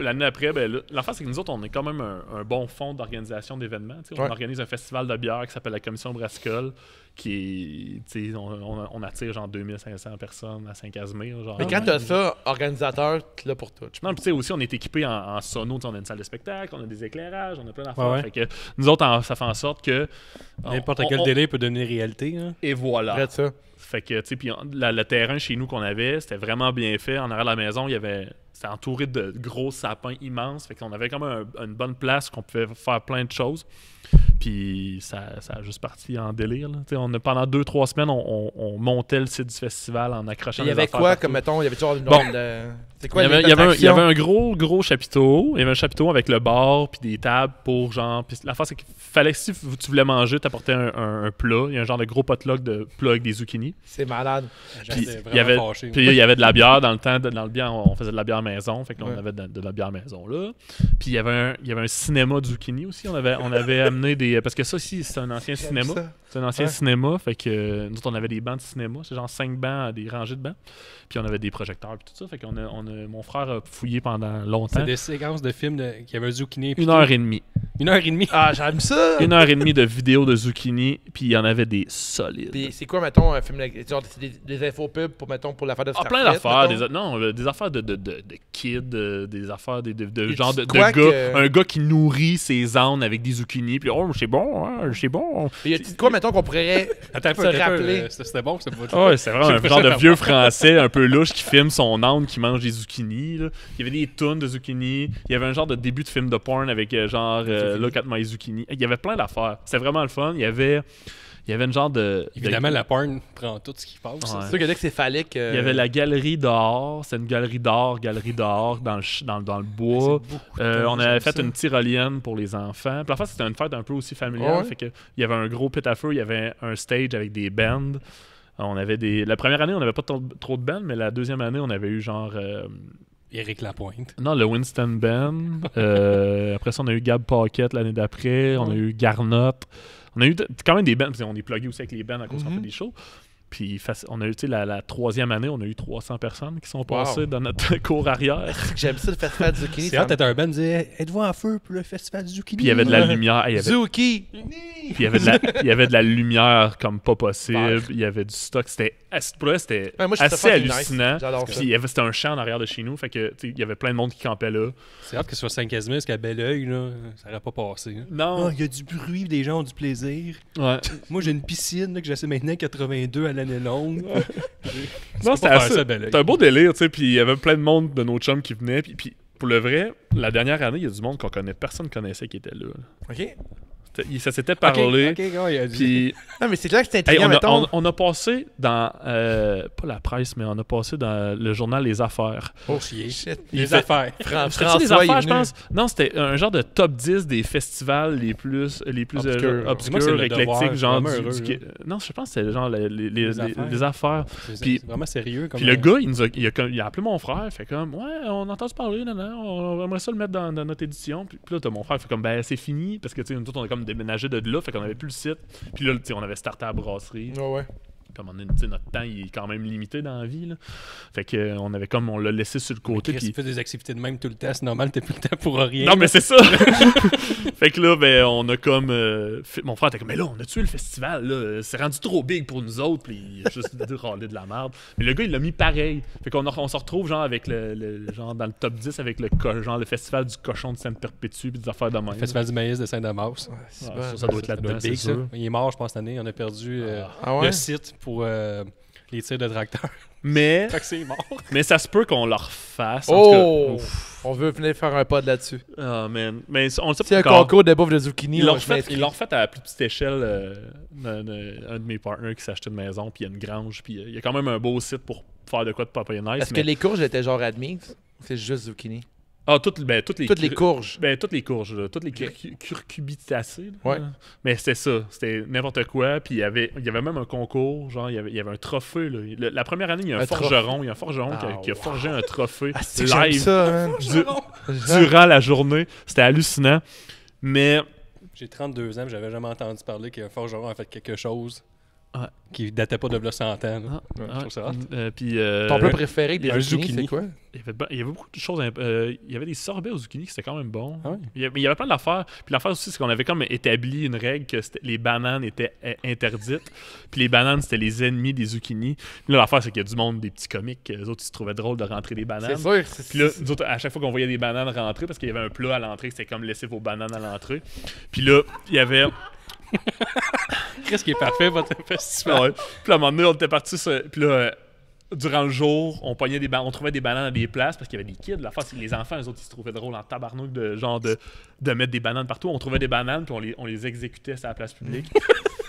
S2: ben, là, l'affaire, c'est que nous autres, on est quand même un bon fond d'organisation d'événements. Tu sais. On
S3: Ouais.
S2: organise un festival de bière qui s'appelle la Commission Brassicole, qui est, tu sais, on attire genre 2500 personnes à Saint-Casimir. Genre.
S3: Mais quand t'as ça, organisateur, t'es là pour tout.
S2: Non, puis tu sais, aussi, on est équipé en sono. Tu sais, on a une salle de spectacle, on a des éclairages, on a plein d'affaires.
S4: Ouais.
S2: Fait que nous autres, ça fait en sorte que.
S4: N'importe quel délai peut devenir réalité. Hein.
S2: Et voilà.
S3: Arrête ça.
S2: Fait que, tu sais, puis le terrain chez nous qu'on avait, c'était vraiment bien fait. En arrière de la maison, c'était entouré de gros sapins immenses. Fait qu'on avait comme une bonne place qu'on pouvait faire plein de choses. Puis ça a juste parti en délire. Là. Pendant 2-3 semaines, on montait le site du festival en accrochant
S3: Il y
S2: des
S3: avait
S2: affaires
S3: quoi
S2: partout.
S3: comme, mettons, il y avait genre une
S2: Bon.
S3: c'est quoi
S2: Il y avait un gros chapiteau. Il y avait un chapiteau avec le bar puis des tables pour genre. Puis la face, c'est qu'il fallait que si tu voulais manger, t'apportais un plat. Il y a un genre de gros potluck de plat avec des zucchini.
S3: C'est malade.
S2: Puis
S4: J'étais
S2: il y avait,
S4: vraiment fâché.
S2: puis il y avait de la bière dans le temps. Dans le bière, on faisait de la bière maison. Fait que là,
S3: Ouais.
S2: on avait de la bière maison là. Puis il y avait un cinéma de zucchini aussi. On avait amené des. Parce que ça aussi, c'est un ancien cinéma.
S3: Ça.
S2: C'est un ancien
S3: Ouais.
S2: cinéma. Fait que nous autres, on avait des bancs de cinéma. C'est genre 5 bancs, des rangées de bancs. Puis on avait des projecteurs puis tout ça. Fait qu'on mon frère a fouillé pendant longtemps.
S4: C'est des séquences de films qui avaient un zucchini. puis
S2: 1h30.
S4: 1h30.
S3: Ah, j'aime ça!
S2: 1h30 de vidéos de zucchini. Puis il y en avait des solides.
S3: Puis c'est quoi, mettons, un film, genre c'est des infopubs pour, mettons, pour l'affaire de
S2: Ah, plein d'affaires. Des affaires de kids, des affaires de genre de
S3: quoi
S2: gars.
S3: que-
S2: Un gars qui nourrit ses ânes avec des zucchini. Puis, oh, c'est bon, hein, c'est bon.
S3: Il y a de quoi, mettons, qu'on pourrait
S4: Attends un peu,
S3: se
S4: attends un peu,
S3: rappeler?
S4: c'était bon, c'est pas
S2: Ah ouais, c'est vraiment un genre de vieux français un peu louche qui filme son âne qui mange des zucchini. Là. Il y avait des tonnes de zucchini. Il y avait un genre de début de film de porn avec genre Look at my zucchini. Il y avait plein d'affaires. C'était vraiment le fun. Il y avait une genre de.
S4: Évidemment, la porn prend tout ce qui passe.
S2: Ouais.
S3: C'est sûr que dès que c'est phallique.
S2: Il y avait la galerie d'or. C'est une galerie d'or dans le bois. On avait fait une tyrolienne pour les enfants. Puis en fait, c'était une fête un peu aussi familiale.
S3: Ouais.
S2: Fait que il y avait un gros pit à feu. Il y avait un stage avec des bands. On avait La première année, on n'avait pas trop de bands, mais la deuxième année, on avait eu genre.
S4: Éric Lapointe.
S2: Non, le Winston Band. Après ça, on a eu Gab Paquette l'année d'après. On a eu Garnotte. On a eu quand même des bands. On est plugué aussi avec les bands à cause qu'on fait des shows. Puis on a eu, tu sais, la troisième année, on a eu 300 personnes qui sont passées dans notre cour arrière.
S3: J'aime ça, le festival de zucchini.
S4: C'est hâte d'être un band disait êtes-vous en feu pour le festival du zucchini?
S2: Puis il y avait de la lumière. Il y avait,
S3: Zuki!
S2: puis il y avait de la lumière comme pas possible.
S3: Vert.
S2: Il y avait du stock. Pour vrai, c'était
S3: Ouais, moi, je trouve ça
S2: assez
S3: fucking
S2: hallucinant.
S3: nice. J'adore ça.
S2: Puis c'était un champ en arrière de chez nous. Fait que, tu sais, il y avait plein de monde qui campait là.
S4: C'est hâte que ce soit Saint-Casimir, parce qu'à Belleuil, là, ça aurait pas passé. Hein.
S2: Non.
S4: Il y a du bruit, des gens ont du plaisir.
S2: Ouais.
S4: Moi, j'ai une piscine là, que j'essaie maintenant 82 à l'année longue.
S2: Non, c'était assez.
S4: ça, Belleuil.
S2: C'était un beau délire, tu sais. Puis il y avait plein de monde de nos chums qui venaient. Puis pour le vrai, la dernière année, il y a du monde personne connaissait qui était là.
S3: OK?
S2: Ça s'était parlé.
S4: Ok, ouais, il a dit.
S2: Puis
S3: Non, mais c'est clair que c'est
S2: hey,
S3: intriguant, mettons.
S2: on a passé dans pas la presse, mais on a passé dans le journal Les Affaires.
S3: Oh, shit.
S4: Les
S2: fait-
S4: affaires.
S2: C'était Les Affaires, je pense. Non, c'était un genre de top 10 des festivals les plus
S3: Obscurs.
S4: Moi, c'est
S2: obscurs,
S4: Le
S2: éclectiques,
S4: Devoir,
S2: genre
S4: vraiment
S2: du-
S4: heureux,
S2: du-
S4: là.
S2: Non, je pense que c'était genre les
S4: affaires.
S2: affaires.
S4: C'est
S2: Puis-
S4: c'est vraiment sérieux. Comme
S2: Puis le gars, il a appelé mon frère, fait comme ouais, on a entendu parler, on aimerait ça le mettre dans notre édition. Puis là, t'as mon frère fait comme ben c'est fini parce que tu sais nous autres, on a comme déménagé de là, fait qu'on avait plus le site. Puis là, tu sais, on avait starté à la brasserie.
S3: Ouais, ouais.
S2: Comme tu sais, notre temps il est quand même limité dans la vie là. Fait que on l'a laissé sur le côté.
S4: Chris,
S2: Puis
S4: il fait des activités de même tout le temps. C'est normal, t'as plus le temps pour rien.
S2: non, mais c'est ça! Fait que là, ben, on a comme. Mon frère était comme, mais là, on a tué le festival, là. C'est rendu trop big pour nous autres, puis il a juste râlé de la merde. Mais le gars, il l'a mis pareil. Fait qu'on se retrouve, genre, avec genre, dans le top 10 avec le festival du cochon de Sainte-Perpétue, puis des affaires de même.
S4: Le Festival du maïs de Saint-Damas.
S3: Ouais, c'est
S2: Ouais,
S3: bon.
S2: ça doit être
S4: Ça doit
S2: là-dedans,
S4: être
S2: c'est
S4: big, ça.
S2: sûr.
S4: Il est mort, je pense, cette année. On a perdu
S3: Ah ouais?
S4: le site pour les tirs de tracteur.
S2: Mais,
S4: Fait que c'est mort.
S2: mais ça se peut qu'on le refasse. En tout cas.
S3: Oh!
S2: Ouf.
S3: On veut venir faire un pod là-dessus.
S2: Ah, man. Mais on le sait
S3: C'est un
S2: pas encore.
S3: concours de bouffe de zucchini.
S2: Ils l'ont
S3: là, je m'inscris.
S2: refait à la plus petite échelle. Un de mes partners qui s'est acheté une maison, puis il y a une grange, puis il y a quand même un beau site pour faire de quoi de pas nice.
S3: Est-ce
S2: mais-
S3: que les courges étaient genre admises? C'est juste zucchini.
S2: Ah, toutes les
S3: Toutes les courges.
S2: Ben, toutes les courges, là, toutes les
S3: Ok.
S2: curcubitacées. là.
S3: Ouais.
S2: Mais c'était ça, c'était n'importe quoi. Puis il y avait même un concours, genre, il y avait un trophée. Là. La première année, il y a un forgeron. Il y a un forgeron qui a forgé un trophée
S3: Ah, c'est que j'aime
S2: live
S3: ça, man.
S2: durant la journée. C'était hallucinant. Mais
S4: J'ai 32 ans, j'avais jamais entendu parler qu'un forgeron a fait quelque chose
S2: Ouais.
S4: qui datait pas de là 100 ans. Là.
S2: Ah,
S4: Je
S2: ouais.
S4: trouve ça hot.
S2: Puis,
S3: Ton plat préféré des
S4: un
S3: zucchini,
S4: zucchini.
S3: c'est quoi?
S2: il y avait beaucoup de choses. Il y avait des sorbets aux zucchini qui c'était quand même bon.
S4: Ah ouais?
S2: Mais il y avait plein d'affaires. Puis l'affaire aussi, c'est qu'on avait comme établi une règle que les bananes étaient interdites. Puis les bananes, c'était les ennemis des zucchini. Puis là, l'affaire, c'est qu'il y a du monde, des petits comiques. Les autres, ils se trouvaient drôle de rentrer des bananes.
S3: C'est sûr.
S2: Puis là, nous autres, à chaque fois qu'on voyait des bananes rentrer, parce qu'il y avait un plat à l'entrée, c'était comme laisser vos bananes à l'entrée. Puis là, il y avait.
S4: Qu'est-ce qui est parfait, votre festival?
S2: Ouais. Puis à un moment donné, on était partis sur. Puis là, durant le jour, on pognait on trouvait des bananes à des places parce qu'il y avait des kids. La fois, c'est que les enfants, eux autres, ils se trouvaient drôles en tabarnouche de mettre des bananes partout. On trouvait des bananes, puis on les exécutait sur la place publique.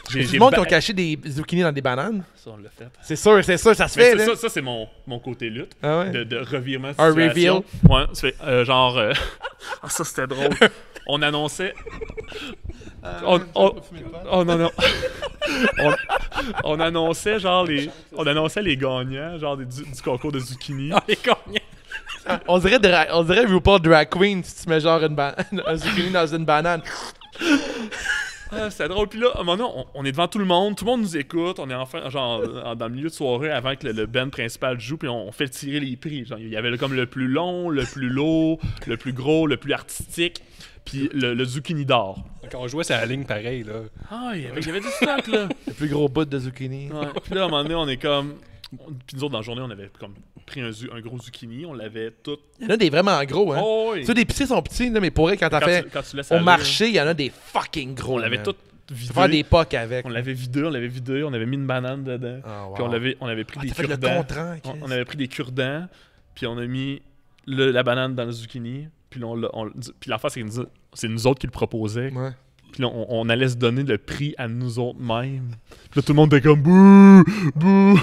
S3: J'ai du monde qui ont caché des zucchini dans des bananes.
S2: Ça, on l'a fait.
S3: C'est sûr, ça se
S2: Mais
S3: fait. Là.
S2: ça, c'est mon côté lutte.
S3: Ah ouais?
S2: De revirement de
S3: Un
S2: situation.
S3: reveal.
S2: Ouais, ça fait genre. Ah, ça, c'était drôle. On annonçait. Oh non. On annonçait genre on annonçait les gagnants genre du concours de zucchini.
S4: Ah, les gagnants!
S3: On dirait RuPaul Drag Queen si tu mets genre un zucchini dans une banane.
S2: Ah, c'est drôle. Puis là, à un moment donné, on est devant tout le monde nous écoute, on est enfin genre dans le milieu de soirée avant que le band principal joue, puis on fait tirer les prix. Genre, il y avait comme le plus long, le plus lourd, le plus gros, le plus artistique, puis le zucchini d'or.
S4: Quand on jouait, c'est la ligne pareil, là.
S2: Ah, il y avait du stock, là.
S3: Le plus gros bout de zucchini.
S2: Ouais. Puis là, à un moment donné, on est comme. Puis nous autres, dans la journée, on avait comme pris un gros zucchini, on l'avait tout.
S3: Il y en a des vraiment gros, hein.
S2: Oh, oui.
S3: Tu sais, des petits sont petits, là, mais pour vrai, quand t'as fait
S2: Quand tu laisses
S3: au
S2: aller,
S3: marché, il y en a des fucking gros.
S2: on l'avait
S3: man.
S2: tout
S3: Tu
S2: vidé.
S3: peux faire des pocs avec.
S2: On l'avait vidé, on avait mis une banane dedans.
S3: Ah, wow.
S2: Puis on avait pris des
S3: t'as fait le
S2: cure-dents.
S3: contrant, Chris.
S2: On avait pris des cure-dents, puis on a mis la banane dans le zucchini. Puis puis l'affaire, c'est nous autres qui le proposaient.
S3: Ouais.
S2: Puis là, on allait se donner le prix à nous autres mêmes. Puis là, tout le monde était comme bouh, bouh.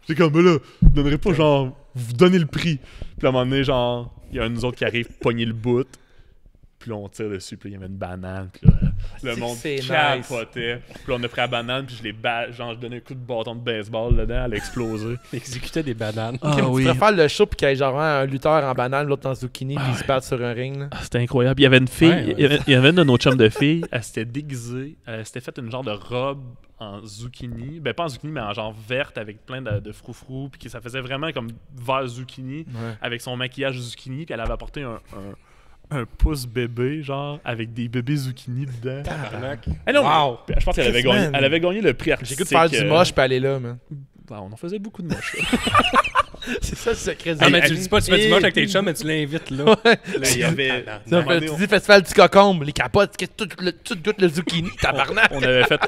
S2: J'étais comme, ben là, vous donnerez pas genre, vous donnez le prix. Puis à un moment donné, genre, il y a un de nous autres qui arrive pogner le bout. Puis là, on tire dessus, puis là, il y avait une banane. Puis là, le monde capotait. Puis là, on a pris la banane, puis je donnais un coup de bâton de baseball dedans, elle a explosé.
S4: Exécutait des bananes.
S2: Ah
S3: Tu
S2: oui.
S3: préfères le show puis qu'il y ait genre un lutteur en banane, l'autre en zucchini, puis ils se battent sur un ring. Là.
S2: Ah, c'était incroyable. Il y avait une fille,
S4: Ouais.
S2: il y avait une de nos chums de filles, elle s'était déguisée, elle s'était faite une genre de robe en zucchini. Ben, pas en zucchini, mais en genre verte avec plein de froufrous, puis que ça faisait vraiment comme vert zucchini,
S3: Ouais.
S2: avec son maquillage zucchini, puis elle avait apporté un pouce bébé, genre, avec des bébés zucchini dedans.
S4: Tabarnak.
S2: Ah non,
S3: Wow.
S2: mais je pense qu'elle avait
S3: Chris,
S2: gagné,
S3: man.
S2: elle avait gagné le prix artistique.
S3: J'écoute faire du moche puis aller là, man.
S2: On en faisait beaucoup de moche.
S3: C'est ça le secret du
S4: Ah, mais
S2: Hey,
S4: tu dis pas, tu fais du moche avec tes chums, mais tu l'invites, là.
S2: Là, il y avait...
S3: Non, mais tu dis festival du cocombe, les capotes, tout goûte le zucchini, tabarnak.
S2: On avait fait...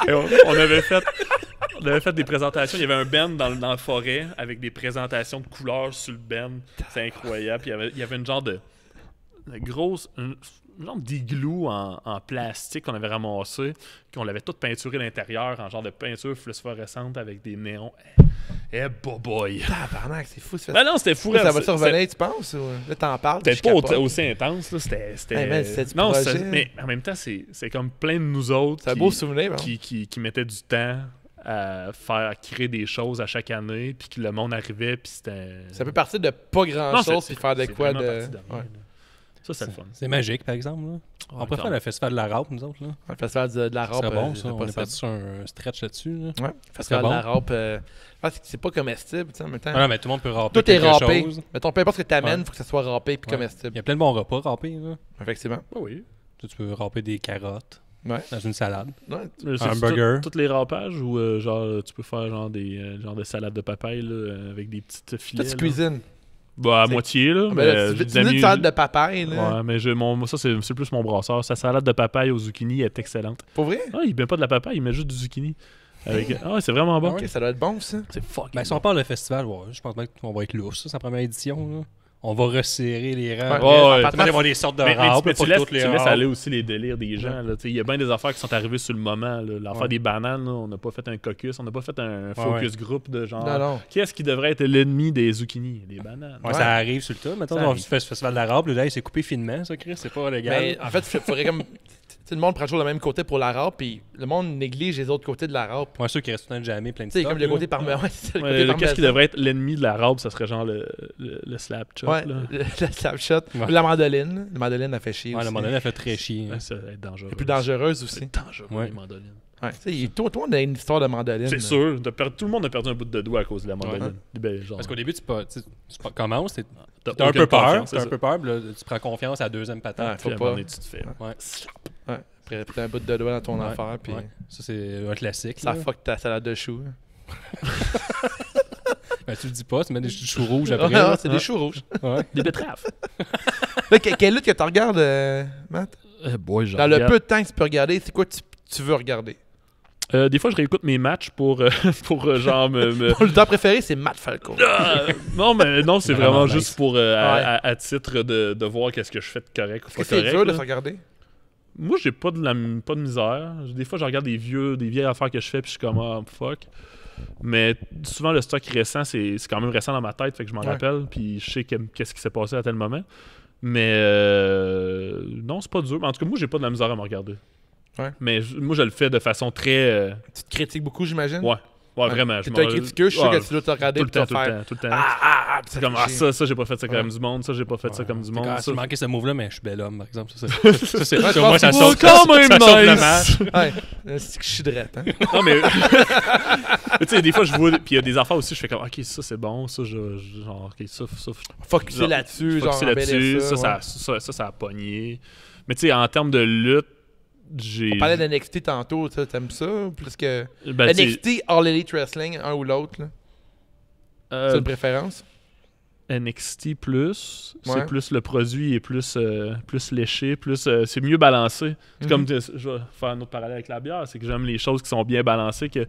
S2: Et on avait fait des présentations. Il y avait un band dans la forêt avec des présentations de couleurs sur le band. C'est incroyable. Puis il y avait une genre de grosse... Une genre d'igloo en plastique qu'on avait ramassé. Qu'on l'avait tout peinturé l'intérieur en genre de peinture phosphorescente avec des néons. Eh, boy!
S3: Tabarnak, c'est fou ce
S2: Ben
S3: festival.
S2: non, c'était fou.
S3: Ça va survenir, tu penses? Ou... Là, t'en parles.
S2: C'était
S3: puis
S2: pas
S3: je capote.
S2: aussi intense, là. C'était.
S3: Hey, man, c'était du
S2: non,
S3: projet.
S2: mais en même temps, c'est comme plein de nous autres.
S3: C'est un beau souvenir, hein?
S2: qui mettaient du temps à créer des choses à chaque année, puis que le monde arrivait, puis c'était.
S3: Ça peut partir de pas grand-chose puis faire de
S2: c'est
S3: quoi
S2: vraiment
S3: de...
S2: parti de rien,
S3: Ouais.
S2: là. Ça, c'est le fun.
S4: C'est magique, par exemple, là. On pourrait faire le festival de la râpe, nous autres, là.
S3: Le festival de la
S4: C'est
S3: râpe.
S4: bon,
S3: je
S4: ça.
S3: sais
S4: On
S3: pas
S4: est
S3: ça.
S4: parti sur un stretch là-dessus, là.
S3: Ouais, le festival
S4: bon.
S3: de la râpe. Je pense que c'est pas comestible, tu sais, en même temps.
S4: Ah non, mais tout le monde peut râper
S3: Tout est
S4: quelque
S3: râpé.
S4: chose.
S3: Mettons, peu importe ce que t'amènes,
S4: Ouais.
S3: faut que ça soit râpé puis
S4: Ouais. Il
S3: comestible.
S4: y a plein de bons repas râpés, là.
S3: Effectivement.
S2: Ah oui.
S4: Tu peux râper des carottes
S3: Ouais.
S4: dans une salade.
S3: Ouais.
S2: C'est
S4: burger.
S2: Toutes les râpages ou genre tu peux faire genre des genre de salade de papaye là, avec des petites filets.
S3: Toi, tu
S2: là.
S3: cuisines.
S2: Bah à
S3: C'est-
S2: moitié là.
S3: Ben là,
S2: mais
S3: tu
S2: j'ai
S3: veux
S2: des
S3: une
S2: amis-
S3: salade de papaye, là.
S2: Ouais, mais ça c'est plus mon brasseur. Sa salade de papaye au zucchini est excellente.
S3: Pour vrai?
S2: Ah, il met pas de la papaye, il met juste du zucchini. Avec... Ah ouais, c'est vraiment bon.
S3: Ok, ça doit être bon, ça.
S2: C'est fucking
S4: Ben, si on parle de festival, ouais, je pense bien qu'on va être lousse, ça, c'est la première édition, là. On va resserrer les rangs.
S3: Ouais.
S2: Ouais, ouais.
S4: Peut-être avoir des sortes de
S2: Mais
S4: râpes,
S2: tu
S4: pas
S2: laisses,
S4: toutes les
S2: tu laisses
S4: râpes.
S2: aller aussi les délires des gens. là. Tu sais, il y a bien des affaires qui sont arrivées sur le moment. là. L'affaire
S3: Ouais.
S2: des bananes, là, on n'a pas fait un caucus, on n'a pas fait un focus group de genre.
S3: Non, non.
S2: Qu'est-ce qui devrait être l'ennemi des zucchini? Des bananes.
S4: Ouais, ça arrive sur le tas. Mettons,
S2: Ça
S4: on
S2: arrive.
S4: fait ce festival de la râpe, là, c'est coupé finement, ça, Chris, c'est pas légal.
S3: Mais en fait, il faudrait comme. Tu sais, le monde prend toujours le même côté pour la rap, puis le monde néglige les autres côtés de la rap.
S4: Moi, ceux qui restent tout le temps jamais plein de
S3: Tu sais,
S4: stuff,
S3: comme le
S4: là.
S3: côté par... Ouais, c'est le côté
S2: Qu'est-ce qui
S3: parmesan.
S2: devrait être l'ennemi de la robe? Ça serait genre le slap chop.
S3: Ouais,
S2: là.
S3: le slapshot.
S4: Ouais.
S3: Ou la mandoline. La mandoline, elle fait chier
S4: Ouais,
S3: aussi.
S4: la mandoline, elle fait très chier.
S2: Ouais, ça va être dangereux.
S3: Elle est plus dangereuse aussi.
S2: C'est dangereux,
S4: Ouais.
S2: les mandolines.
S3: Ouais, tu sais, tout le monde a une histoire de mandoline.
S2: C'est
S3: là.
S2: sûr. Tout le monde a perdu un bout de doigt à cause de la mandoline. Ben, genre,
S4: Parce qu'au début, tu commences,
S2: t'as
S4: t'as un
S2: aucune
S4: peu peur,
S2: confiance,
S4: t'as
S2: c'est
S4: un peu peur, puis là, tu prends confiance à la deuxième
S3: Ouais,
S4: patente.
S3: faut
S2: Puis à un
S3: pas.
S2: moment donné, tu te fais.
S4: Ouais.
S3: Ouais. Après, t'as un bout de doigt dans ton
S4: Ouais,
S3: affaire, puis
S4: ouais. Ça, c'est un classique.
S3: ça
S4: là.
S3: fuck ta salade de choux.
S4: Ben, tu le dis pas, tu mets des choux rouges après.
S3: Ouais,
S4: là.
S3: c'est des choux rouges.
S4: Ouais.
S2: Des betteraves.
S3: Là, quelle lutte que tu regardes, Matt?
S2: Boy, je
S3: Dans le
S2: regarde.
S3: peu de temps que tu peux regarder, c'est quoi que tu veux regarder?
S2: Des fois, je réécoute mes matchs pour genre me...
S3: Mon lutteur préféré, c'est Matt Falco.
S2: Non, mais non, c'est
S4: Vraiment
S2: vraiment
S4: nice.
S2: juste pour à titre de voir qu'est-ce que je fais de correct ou
S3: Est-ce
S2: pas
S3: que c'est
S2: correct.
S3: dur de
S2: là.
S3: se regarder?
S2: Moi, j'ai pas de misère. Des fois, je regarde des vieilles affaires que je fais puis je suis comme ah, fuck. Mais souvent, le stock récent, c'est quand même récent dans ma tête, fait que je m'en
S3: Ouais.
S2: rappelle puis je sais qu'est-ce qui s'est passé à tel moment. Mais non, c'est pas dur. En tout cas, moi, j'ai pas de la misère à me regarder.
S3: Ouais.
S2: Mais moi, je le fais de façon très...
S3: Tu te critiques beaucoup, j'imagine?
S2: Ouais, vraiment.
S3: Tu es un critiqueux, je suis sûr que tu dois te regarder
S2: Tout le
S3: et tu vas
S2: temps,
S3: faire...
S2: tout le temps.
S3: C'est
S2: C'est comme, ça, j'ai pas fait ça
S3: Ouais.
S2: comme du monde, ça, j'ai pas fait ça comme du monde.
S4: Ah,
S2: ça.
S4: j'ai manqué ce move-là, mais je suis bel homme, par exemple. Ça, c'est
S3: Ouais, je
S4: moi,
S3: pense
S4: ça
S3: que
S4: sauve
S2: c'est quand même
S4: ça sauve le
S2: nice.
S4: match.
S3: Ouais, c'est que je suis drette, hein?
S2: Non, mais. Tu sais, des fois, je vois. Puis il y a des affaires aussi, je fais comme, ok, ça, c'est bon, ça, genre, ok, ça.
S3: Focusser
S2: genre,
S3: là-dessus, genre,
S2: focusser là-dessus,
S3: embellir
S2: ça a pogné. Mais tu sais, en termes de lutte, j'ai.
S3: On parlait d'NXT tantôt, t'aimes ça? Plus que...
S2: Ben, tu sais,
S3: NXT, All Elite Wrestling, un ou l'autre, là. C'est une préférence?
S2: NXT plus,
S3: Ouais.
S2: c'est plus le produit est plus léché, c'est mieux balancé. C'est
S3: Mhm.
S2: comme je vais faire un autre parallèle avec la bière, c'est que j'aime les choses qui sont bien balancées, que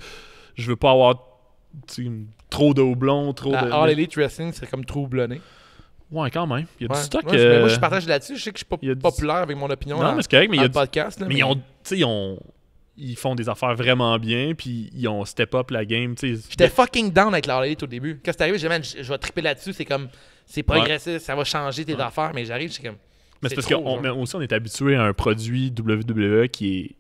S2: je veux pas avoir tu sais, trop de houblon, trop de.
S3: All Elite Wrestling, c'est comme trop houblonné.
S2: Ouais, quand même. Il y a
S3: Ouais.
S2: du stock.
S3: Ouais, mais moi, je partage là-dessus. Je sais que je suis
S2: il y a
S3: pas
S2: du-
S3: populaire avec mon opinion
S2: Non,
S3: dans,
S2: mais c'est correct, mais
S3: dans
S2: il y a
S3: le podcast. Là,
S2: mais ils font des affaires vraiment bien, puis ils ont step up la game. Tu sais.
S3: J'étais fucking down avec l'All Elite au début. Quand c'est arrivé, j'ai dit, man, je vais triper là-dessus. C'est comme, c'est progressif, ça va changer tes affaires. Mais j'arrive, c'est comme.
S2: Mais c'est parce
S3: trop,
S2: qu'on
S3: genre.
S2: aussi on est habitué à un produit WWE qui est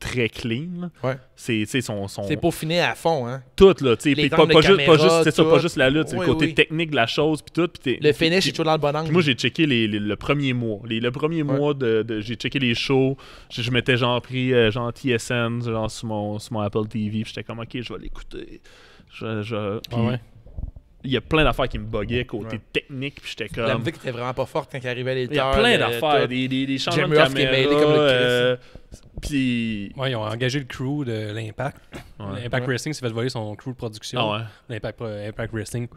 S2: très clean. Là.
S3: Ouais.
S2: C'est tu sais, son
S3: C'est peaufiné à fond, hein.
S2: tout là, tu sais,
S3: Les
S2: puis
S3: angles de
S2: pas juste
S3: caméra,
S2: c'est ça,
S3: tout.
S2: pas juste la lutte, c'est
S3: Oui,
S2: le côté
S3: oui.
S2: technique de la chose puis tout, puis
S3: Le finish
S2: puis-
S3: est toujours dans le bon angle.
S2: puis moi j'ai checké le premier mois, le premier mois j'ai checké les shows, je m'étais genre pris genre TSN genre sur mon Apple TV, puis j'étais comme OK, je vais l'écouter. Puis
S4: ouais.
S2: il y a plein d'affaires qui me buguaient côté
S3: Ouais.
S2: technique, puis j'étais
S3: La
S2: comme
S3: musique était vraiment pas forte quand il arrivait les
S2: il y a plein d'affaires, des changements de
S3: Jimmy Ross qui est
S2: caméra,
S3: mêlé comme le
S2: puis
S4: Ouais, ils ont engagé le crew de l'Impact.
S2: Ouais.
S4: L'Impact
S3: Ouais.
S4: Wrestling s'est fait voler son crew de production.
S2: ah ouais.
S4: L'Impact Wrestling.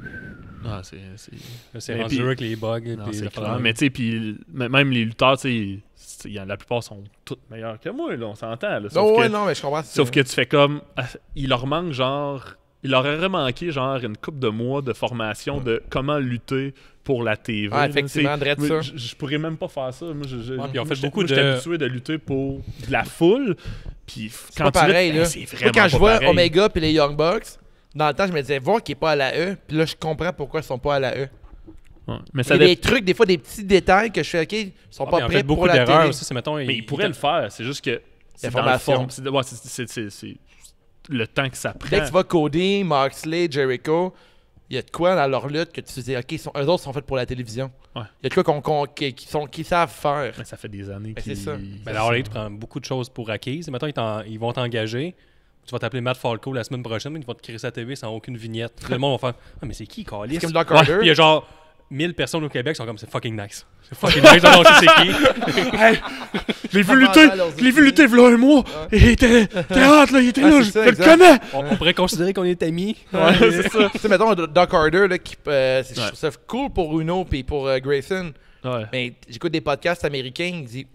S2: Ah, c'est
S4: Là, c'est
S2: Mais
S4: rendu
S2: puis-
S4: avec les bugs.
S2: Non,
S4: puis
S2: c'est
S4: les
S2: clair.
S4: affaires.
S2: Mais tu sais, puis même les lutteurs, tu sais, la plupart sont tous meilleurs que moi, là, on s'entend. Là,
S3: Non, ouais, non, mais je comprends.
S2: sauf que tu fais comme. Il leur manque genre. Il leur aurait manqué genre une couple de mois de formation de comment lutter pour la TV.
S3: Ah,
S2: là,
S3: effectivement,
S2: tu sais.
S3: drette
S2: Moi,
S3: ça.
S2: je pourrais même pas faire ça. Moi,
S4: puis ils ont fait
S2: j'étais-
S4: beaucoup
S2: moi, j'étais
S4: de-
S2: habitué de lutter pour de la foule. Puis
S3: C'est pas pareil, là.
S2: c'est
S3: Moi,
S2: vraiment
S3: quand je
S2: pas
S3: vois
S2: pareil.
S3: Omega et les Young Bucks, dans le temps, je me disais, voir qu'il n'est pas à la E. Puis là, je comprends pourquoi ils sont pas à la E.
S2: Ouais. Mais
S3: Il y
S2: ça
S3: a
S2: dépend.
S3: des trucs, des fois, des petits détails que je fais, OK, ils sont
S4: Ah,
S3: pas
S4: puis en
S3: prêts
S4: fait beaucoup
S3: pour la
S4: d'erreurs
S3: télé.
S4: aussi. C'est, mettons,
S2: Mais ils pourraient le faire. C'est juste que. C'est dans le
S3: L'information.
S2: forme. C'est le temps que ça prend.
S3: Dès que tu vois Cody, Moxley, Jericho, il y a de quoi dans leur lutte que tu te dis, OK, eux autres sont faits pour la télévision.
S2: Ouais.
S3: Il y a de quoi qu'ils savent faire.
S2: Mais ça fait des années
S3: Ben,
S2: qu'ils...
S3: c'est ça.
S4: Ben, la All Elite prend beaucoup de choses pour acquises. Mettons, ils vont t'engager. Tu vas t'appeler Matt Falco la semaine prochaine, mais ils vont te créer sa TV sans aucune vignette. Le monde va faire Ah, mais c'est qui, Calis?
S3: C'est comme Doc
S4: Ouais,
S3: Harder.
S4: puis il y a genre 1000 personnes au Québec qui sont comme c'est fucking nice. C'est fucking nice, on sait c'est qui.
S2: Je l'ai vu
S3: Ah,
S2: lutter,
S3: alors,
S2: je l'ai vu lutter v'là un mois. Il était hâte, là, il était
S3: Ah,
S2: là,
S3: c'est ça,
S2: je le
S3: exact.
S2: connais.
S4: On pourrait considérer qu'on est amis.
S2: Ouais, c'est ça.
S3: Tu sais, mettons, Doc Harder, là, je
S2: Ouais.
S3: trouve ça cool pour Uno et pour Grayson.
S2: Ouais.
S3: Mais j'écoute des podcasts américains, ils disent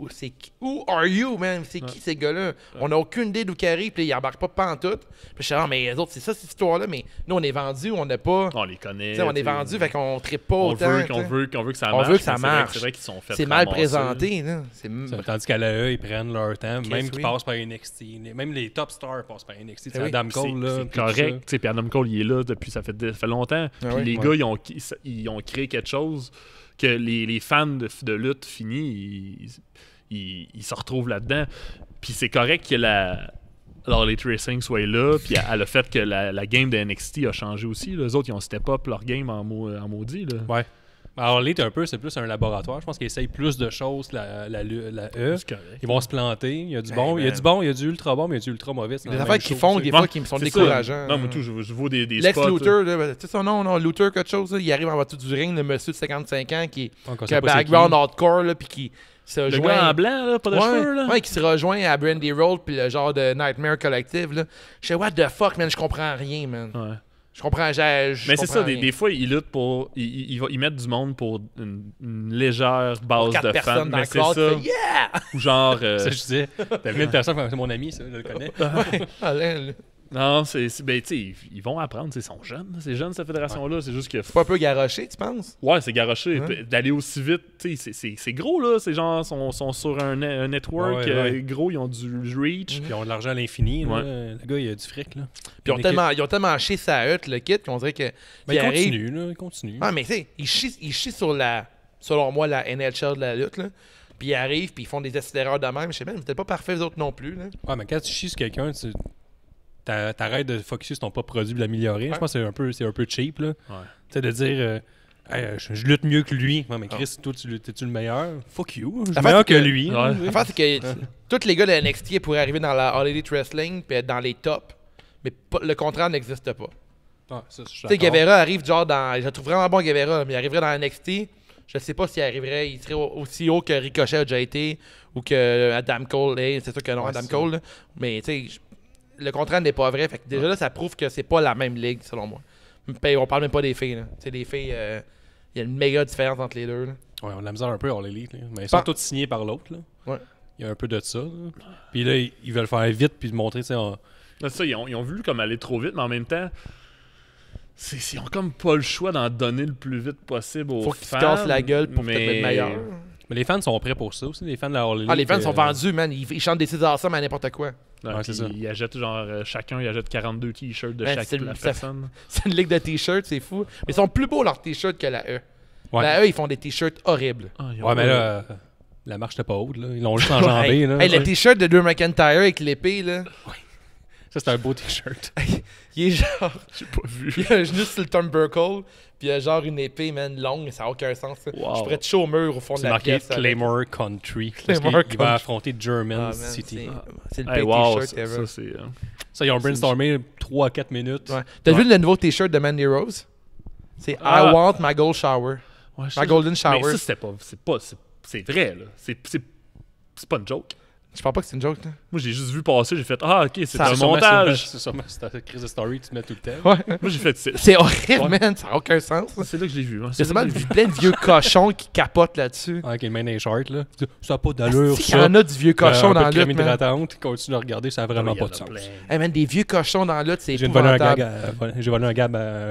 S3: Who are you, man? C'est qui ces gars-là? On n'a aucune idée d'où ils arrivent, puis ils embarquent pas pantoute. Puis je suis là, mais les autres, c'est ça cette histoire-là, mais nous on est vendus, on n'a pas.
S2: On les connaît.
S3: Tu sais, on est
S2: t'sais.
S3: vendus, fait qu'on trippe pas
S2: On
S3: autant.
S2: veut,
S3: tu
S2: qu'on
S3: sais.
S2: veut, qu'on veut que ça
S3: On
S2: marche.
S3: veut que ça
S2: mais c'est vrai
S3: marche.
S2: C'est vrai qu'ils sont faits
S3: C'est mal
S2: ramasser.
S3: présenté, là.
S4: Tandis qu'à l'AE, ils prennent leur temps, même
S3: oui.
S4: qu'ils passent par NXT. Même les top stars passent par NXT.
S3: Eh oui.
S4: Adam
S2: C'est
S4: Cole, là.
S2: c'est
S4: puis tout
S2: correct. Tu sais, puis Adam Cole, il est là depuis, ça fait longtemps. Puis
S3: ouais.
S2: les
S4: Ouais.
S2: gars, ils ont créé quelque chose que les fans de lutte finis, il se retrouve là-dedans. Puis c'est correct que alors les Tracing soit là, puis à le fait que la game de NXT a changé aussi. Les autres, ils ont step up leur game en maudit. Là.
S4: Ouais. Alors, c'est plus un laboratoire. Je pense qu'ils essayent plus de choses, la E.
S2: C'est correct.
S4: Ils vont se planter. Il y a du bon, il y a du bon, il y a du ultra bon, mais il y a du ultra mauvais.
S3: Des affaires qu'ils font, des fois, qui me sont
S2: C'est
S3: décourageants.
S2: ça. Non, mais tout, je vois des
S3: Lex
S2: spots.
S3: Luthor, tu sais son nom, non? Luthor, quelque chose, là, il arrive en bas du ring, le monsieur de 55 ans qui
S4: Encore
S3: a un
S4: ça, pas c'est
S3: background hardcore, là, puis qui se
S2: Le
S3: rejoint.
S2: gars en blanc, là, pas de cheveux. Là.
S3: Ouais, qui se rejoint à Brandy Road, puis le genre de Nightmare Collective, là. Je sais, what the fuck, man, je comprends rien, man.
S2: Ouais.
S3: Je comprends,
S2: Mais c'est ça, des fois, ils luttent pour. Ils mettent du monde pour une légère base
S3: Quatre
S2: de fans.
S3: personnes dans
S2: Mais
S3: le
S2: c'est
S3: crowd,
S2: ça.
S3: tu fais, yeah!
S2: Ou genre.
S4: Ça, je disais, t'as 1000 personnes, c'est mon ami, ça, je le connais.
S3: Ah, là,
S2: Non, ben, tu sais, ils vont apprendre. Ils sont jeunes. C'est jeune, cette fédération-là. C'est juste que.
S3: c'est pas un peu garoché, tu penses?
S2: Ouais, c'est garoché.
S3: Ouais.
S2: D'aller aussi vite, tu sais, c'est gros, là. Ces gens sont sur un network
S4: Ouais.
S2: gros. Ils ont du reach.
S4: Puis ils ont de l'argent à l'infini.
S2: Ouais.
S4: Là. Le gars, il a du fric. Là.
S3: Puis ils ont tellement chié sa hutte, le kit, qu'on dirait que.
S4: Mais il continue. Là, il continue.
S3: Ah, mais tu sais, ils chient sur selon moi, la NHL de la lutte, là. Puis ils arrivent, puis ils font des accéléreurs de même. Je sais même, vous êtes pas parfaits, vous autres non plus, là.
S4: Ouais, mais quand tu chies sur quelqu'un, t'arrêtes de focuser sur ton propre produit et l'améliorer.
S3: Ouais.
S4: Je pense que c'est un peu cheap. Là.
S2: Ouais.
S4: Tu sais, de dire hey, je lutte mieux que lui. Ouais, mais Chris, toi, t'es-tu le meilleur? Fuck you. Je suis
S3: L'affaire,
S4: meilleur
S3: c'est
S4: que
S3: que-
S4: lui.
S2: Ouais.
S3: L'affaire, c'est que tous les gars de NXT pourraient arriver dans la All Elite Wrestling puis être dans les tops. Mais le contraire n'existe pas.
S4: Ah, ça, je suis
S3: Tu sais,
S4: d'accord.
S3: Guevara arrive genre dans. Je le trouve vraiment bon, Guevara, mais il arriverait dans NXT. Je sais pas s'il arriverait. Il serait aussi haut que Ricochet a déjà été ou que Adam Cole. C'est sûr que non,
S4: Ouais,
S3: Adam
S4: c'est
S3: Cole. Là. Mais tu sais, le contraire n'est pas vrai. Fait que déjà là, ça prouve que c'est pas la même ligue, selon moi. Puis on parle même pas des filles. Là. Tu sais, les filles, il y a une méga différence entre les deux. Là.
S4: Ouais, on a de la misère un peu All Elite. Là. Mais ils sont tous signés par l'autre. Là.
S3: Ouais.
S4: Il y a un peu de ça. Là. Puis là, ils veulent faire vite puis montrer. Tu sais,
S2: Là, ça, ils ont voulu comme aller trop vite, mais en même temps, ils ont comme pas le choix d'en donner le plus vite possible aux
S3: Faut qu'ils se
S2: fans.
S3: cassent la gueule pour
S2: mais...
S3: peut-être être meilleur.
S4: Mais les fans sont prêts pour ça aussi. Les fans de la All Elite.
S3: Ah, les fans sont vendus, man. Ils chantent des César Awesome à n'importe quoi.
S2: Ouais,
S4: Ouais, c'est ça.
S2: Ils achètent genre chacun, ils achètent 42 t-shirts de
S3: Ben,
S2: chaque
S3: c'est
S2: personne.
S3: C'est une ligue de t-shirts, c'est fou. Mais ils sont plus beaux leurs t-shirts que la E.
S4: Ouais.
S3: La E, ils font des t-shirts horribles.
S2: Ah, ils ont
S4: Ouais, mais
S2: pas-
S4: là, la marche n'était pas haute. Là. Ils l'ont juste enjambé.
S3: Hey,
S4: là.
S3: hey, le t-shirt de Drew McIntyre avec l'épée, là,
S4: Ça, c'est un beau t-shirt.
S3: il est genre.
S2: J'ai pas vu.
S3: Il y a un genou sur le turnbuckle, puis il y a genre une épée, man, longue, ça n'a aucun sens. Ça.
S2: Wow.
S3: Je pourrais te au mur au fond de
S4: C'est
S3: la
S4: marqué
S3: pièce. avec.
S4: Claymore Country. Parce
S3: Claymore
S4: qu'il va
S3: Country.
S4: affronter German
S3: Ah, man,
S4: City.
S3: c'est le
S2: Hey,
S3: pire
S2: wow,
S3: t-shirt
S2: ça,
S3: ever.
S2: ça, c'est...
S4: Ça, ils ont brainstormé 3-4 minutes.
S3: Ouais. T'as vu le nouveau t-shirt de Mandy Rose? C'est
S2: Ah.
S3: I want my gold shower.
S2: Ouais,
S3: Ma golden shower.
S2: Mais ça, c'est vrai, là. C'est pas une joke.
S3: Je pense pas que c'est une joke, là.
S2: Moi, j'ai juste vu passer, j'ai fait « Ah, OK, c'est
S3: Ça
S2: un
S4: Sûrement,
S2: montage. »
S4: C'est sûrement c'est ta crise de story que tu mets tout le temps.
S3: Ouais.
S2: Moi, j'ai fait « C'est
S3: C'est horrible,
S2: Ouais.
S3: man. Ça n'a aucun sens.
S2: c'est là que je l'ai vu. Hein.
S3: Il y
S2: C'est
S3: a
S2: là
S3: seulement
S2: que je l'ai vu.
S3: plein de vieux cochons qui capotent là-dessus.
S4: Avec les mains dans les shorts, là. Ça n'a pas d'allure,
S3: Il y en
S4: ça.
S3: a du vieux cochon dans
S4: la
S3: la lutte,
S4: crème
S3: man.
S4: hydratante, continue à regarder, ça n'a vraiment
S2: Il y en
S4: pas de
S2: a
S4: sens.
S2: plein.
S3: Hey, man, des vieux cochons dans la lutte, c'est
S4: J'ai volé un gag,
S3: épouvantable.
S4: j'ai volé un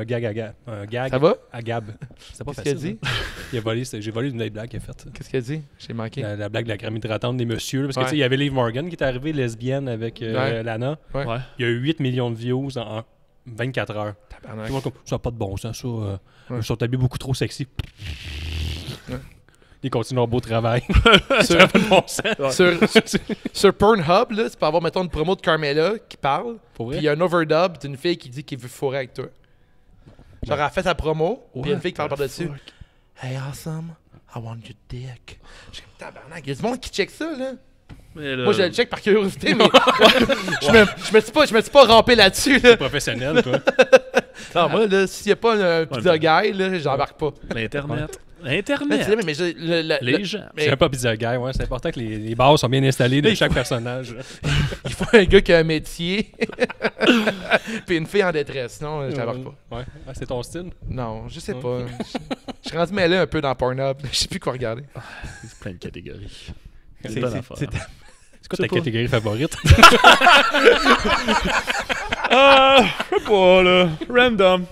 S4: gag à Gab. Un gag
S3: Ça va?
S4: à Gab. C'est pas
S3: Qu'est-ce qu'il a
S4: facile.
S3: dit?
S4: Hein. J'ai volé une vieille blague qu'il a faite.
S3: Qu'est-ce qu'il a dit? J'ai manqué.
S4: La blague de la crème hydratante des messieurs. là, Parce que
S3: Ouais.
S4: tu sais, il y avait Liv Morgan qui est arrivée lesbienne avec
S3: Ouais.
S4: Lana.
S3: Ouais.
S2: Ouais.
S4: Il y a eu 8 millions de views en 24 heures.
S3: Tabarnak.
S4: Tout le monde comme, ça n'a pas de bon sens, ça.
S3: Ouais.
S4: Ils sont habillés beaucoup trop sexy.
S3: Ouais.
S4: Ils continuent leur beau travail.
S3: Sur-
S4: ça n'a pas de bon sens.
S3: Sur Pornhub, là, tu peux avoir, mettons, une promo de Carmella qui parle,
S4: Pour
S3: puis
S4: vrai?
S3: il y a un overdub d'une fille qui dit qu'il veut fourrer avec toi. Genre, elle a fait sa promo, puis il y a une fille qui parle par-dessus. Hey, awesome, I want your dick. J'ai comme tabarnak. Il y a du monde qui check ça, là.
S2: Mais là,
S3: Moi, je le check par curiosité, mais je me suis pas rampé là-dessus, là.
S4: Professionnel, toi.
S3: Non, moi, là, s'il y a pas un pizza guy, là, j'embarque pas.
S2: l'Internet.
S3: Mais,
S2: L'Internet.
S3: tu sais, mais
S2: Les gens.
S3: mais-
S4: C'est pas bizarre, gars. Ouais, c'est important que les bases sont bien installées de chaque personnage.
S3: il faut un gars qui a un métier, puis une fille en détresse. Sinon, j'embarque pas.
S4: Ouais. Ah, c'est ton style.
S3: Non, je sais pas. Je suis rendu mêlé un peu dans Pornhub. Je sais plus quoi regarder.
S2: C'est plein de catégories.
S3: C'est-
S2: C'est bonne
S3: c'est-
S2: affaire.
S3: c'est-
S4: C'est quoi
S2: Je sais
S4: ta
S2: pas.
S4: catégorie favorite?
S2: Ah, je sais pas, là. Random.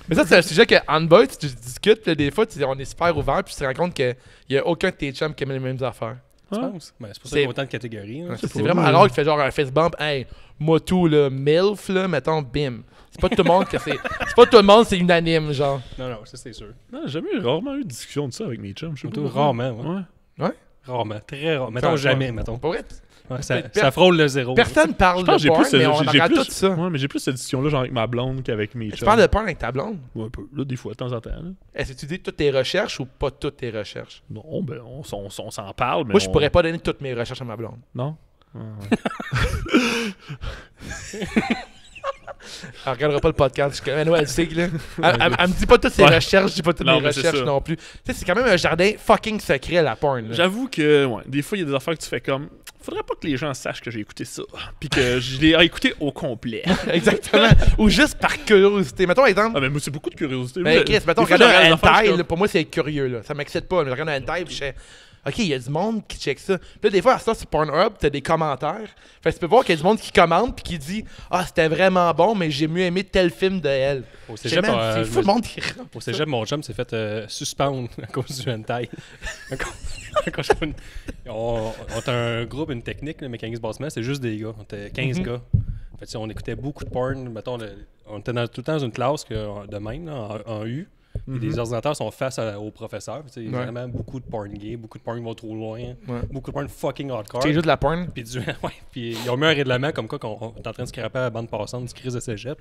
S3: Mais ça, c'est un sujet que en boy, tu discutes, puis là, des fois, on est super ouvert, puis tu te rends compte qu'il n'y a aucun de tes chums qui aime les mêmes affaires.
S4: Tu
S2: Hein?
S4: penses? Ben, c'est pour ça
S3: C'est-
S4: qu'il y a autant de catégories. hein.
S3: C'est vraiment rare qu'il fait genre un fist bump. Hey, moi tout, là, MILF, là, mettons, bim. C'est pas tout le monde que c'est. C'est pas tout le monde, c'est unanime, genre.
S4: Non, ça c'est sûr.
S2: Non, j'ai rarement eu de discussion de ça avec mes chums. Je sais
S4: Plutôt
S2: pas.
S4: rarement, ouais.
S2: Ouais.
S4: Rarement, très rarement. Mettons jamais, mettons.
S3: Pour vrai,
S4: Ouais, ça frôle le zéro.
S3: personne parle
S2: Je pense que
S3: de
S2: j'ai
S3: porn,
S2: plus,
S3: mais on
S2: j'ai
S3: regarde
S2: plus-
S3: tout ça.
S2: Ouais, mais j'ai plus cette discussion-là, genre avec ma blonde qu'avec mes
S3: Tu
S2: chums.
S3: parles de porn avec ta blonde?
S2: Ouais, un peu. Là, des fois, de temps en temps. Là.
S3: Est-ce que tu dis toutes tes recherches ou pas toutes tes recherches?
S2: Non, ben, on s'en parle, mais
S3: Moi, je
S2: on-
S3: pourrais pas donner toutes mes recherches à ma blonde.
S2: Non? Ah, ouais.
S3: Elle regardera pas le podcast. Mais elle sait que là. Elle me dit pas toutes ses
S2: Ouais.
S3: recherches, je dis pas toutes
S2: Non,
S3: mes
S2: mais c'est
S3: recherches
S2: ça.
S3: non plus. Tu sais, c'est quand même un jardin fucking secret, la porn. Là.
S2: J'avoue que, ouais, des fois, il y a des affaires que tu fais comme... Faudrait pas que les gens sachent que j'ai écouté ça. Puis que je l'ai écouté au complet.
S3: Exactement. Ou juste par curiosité. Mettons, exemple.
S2: Ah, mais moi, c'est beaucoup de curiosité.
S3: Mais
S2: Moi,
S3: Chris, mettons,
S2: des fois,
S3: regarde
S2: je
S3: un
S2: des affaires, je
S3: hentai,
S2: suis
S3: là, pour moi, c'est curieux, là. Ça m'excite pas. Mais je regarde un hentai, puis je fais, OK, il y a du monde qui check ça. Puis là, des fois, à ça, sur Pornhub, t'as des commentaires. Fait que tu peux voir qu'il y a du monde qui commente, puis qui dit, ah, c'était vraiment bon, mais j'ai mieux aimé tel film de elle.
S4: Au
S3: C'est
S4: cégep,
S3: c'est fou le monde qui
S4: au cégep, mon chum s'est fait suspendre à cause du hentai. On a un groupe, une technique, le mécanisme bassement, c'est juste des gars. On était 15 gars. Fait que, on écoutait beaucoup de porn. Mettons, on était tout le temps dans une classe de même, là, en U. Et les ordinateurs sont face aux professeurs. Il y a vraiment beaucoup de porn gay, beaucoup de porn qui vont trop loin, beaucoup de porn fucking hardcore.
S3: C'est juste de la porn.
S4: Puis, puis ils ont mis un règlement comme quoi qu'on est en train de scraper à la bande passante du crise de cégep.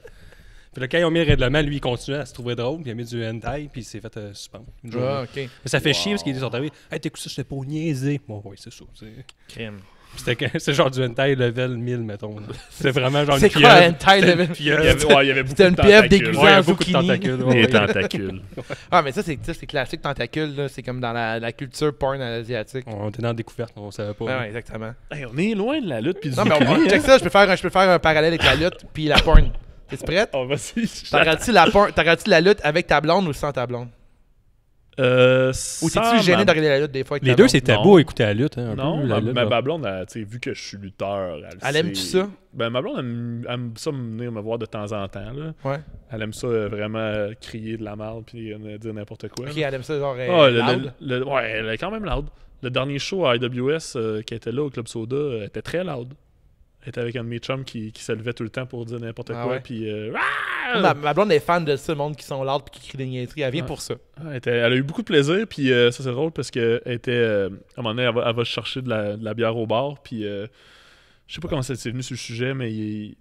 S4: Puis là, quand ils ont mis le règlement, lui, il continuait à se trouver drôle, puis il a mis du hentai, puis il s'est fait suspendre.
S3: Ah, OK.
S4: Mais ça fait chier parce qu'ils sont arrivés. Hey, t'écoutes ça, j'étais pas niaiser. Bon, oui, c'est ça.
S3: Crime.
S4: C'est genre du hentai level 1000, mettons. C'est vraiment genre
S3: C'est
S4: une
S3: quoi un
S4: pieuvre.
S3: hentai
S4: C'était
S3: level?
S4: une pieuvre.
S2: il y avait beaucoup
S3: C'était
S2: de
S3: une pieuvre
S2: tentacules.
S3: déguisée
S4: Ouais, il y
S3: en
S4: a beaucoup de
S3: zucchini.
S4: tentacules.
S2: Des
S4: ouais.
S2: tentacules.
S3: Ah, mais ça, c'est classique tentacule, là. C'est comme dans la culture porn asiatique.
S4: On était dans la découverte, on savait pas.
S3: Ouais, exactement.
S2: Hey, on est loin de la lutte puis du
S3: Non, mais
S2: zucchini,
S3: check
S2: hein.
S3: ça, je peux faire un parallèle avec la lutte puis la porn. T'es prête?
S2: Oh, vas-y.
S3: T'arrêtes-tu la lutte avec ta blonde ou sans ta blonde? Ou t'es-tu gêné de regarder la lutte des fois avec
S4: Les
S3: ta
S4: deux,
S3: blonde?
S4: c'est tabou à écouter la lutte. Hein, un
S2: Non,
S4: peu, la lutte, là.
S2: ma blonde, vu que je suis lutteur,
S3: Elle aime-tu
S2: sait-
S3: ça?
S2: Ben, ma blonde aime ça venir me voir de temps en temps. Là.
S3: Ouais.
S2: Elle aime ça vraiment crier de la merde puis dire n'importe quoi.
S3: Ok,
S2: là.
S3: elle aime ça, genre
S2: Ah,
S3: loud.
S2: ouais, elle est quand même loud. Le dernier show à IWS qui était là au Club Soda était très loud. Elle était avec un de mes chums qui se levait tout le temps pour dire n'importe
S3: Ah
S2: quoi.
S3: ouais?
S2: Puis,
S3: Ma blonde est fan de ça, le monde qui sont loud puis qui crient des niaiseries. Elle vient pour ça.
S2: elle a eu beaucoup de plaisir. Puis ça, c'est drôle parce qu'elle était. À un moment donné, elle va chercher de la bière au bar. Puis je sais pas comment c'est venu sur le sujet, mais il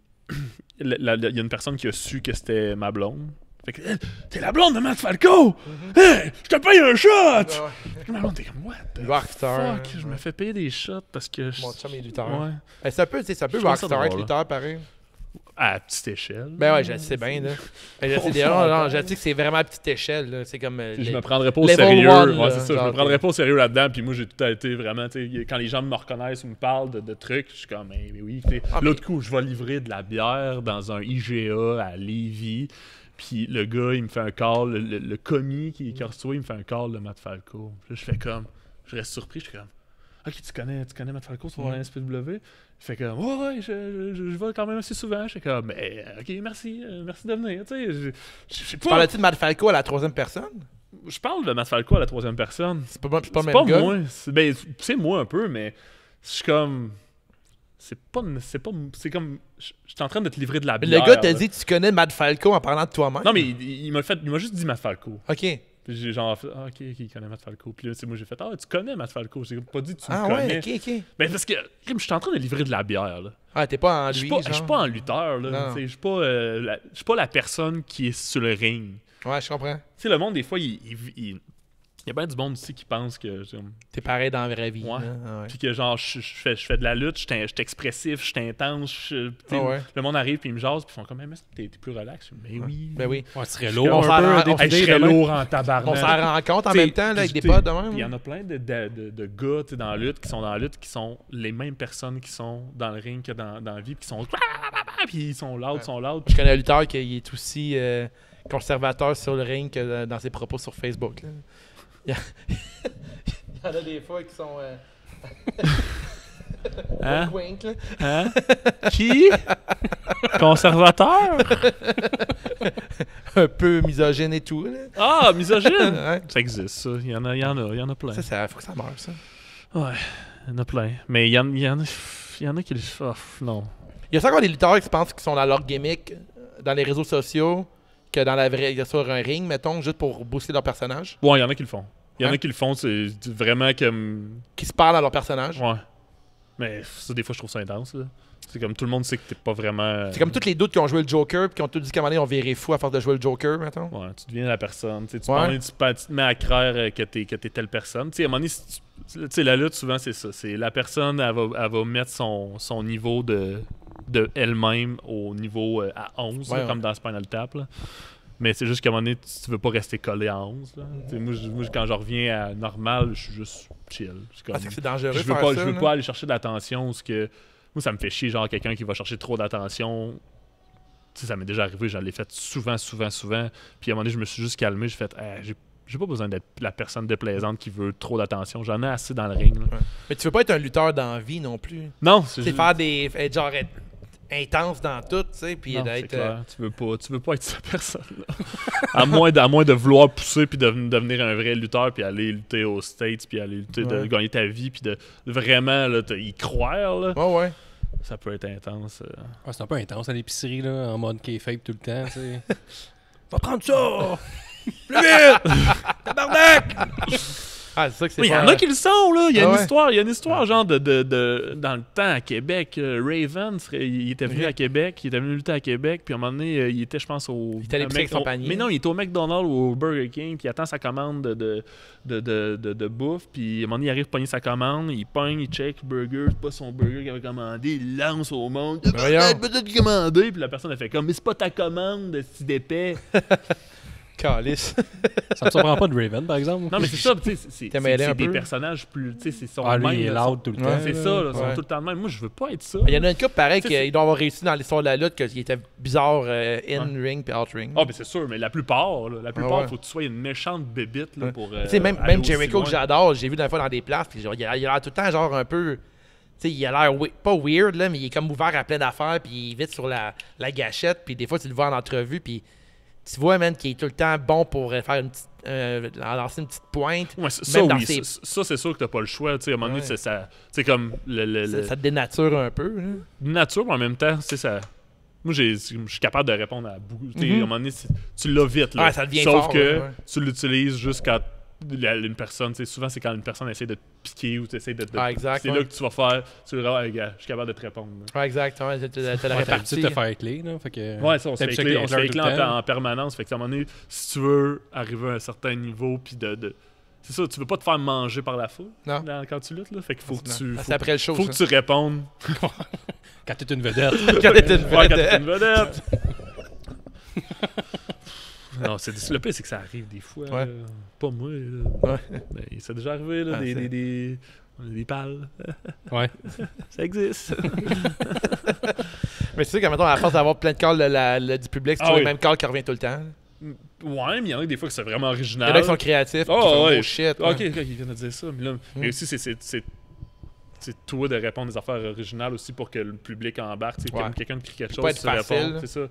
S2: y a une personne qui a su que c'était ma blonde. Fait que, t'es la blonde de Matt Falco! Hey, je te paye un shot! Ma blonde, t'es comme, what the
S3: Rockstar.
S2: fuck? Je me fais payer des shots parce que.
S3: Mon chum est lutteur.
S2: Ouais.
S3: C'est un peu
S2: Je trouve ça
S3: rockstar être
S2: drôle,
S3: lutteur, pareil.
S2: À petite échelle.
S3: Ben ouais, je le sais bien, là. Ben, je sais déjà, non, je sais que c'est vraiment à petite échelle, là. C'est comme.
S2: Je me prendrais pas au
S3: level
S2: sérieux.
S3: one,
S2: Ouais,
S3: là,
S2: c'est ça. Je
S3: genre,
S2: me prendrais pas au sérieux là-dedans. Puis moi, j'ai tout été vraiment. Tu sais, quand les gens me reconnaissent ou me parlent de trucs, je suis comme, mais oui. Tu sais, l'autre coup, je vais livrer de la bière dans un IGA à Lévis. Puis le gars, il me fait un call. Le commis qui reçoit, il me fait un call de Matt Falco. Puis là, je fais comme. Je reste surpris. Je suis comme. Ok, tu connais Matt Falco, tu vas voir la SPW. Il fait comme, ouais, je vais quand même assez souvent. Je fais comme, mais ok, merci de venir. Tu sais, je sais pas.
S3: Parlais-tu de Matt Falco à la troisième personne?
S2: Je parle de Matt Falco à la troisième personne.
S3: C'est pas le
S2: C'est
S3: même
S2: pas
S3: gars.
S2: moi. C'est moi un peu, mais je suis comme. C'est comme. Je suis en train de te livrer de la
S3: Mais
S2: bière.
S3: le gars t'a
S2: là.
S3: dit que tu connais Matt Falco en parlant de toi-même.
S2: Non, mais il m'a juste dit Matt Falco.
S3: Ok.
S2: Puis j'ai genre fait, ok, il connaît Matt Falco. Puis là, tu sais, moi j'ai fait, tu connais Matt Falco. J'ai pas dit tu
S3: Ah
S2: le
S3: ouais,
S2: connais.
S3: ok.
S2: Ben parce que je suis en train de livrer de la bière, là.
S3: Ah, t'es pas en
S2: Je
S3: lui,
S2: suis pas un lutteur, là.
S3: Non.
S2: Tu sais, je suis pas la personne qui est sur le ring.
S3: Ouais, je comprends.
S2: Tu sais, le monde, des fois, il y a bien du monde aussi qui pense que.
S3: T'es pareil dans la vraie vie.
S2: Ouais.
S3: là. Ah ouais.
S2: Puis que genre, je fais de la lutte, je suis expressif, je suis intense. Tu sais,
S3: Ah ouais.
S2: Le monde arrive puis ils me jasent puis ils font comme, mais t'es plus relax. Mais oui.
S3: Ben oui.
S4: Ouais, tu serais
S3: On
S4: lourd
S3: s'en
S4: un
S3: rend-
S4: peu.
S3: on-
S2: Hey, je serais lourd en tabarnak.
S3: On s'en rend compte en
S2: T'sais,
S3: même temps là, avec des
S2: t'sais,
S3: potes de même.
S2: Il y en a plein de gars t'sais, dans la lutte qui sont dans la lutte qui sont les mêmes personnes qui sont dans le ring que dans la vie puis qui sont puis ils sont loud.
S3: Je connais un lutteur qui est aussi conservateur sur le ring que dans ses propos sur Facebook. Là. Il y en a des fois qui sont.
S2: Hein?
S3: wink, là.
S2: Hein? Qui? Conservateur?
S3: Un peu misogyne et tout. Là.
S2: Ah, misogyne?
S3: Ouais.
S2: Ça existe, ça. Il y en a plein.
S3: Ça, faut que ça meure, ça.
S2: Ouais, il y en a plein. Mais il y en a qui... Oh, non.
S3: Il y a ça encore des lutteurs qui pensent qu'ils sont dans leur gimmick dans les réseaux sociaux que dans la vraie, sur un ring, mettons, juste pour booster leur personnage.
S2: Ouais, il y en a qui le font. Il y en a qui le font, c'est vraiment comme...
S3: Qui se parlent à leur personnage.
S2: Ouais. Mais ça, des fois, je trouve ça intense, là. C'est comme tout le monde sait que t'es pas vraiment...
S3: C'est comme tous les doutes qui ont joué le Joker puis qui ont tous dit qu'à un moment donné, on verrait fou à force de jouer le Joker, mettons.
S2: Ouais, tu deviens la personne. Tu sais, tu,
S3: Ouais.
S2: tu te mets à croire que t'es telle personne. Tu sais, à un moment donné, tu sais, la lutte, souvent, c'est ça. C'est la personne, elle va mettre son niveau de elle-même au niveau à 11,
S3: Ouais,
S2: là, comme dans Spinal Tap. Là. Mais c'est juste qu'à un moment donné, tu veux pas rester collé à 11. Là. Tu sais, moi, quand je reviens à normal, je suis juste chill. C'est comme-
S3: C'est que c'est dangereux
S2: je veux
S3: faire
S2: pas,
S3: ça,
S2: je veux
S3: là.
S2: pas aller chercher de l'attention. Parce que moi, ça me fait chier, genre quelqu'un qui va chercher trop d'attention. Tu sais, ça m'est déjà arrivé, j'en l'ai fait souvent. Puis à un moment donné, je me suis juste calmé. J'ai fait, j'ai pas besoin d'être la personne déplaisante qui veut trop d'attention. J'en ai assez dans le ring. Là.
S3: Ouais. Mais tu veux pas être un lutteur dans la vie non plus.
S2: Non, c'est
S3: C'est
S2: juste...
S3: faire des. Être genre être intense dans tout, tu sais, puis
S2: Non, c'est
S3: d'être.
S2: clair. Tu veux pas être cette personne-là. à moins de vouloir pousser puis de devenir un vrai lutteur puis aller lutter aux States puis aller lutter de
S3: Ouais.
S2: gagner ta vie puis de vraiment là, y croire, là,
S3: Ouais.
S2: ça peut être intense.
S4: Ouais, c'est un peu intense à l'épicerie, là, en mode kayfabe tout le temps, tu sais.
S3: Va prendre ça! Plus vite! Tabarnak! Ah, c'est ça que c'est
S2: Il y
S3: pas...
S2: en a qui le sont, là. Il y a
S3: Ah
S2: une
S3: ouais?
S2: histoire, genre dans le temps à Québec. Raven, il était venu
S3: Ok.
S2: à Québec, il était venu lutter à Québec, puis à un moment donné, il était, je pense, au.
S3: Il était à l'épicerie avec son panier.
S2: Mais non, il était au McDonald's ou au Burger King, puis il attend sa commande de bouffe, puis à un moment donné, il arrive à pogner sa commande, il pogne, il check le burger, c'est pas son burger qu'il avait commandé, il lance au monde.
S3: voyons.
S2: Peut-être commander, puis la personne a fait comme, mais c'est pas ta commande, si d'épais.
S3: Calice.
S4: Ça me surprend pas de Raven, par exemple.
S2: Non, mais c'est ça, tu sais, c'est
S3: T'as mêlé un
S2: des
S3: peu?
S2: personnages plus. Tu sais, c'est son
S4: Ah, lui,
S2: même,
S4: il est
S2: là,
S4: loud tout le temps.
S3: Ouais,
S2: c'est ça, là, ils sont
S3: ouais.
S2: tout le temps de même. Moi, je veux pas être ça.
S3: Il y en a une couple pareil
S2: Tu sais,
S3: qu'il doit avoir réussi dans l'histoire de la lutte, qu'il était bizarre in-ring puis out-ring.
S2: Ah, ben c'est sûr, mais la plupart,
S3: ouais.
S2: faut que tu sois une méchante bébite là,
S3: Ouais.
S2: pour.
S3: Tu sais, même
S2: aller aussi
S3: Jericho
S2: loin.
S3: que j'adore, j'ai vu des fois dans des places, puis genre, il a l'air tout le temps genre un peu. Tu sais, il a l'air pas weird, là, mais il est comme ouvert à plein d'affaires, puis il est vite sur la gâchette, puis des fois, tu le vois en entrevue, puis tu vois, man, qu'il est tout le temps bon pour faire une petite. Lancer une petite pointe.
S2: Ouais, ça,
S3: même dans
S2: oui,
S3: ses-
S2: ça, c'est sûr que t'as pas le choix. Tu sais, à un moment donné,
S3: Ouais.
S2: c'est comme
S3: Ça te dénature un peu. Hein.
S2: nature, mais en même temps, tu sais, ça. Moi, je suis capable de répondre à beaucoup. Tu sais,
S3: Mhm.
S2: à un moment donné, tu l'as vite. Là.
S3: Ouais, ça devient
S2: Sauf
S3: fort,
S2: que
S3: ouais.
S2: tu l'utilises juste quand une personne. Tu sais, souvent, c'est quand une personne essaie de te piquer ou tu essaies de.
S3: Ah, exact,
S2: c'est
S3: ouais.
S2: là que tu vas faire. Tu vas dire, ah, gars, je suis capable de te répondre. là.
S3: Ouais, exact. Ouais, t'as la
S4: Ouais, t'as
S3: répartie.
S4: l'habitude de te faire clé, là. Fait que,
S2: Ouais, ça, on se fait
S4: t'as
S2: écler,
S4: checké Hitler tout le temps.
S2: en permanence. Fait que, à un moment donné, si tu veux arriver à un certain niveau, puis c'est ça, tu veux pas te faire manger par la foule
S3: Non.
S2: quand tu luttes, là. Fait qu'il faut que
S3: Non.
S2: tu.
S3: C'est après le show.
S2: Faut que tu répondes.
S4: Quand t'es une vedette.
S3: Quand t'es une
S2: Ouais, quand
S3: vedette.
S2: t'es une vedette. Non, le pire, c'est que ça arrive des fois.
S3: Ouais.
S2: Pas moi. Là.
S3: Ouais.
S2: Mais ça a déjà arrivé, là,
S3: Ah, c'est-
S2: des pales.
S4: Ouais.
S2: Ça existe.
S3: Mais tu sais, qu'à mettons, à force d'avoir plein de calls du public, c'est
S2: Ah
S3: toujours
S2: oui.
S3: le même call qui revient tout le temps.
S2: Ouais, mais il y en a des fois que c'est vraiment
S3: Il y
S2: original.
S3: en a qui sont créatifs,
S2: Oh,
S3: qui font
S2: ouais.
S3: beau shit.
S2: Ok,
S3: ouais.
S2: ok, il vient de dire ça. Mais aussi, c'est toi de répondre des affaires originales aussi pour que le public embarque. Tu sais,
S3: Ouais.
S2: comme quelqu'un qui crie quelque
S3: Faut pas
S2: chose,
S3: être
S2: tu
S3: facile.
S2: réponds. C'est ça.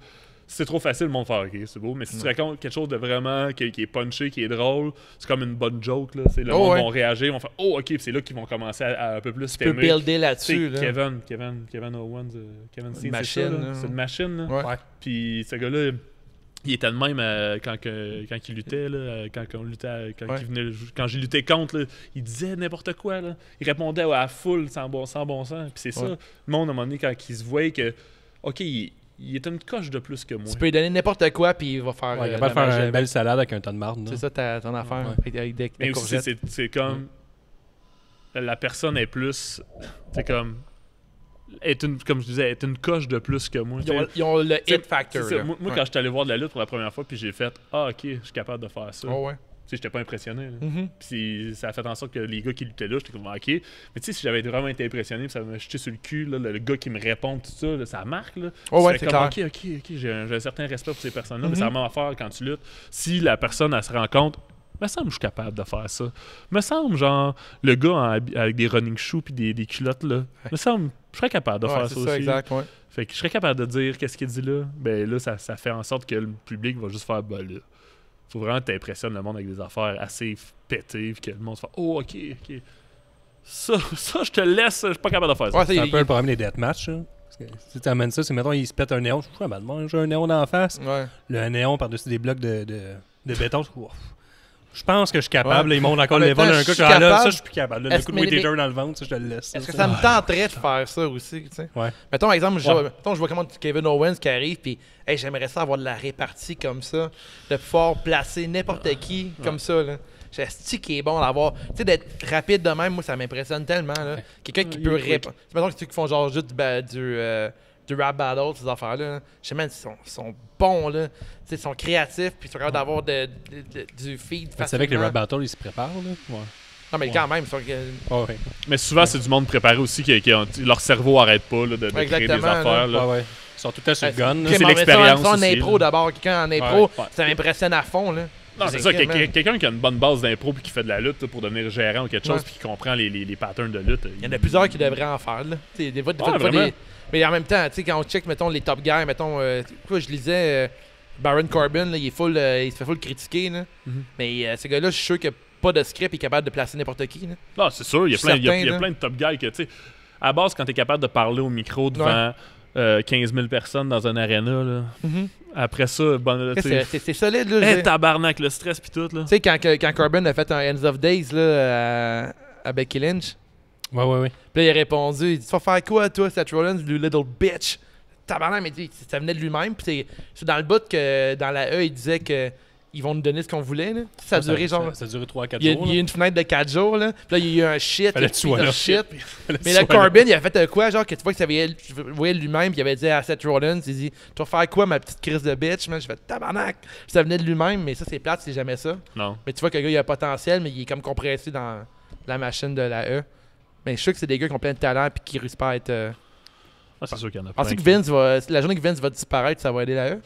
S2: Si c'est trop facile, le monde fait OK, c'est beau. Mais si tu racontes quelque chose de vraiment qui est punché, qui est drôle, c'est comme une bonne joke. Là. Le
S3: Oh,
S2: monde
S3: ouais.
S2: vont réagir, vont faire Oh, OK, puis c'est là qu'ils vont commencer à un peu plus
S3: Tu peux
S2: t'aimer.
S3: builder
S2: Tu
S3: là-dessus.
S2: sais,
S3: Là.
S2: Kevin Owens, Kevin Steen,
S3: machine,
S2: c'est ça, là.
S3: là.
S2: C'est une machine. Là.
S3: Ouais.
S4: Ouais.
S2: Puis ce gars-là, il était de même quand il luttait, là,
S3: Ouais.
S2: quand j'ai lutté contre, là, il disait n'importe quoi. Là. Il répondait à la foule sans bon sens. Puis c'est ça,
S3: Ouais.
S2: le monde, à un moment donné, quand il se voyait que, OK, il est une coche de plus que moi.
S3: Tu peux lui donner n'importe quoi, puis il va faire.
S4: Ouais, il
S3: de
S4: va pas
S3: la
S4: faire
S3: magie.
S4: une belle salade avec un ton de marde. là.
S3: C'est ça ton affaire.
S4: Ouais.
S3: Avec des
S2: Mais aussi,
S3: courgettes.
S2: c'est comme. La personne est plus. C'est comme. Comme je disais, est une coche de plus que moi.
S3: Ils ont le
S2: C'est-
S3: hit factor.
S2: c'est ça.
S3: là.
S2: Moi,
S3: Ouais.
S2: quand je suis allé voir de la lutte pour la première fois, puis j'ai fait Ah, OK, je suis capable de faire ça.
S3: Oh, ouais.
S2: Tu sais, j'étais pas impressionné. là.
S3: Mhm.
S2: Puis ça a fait en sorte que les gars qui luttaient là, j'étais comme OK. Mais tu sais, si j'avais vraiment été impressionné, puis ça m'a jeté sur le cul, là, le gars qui me répond, tout ça, là, ça marque. Là.
S3: Oh, ouais,
S2: Tu fais
S3: c'est
S2: comme,
S3: clair.
S2: OK, j'ai un certain respect pour ces personnes-là, mais
S3: Mhm.
S2: c'est la même affaire quand tu luttes. Si la personne, elle se rend compte, me semble que je suis capable de faire ça. Me semble, genre, le gars avec des running shoes puis des culottes, là, me semble, je serais capable de
S3: Ouais,
S2: faire
S3: c'est
S2: ça
S3: ça,
S2: aussi.
S3: exact. Ouais.
S2: Fait que je serais capable de dire qu'est-ce qu'il dit là. Ben là, ça fait en sorte que le public va juste faire ben là. Faut vraiment que t'impressionnes le monde avec des affaires assez pétées, puis que le monde se fait oh ok. Ça, je te laisse, je suis pas capable de faire ça.
S3: Ouais, ça,
S4: C'est un
S3: il-
S4: peu le problème des deathmatch. Là. Parce que si tu amènes ça, c'est mettons, il se pète un néon. Je suis j'ai un néon dans la face.
S3: Ouais.
S4: Le néon par-dessus des blocs de béton. Je Je pense que je suis capable.
S3: Ouais.
S4: Là, ils montent encore
S3: En
S4: le
S3: même
S4: level
S3: temps,
S4: d'un
S3: je
S4: coup.
S3: suis
S4: Là, ça,
S3: capable.
S4: je suis plus capable. Là, le
S3: Est-ce-
S4: coup de
S3: mais-
S4: Whittaker dans le ventre, ça, je te le laisse.
S3: Est-ce que ça me tenterait de faire ça aussi, tu sais?
S4: Ouais.
S3: Mettons, exemple, je vois comment Kevin Owens qui arrive, puis hey, j'aimerais ça avoir de la répartie comme ça, de pouvoir placer n'importe qui comme ça, là. J'ai qui est bon d'avoir. Tu sais, d'être rapide de même, moi, ça m'impressionne tellement, là. Quelqu'un qui
S2: Il
S3: peut
S2: est quick.
S3: répondre. Mettons que ceux qui font genre juste du rap battle, ces affaires-là, là. Je sais même, ils sont bons, là. Tu sais, ils sont créatifs, puis ils sont capables d'avoir du feed
S4: Tu savais que les
S3: facilement.
S4: rap battles, ils se préparent, là? Ouais.
S3: Non, mais quand même, ils sont.
S4: Ouais.
S2: Mais souvent, c'est du monde préparé aussi leur cerveau arrête pas là, de créer des
S3: Exactement,
S2: affaires.
S4: Ouais,
S2: là.
S4: ouais. Ils sont tout le temps sur le gun. là.
S2: c'est
S3: Mais
S2: l'expérience
S3: ça, en
S2: aussi,
S3: impro
S2: là.
S3: d'abord. Quelqu'un en impro,
S2: Ouais.
S3: ça m'impressionne à fond, là.
S2: Non, c'est ça.
S3: Quelqu'un, man.
S2: Quelqu'un qui a une bonne base d'impro puis qui fait de la lutte là, pour devenir gérant ou quelque chose
S3: Ouais.
S2: puis qui comprend les patterns de lutte.
S3: Il y en a plusieurs qui devraient en faire, là. Tu sais, des fois,
S2: vraiment.
S3: Mais en même temps, tu sais, quand on check, mettons, les top guys, mettons, quoi, je lisais Baron Corbin, là, il se fait full critiquer, là.
S2: Mhm.
S3: Mais ce gars-là, je suis sûr qu'il n'y a pas de script et est capable de placer n'importe qui, là.
S2: Non, c'est sûr. Il y a
S3: Je suis certain, là.
S2: plein de top guys que, tu sais, à la base, quand tu es capable de parler au micro devant 15 000 personnes dans un arena, là, après ça, bon, tu sais,
S3: C'est solide, là.
S2: hey, tabarnak, le stress puis tout, là.
S3: Tu sais, quand Corbin a fait un Ends of Days, là, à Becky Lynch,
S4: Ouais, ouais, ouais.
S3: puis là, il a répondu, il dit, tu vas faire quoi, toi, Seth Rollins, you little bitch? Tabarnak, mais ça venait de lui-même. Puis c'est dans le bout que dans la E, il disait que ils vont nous donner ce qu'on voulait. Là. Ça a duré genre.
S4: Ça a duré 3-4
S3: Il y a
S4: jours.
S3: eu une fenêtre de 4 jours. Là. Puis là, il y a eu un shit.
S4: Fallait que tu sois là.
S3: shit.
S4: Fallait que
S3: Mais
S4: tu
S3: le
S4: sois là.
S3: Corbin, il a fait quoi, genre, que tu vois que ça voyait lui-même, puis il avait dit à Seth Rollins, il dit, tu vas faire quoi, ma petite crise de bitch, man? J'ai fait tabarnak. Puis ça venait de lui-même, mais ça, c'est plate, c'est jamais ça.
S2: Non.
S3: Mais tu vois que le gars, il a un potentiel, mais il est comme compressé dans la machine de la E. Mais je suis sûr que c'est des gars qui ont plein de talent, puis qui réussissent pas à être.
S2: Ah, c'est sûr qu'il y en a plein.
S3: Pensez que Vince va. La journée que Vince va disparaître, ça va aider la E?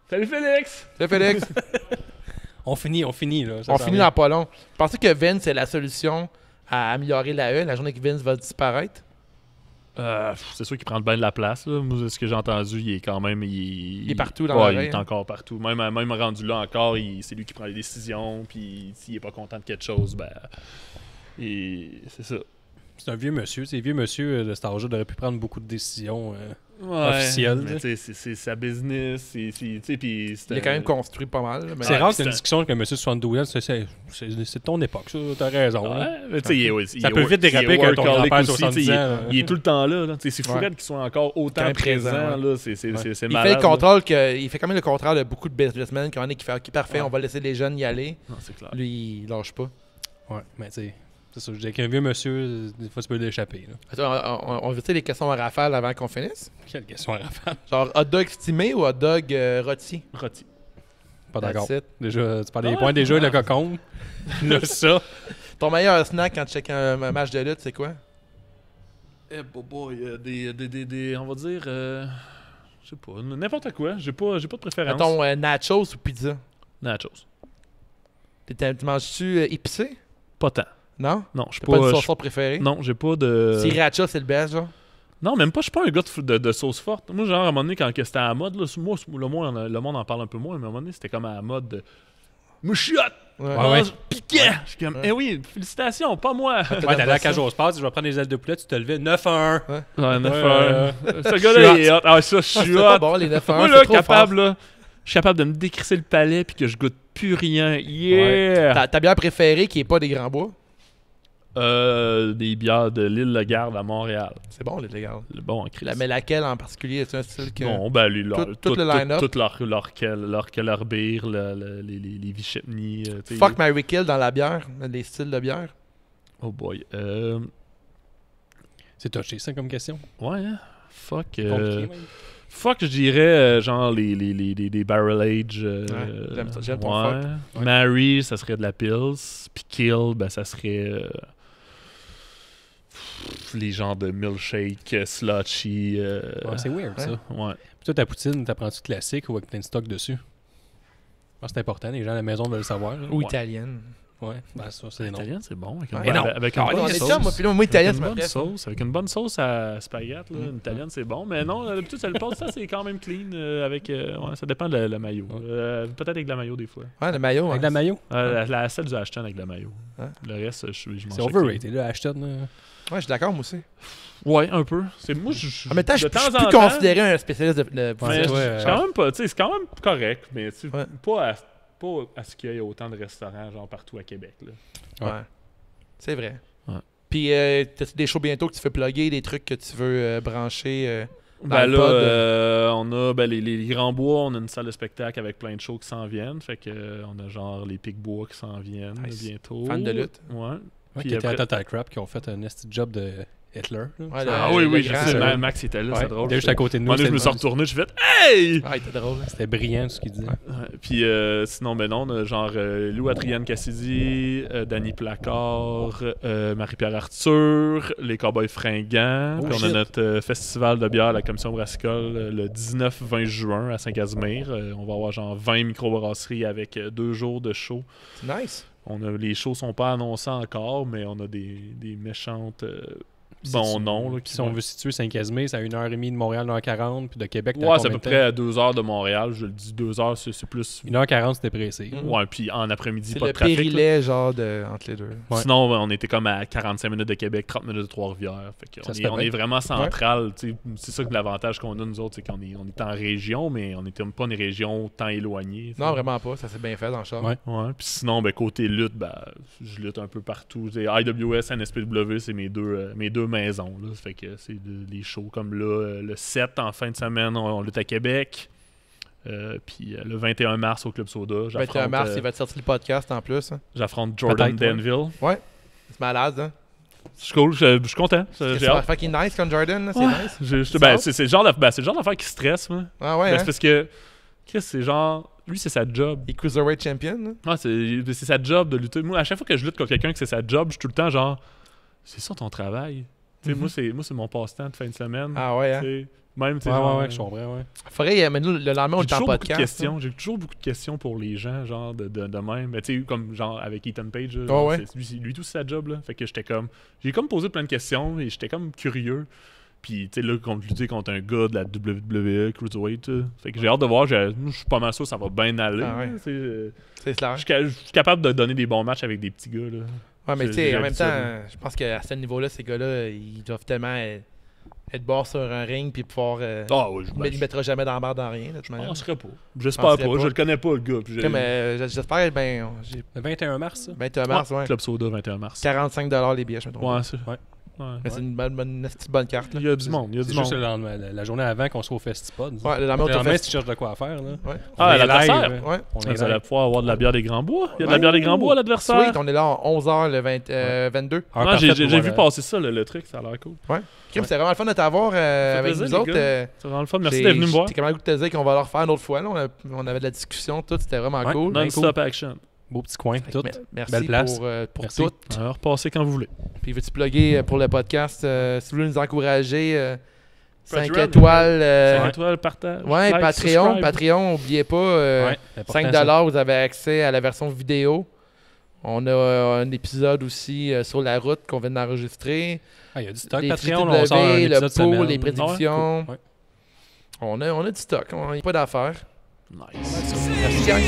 S2: Salut Félix!
S3: Là, Félix,
S4: On finit, là. Ça
S3: on
S4: s'en
S3: finit
S4: vient.
S3: dans pas long. Pensez que Vince est la solution à améliorer la E, la journée que Vince va disparaître?
S2: C'est sûr qu'il prend bien de la place. Là. Moi, ce que j'ai entendu, il est quand même.
S3: Il est partout dans
S2: ouais,
S3: l'oreille,
S2: il est
S3: hein.
S2: encore partout. Même rendu là encore, c'est lui qui prend les décisions. Puis s'il est pas content de quelque chose, ben. C'est ça.
S4: C'est un vieux monsieur. C'est vieux monsieur de cet âge-là aurait pu prendre beaucoup de décisions.
S2: Ouais,
S4: Officiel,
S2: mais tu sais, c'est sa business. Tu sais, puis
S3: Il est quand même construit pas mal. Mais
S4: C'est rare que
S2: c'est
S4: une
S2: un-
S4: discussion avec un monsieur de 72 ans. C'est ton époque, ça. T'as raison.
S2: Ouais,
S4: là.
S2: mais tu sais,
S4: Ça peut vite déraper quand ton grand-père de 70 ans. là.
S2: Il est tout le temps là. C'est fou
S3: Ouais.
S2: qu'ils soient encore
S3: Quand
S2: autant
S3: même
S2: présents.
S3: présent,
S2: Là. C'est
S3: il
S2: malade.
S3: fait le
S2: là.
S3: contrôle il fait quand même le contraire de beaucoup de businessmen qui fait OK, parfait, on va laisser les jeunes y aller.
S2: Non, c'est clair.
S3: Lui, il lâche pas.
S4: Ouais, mais tu sais, c'est ça. Je dis qu'un vieux monsieur, des fois, tu peux l'échapper. là.
S3: Attends, on veut les questions à rafale avant qu'on finisse?
S4: Quelle question à rafale.
S3: Genre hot dog stimé ou hot dog rôti?
S2: Rôti.
S4: Pas d'accord.
S3: That's it.
S4: Déjà, tu parles des points déjà, le cocon. Là, ça.
S3: Ton meilleur snack quand tu checkes un match de lutte, c'est quoi?
S2: Eh, boy, on va dire. Je sais pas, n'importe quoi. J'ai pas de préférence.
S3: Mettons nachos ou pizza?
S2: Nachos.
S3: Tu manges-tu épicé?
S2: Pas tant.
S3: Non?
S2: Non, je suis
S3: T'as pas de
S2: pas.
S3: sauce préférée?
S2: Non, j'ai pas de.
S3: Sriracha, c'est le best, genre?
S2: Non, même pas. Je suis pas un gars de sauce forte. Moi, genre, à un moment donné, quand c'était à la mode, là, moi, le monde en parle un peu moins, mais à un moment donné, c'était comme à la mode de. Mouchiotte!
S4: Ouais.
S2: Piquant! Je suis comme,
S3: Ouais.
S2: eh oui, félicitations, pas moi!
S4: Ouais, t'allais à cage au sport, je vais prendre des ailes de poulet, tu te levais 9-1.
S2: Ouais, 9
S4: Ouais,
S2: heures. Ce gars-là, il est hot. Ah, ça, je
S3: C'est
S2: suis
S3: pas
S2: hot.
S3: bon, les 9
S2: Moi, là, capable, là, je suis capable de me décrisser le palais puis que je goûte plus rien. Yeah!
S3: Ta bière préférée qui est pas des Grands Bois?
S2: Des bières de l'île Le Garde à Montréal.
S3: C'est bon, les gars.
S2: Le bon en Christ.
S3: Mais laquelle en particulier? C'est un style que...
S2: Non, ben, lui,
S3: Tout le line-up.
S2: Tout leur beer, les Vichepni.
S3: Fuck Mary Kill dans la bière, les styles de bière.
S2: Oh boy.
S4: C'est touché, ça, comme question.
S2: Ouais, hein? Fuck.
S4: Compliqué, même.
S2: Fuck, je dirais genre les Barrel Age.
S3: j'aime ton
S2: ouais. Mary, ça serait de la Pils. Puis Kill, ben, ça serait les genres de milkshake, slotchy.
S4: Ouais, c'est weird, ça.
S2: Ouais.
S4: Puis toi, ta poutine, t'apprends-tu classique ou avec plein de stock dessus? Je pense que c'est important, les gens à la maison veulent le savoir. là.
S3: Ou
S2: Ouais.
S3: italienne.
S4: Ouais, ben ça, c'est non.
S2: Italien, c'est bon. Avec une
S3: Ouais.
S2: bonne,
S4: Mais non.
S2: avec une
S3: Ah,
S2: bonne
S3: on est
S2: sauce.
S3: ça, moi, italienne,
S2: Avec
S3: c'est
S2: une
S3: ma
S2: bonne
S3: préf.
S2: sauce. Avec une bonne sauce à spaghetti, là, une italienne, c'est bon. Mais non, d'habitude, ça le passe, ça, c'est quand même clean. Ouais, ça dépend de la mayo. Peut-être avec de la mayo, des fois.
S3: Ouais, le maillot.
S4: Avec
S3: hein.
S4: de la mayo?
S2: Celle du Ashton avec de la mayo.
S3: Ouais.
S2: Le reste, je mange
S4: C'est overrated, là, Ashton.
S3: Ouais, je suis d'accord, moi aussi.
S2: Ouais, un peu. Moi,
S3: En même temps, je
S2: de temps
S3: suis
S2: en
S3: plus
S2: temps,
S3: considéré un spécialiste de
S2: mais
S4: Ouais,
S2: c'est quand même pas, tu sais, c'est quand même correct, mais tu sais,
S3: Ouais.
S2: pas à pas à ce qu'il y ait autant de restaurants genre partout à Québec. Là.
S3: Ouais. C'est vrai.
S2: Ouais.
S3: Puis, t'as-tu des shows bientôt que tu fais plugger, des trucs que tu veux brancher dans
S2: Ben
S3: le
S2: là,
S3: pod?
S2: on a les Grands Bois, on a une salle de spectacle avec plein de shows qui s'en viennent. Fait que on a genre les Pic-Bois qui s'en viennent
S3: Nice.
S2: bientôt.
S3: Fan de lutte.
S2: Ouais.
S4: Ouais,
S2: Puis
S4: qui était à
S2: après-
S4: Total Crap, qui ont fait un nasty job de Hitler. Là.
S3: Ouais,
S2: Ah
S3: le-
S2: oui,
S3: le
S2: oui, je
S3: grand,
S2: sais.
S3: là.
S2: Max était là,
S4: Ouais,
S2: c'est drôle.
S4: il était juste à côté de nous.
S2: Moi, je me suis
S4: c'était-
S2: retourné, j'ai fait Hey!
S3: Ah, il était drôle.
S4: C'était brillant ce qu'il disait.
S2: Ouais, puis sinon, ben non, on a genre Lou Atriane Cassidy, Danny Placard, Marie-Pierre Arthur, les Cowboys Fringants.
S3: Oh,
S2: Puis on a
S3: shit.
S2: notre festival de bière à la Commission Brassicole le 19-20 juin à Saint-Casimir. On va avoir genre 20 microbrasseries avec 2 jours de show.
S3: C'est nice.
S2: Les shows sont pas annoncés encore, mais on a des méchantes bons noms. Là,
S4: Si on veut situer Saint-Casimir, c'est à 1h30 de Montréal, 1h40, puis de Québec, t'as
S2: Ouais, c'est à
S4: combien
S2: peu
S4: de temps?
S2: près à 2 heures de Montréal. Je le dis 2 heures, c'est plus.
S4: 1h40, c'était pressé.
S3: Mm.
S2: Ouais, puis en après-midi,
S3: C'est
S2: pas
S3: le
S2: de trafic. là.
S3: périlet, genre, entre les deux.
S4: Ouais.
S2: Sinon, on était comme à 45 minutes de Québec, 30 minutes de Trois-Rivières. Fait que
S4: Ça
S2: on
S4: se
S2: est,
S4: fait
S2: on
S4: bien.
S2: est vraiment central. tu sais. C'est ça que l'avantage qu'on a, nous autres, c'est qu'on est en région, mais on n'était pas une région tant éloignée. tu sais.
S3: Non, vraiment pas. Ça s'est bien fait dans le char.
S4: Ouais.
S2: Ouais, puis sinon, ben, côté lutte, ben, je lutte un peu partout. Tu sais, IWS, NSPW, c'est mes deux maisons. Là. Fait que c'est les shows comme là, le 7 en fin de semaine, on lutte à Québec. Puis le 21 mars au Club Soda,
S3: 21 mars, il va te sortir le podcast en plus. Hein.
S2: j'affronte Jordan
S4: Peut-être,
S2: Danville.
S3: C'est malade, hein?
S2: C'est cool, je suis content. J'ai
S3: C'est
S2: hâte.
S3: fucking nice comme Jordan, là. C'est
S2: Ouais.
S3: nice.
S2: C'est le genre d'affaire qui stresse, moi.
S3: Ah ouais,
S2: Ben,
S3: hein?
S2: c'est parce que Chris, c'est genre. Lui, c'est sa job.
S3: Il est Cruiserweight Champion, là.
S2: Ouais, c'est sa job de lutter. Moi, à chaque fois que je lutte contre quelqu'un que c'est sa job, je suis tout le temps genre. C'est ça ton travail. Tu sais, moi, c'est mon passe-temps de fin de semaine.
S3: Ah ouais, hein?
S2: Tu sais, même, tu sais,
S4: Ouais,
S2: genre,
S4: ouais, je comprends, ouais.
S3: Faudrait, mais nous, le lendemain, on
S2: j'ai
S3: est en
S2: toujours beaucoup de
S3: podcast.
S2: questions. J'ai toujours beaucoup de questions pour les gens, genre, de même. Mais tu sais, comme genre avec Ethan Page, là,
S3: Ah
S2: genre,
S3: ouais.
S2: lui tout, c'est sa job, là. Fait que j'étais comme. J'ai comme posé plein de questions et j'étais comme curieux. Puis, tu sais, là, lutter contre un gars de la WWE, Cruiserweight, fait que j'ai hâte de voir. Je suis pas mal sûr que ça va bien aller.
S3: Ah ouais.
S2: Tu sais,
S3: C'est clair.
S2: je suis capable de donner des bons matchs avec des petits gars, là.
S3: Ouais, mais
S2: j'ai-
S3: tu sais,
S2: j'ai
S3: en même temps,
S2: l'habitude.
S3: je pense qu'à ce niveau-là, ces gars-là, ils doivent tellement être bord sur un ring puis pouvoir.
S2: Ah oui,
S3: Mais il ne mettra jamais dans la barre dans rien, de toute
S2: je
S3: manière.
S2: penserais pas. J'espère pas.
S3: penserais pas.
S2: Je le connais pas, le gars. Puis
S3: Comme, j'espère, ben, j'ai
S4: Le 21 mars, ça?
S3: 21 mars, ouais.
S2: Club Soda, 21 mars.
S3: 45$ les billets, je me trompe.
S2: Ouais, c'est
S4: Ouais.
S2: ouais.
S3: Mais c'est une petite bonne carte, là.
S2: Il y a du monde. Il y a
S4: C'est
S2: du
S4: juste
S2: monde.
S4: le lendemain, la journée avant qu'on soit au Festipod.
S3: Ouais, le lendemain,
S4: Le
S3: on te
S4: lendemain,
S3: fait.
S4: si tu cherches de quoi faire, là.
S3: Ouais.
S2: Ah,
S4: On est
S2: l'adversaire.
S4: live,
S3: Ouais.
S4: On est
S2: Vous allez
S4: live.
S2: pouvoir avoir de la bière des Grands Bois. Il y a de la
S3: Ouais.
S2: bière des Grands Bois à l'adversaire.
S3: Sweet, on est là en 11h le 22.
S4: Heure
S2: Non,
S4: parfaite
S2: j'ai
S4: pour
S2: vu
S4: voir
S2: passer ça, le truc. Ça a l'air cool.
S3: Kim, c'était vraiment le fun de t'avoir avec
S2: plaisir,
S3: nous
S2: les
S3: autres.
S2: gars. C'est vraiment le fun. Merci d'être venu me voir.
S3: T'es quand même le goût de te dire qu'on va le refaire une autre fois. Là. On avait de la discussion, tout. C'était vraiment
S4: Ouais,
S3: cool.
S2: Non-stop action.
S4: Beau petit coin, tout.
S3: Merci
S4: Belle place.
S3: pour
S4: Merci.
S3: tout.
S2: Alors, repassez quand vous voulez.
S3: Puis veux-tu plugger pour le podcast si vous voulez nous encourager 5
S2: Patreon.
S3: étoiles.
S2: 5 étoiles, partage.
S3: Ouais,
S2: like,
S3: Patreon.
S2: subscribe.
S3: Patreon, n'oubliez pas.
S4: Ouais, important,
S3: 5$, vous avez accès à la version vidéo. On a un épisode aussi sur la route qu'on vient d'enregistrer.
S4: Ah, il y a du stock.
S3: Les
S4: Patreon, on sort un
S3: JW, le
S4: épisode
S3: pool,
S4: semaine.
S3: les prédictions.
S4: Cool. Ouais.
S3: On a du stock, on n'a pas d'affaires.
S2: Nice.
S3: Merci, gang.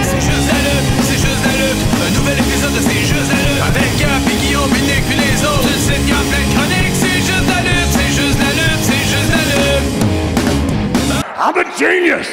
S1: C'est juste la lutte, c'est juste la lutte. Un nouvel épisode de C'est juste la lutte. Avec Gap et Guillaume, Nick puis les autres. Tu le sais, y a plein de chroniques. C'est juste la lutte, c'est juste la lutte, c'est juste la lutte.
S5: I'm a genius!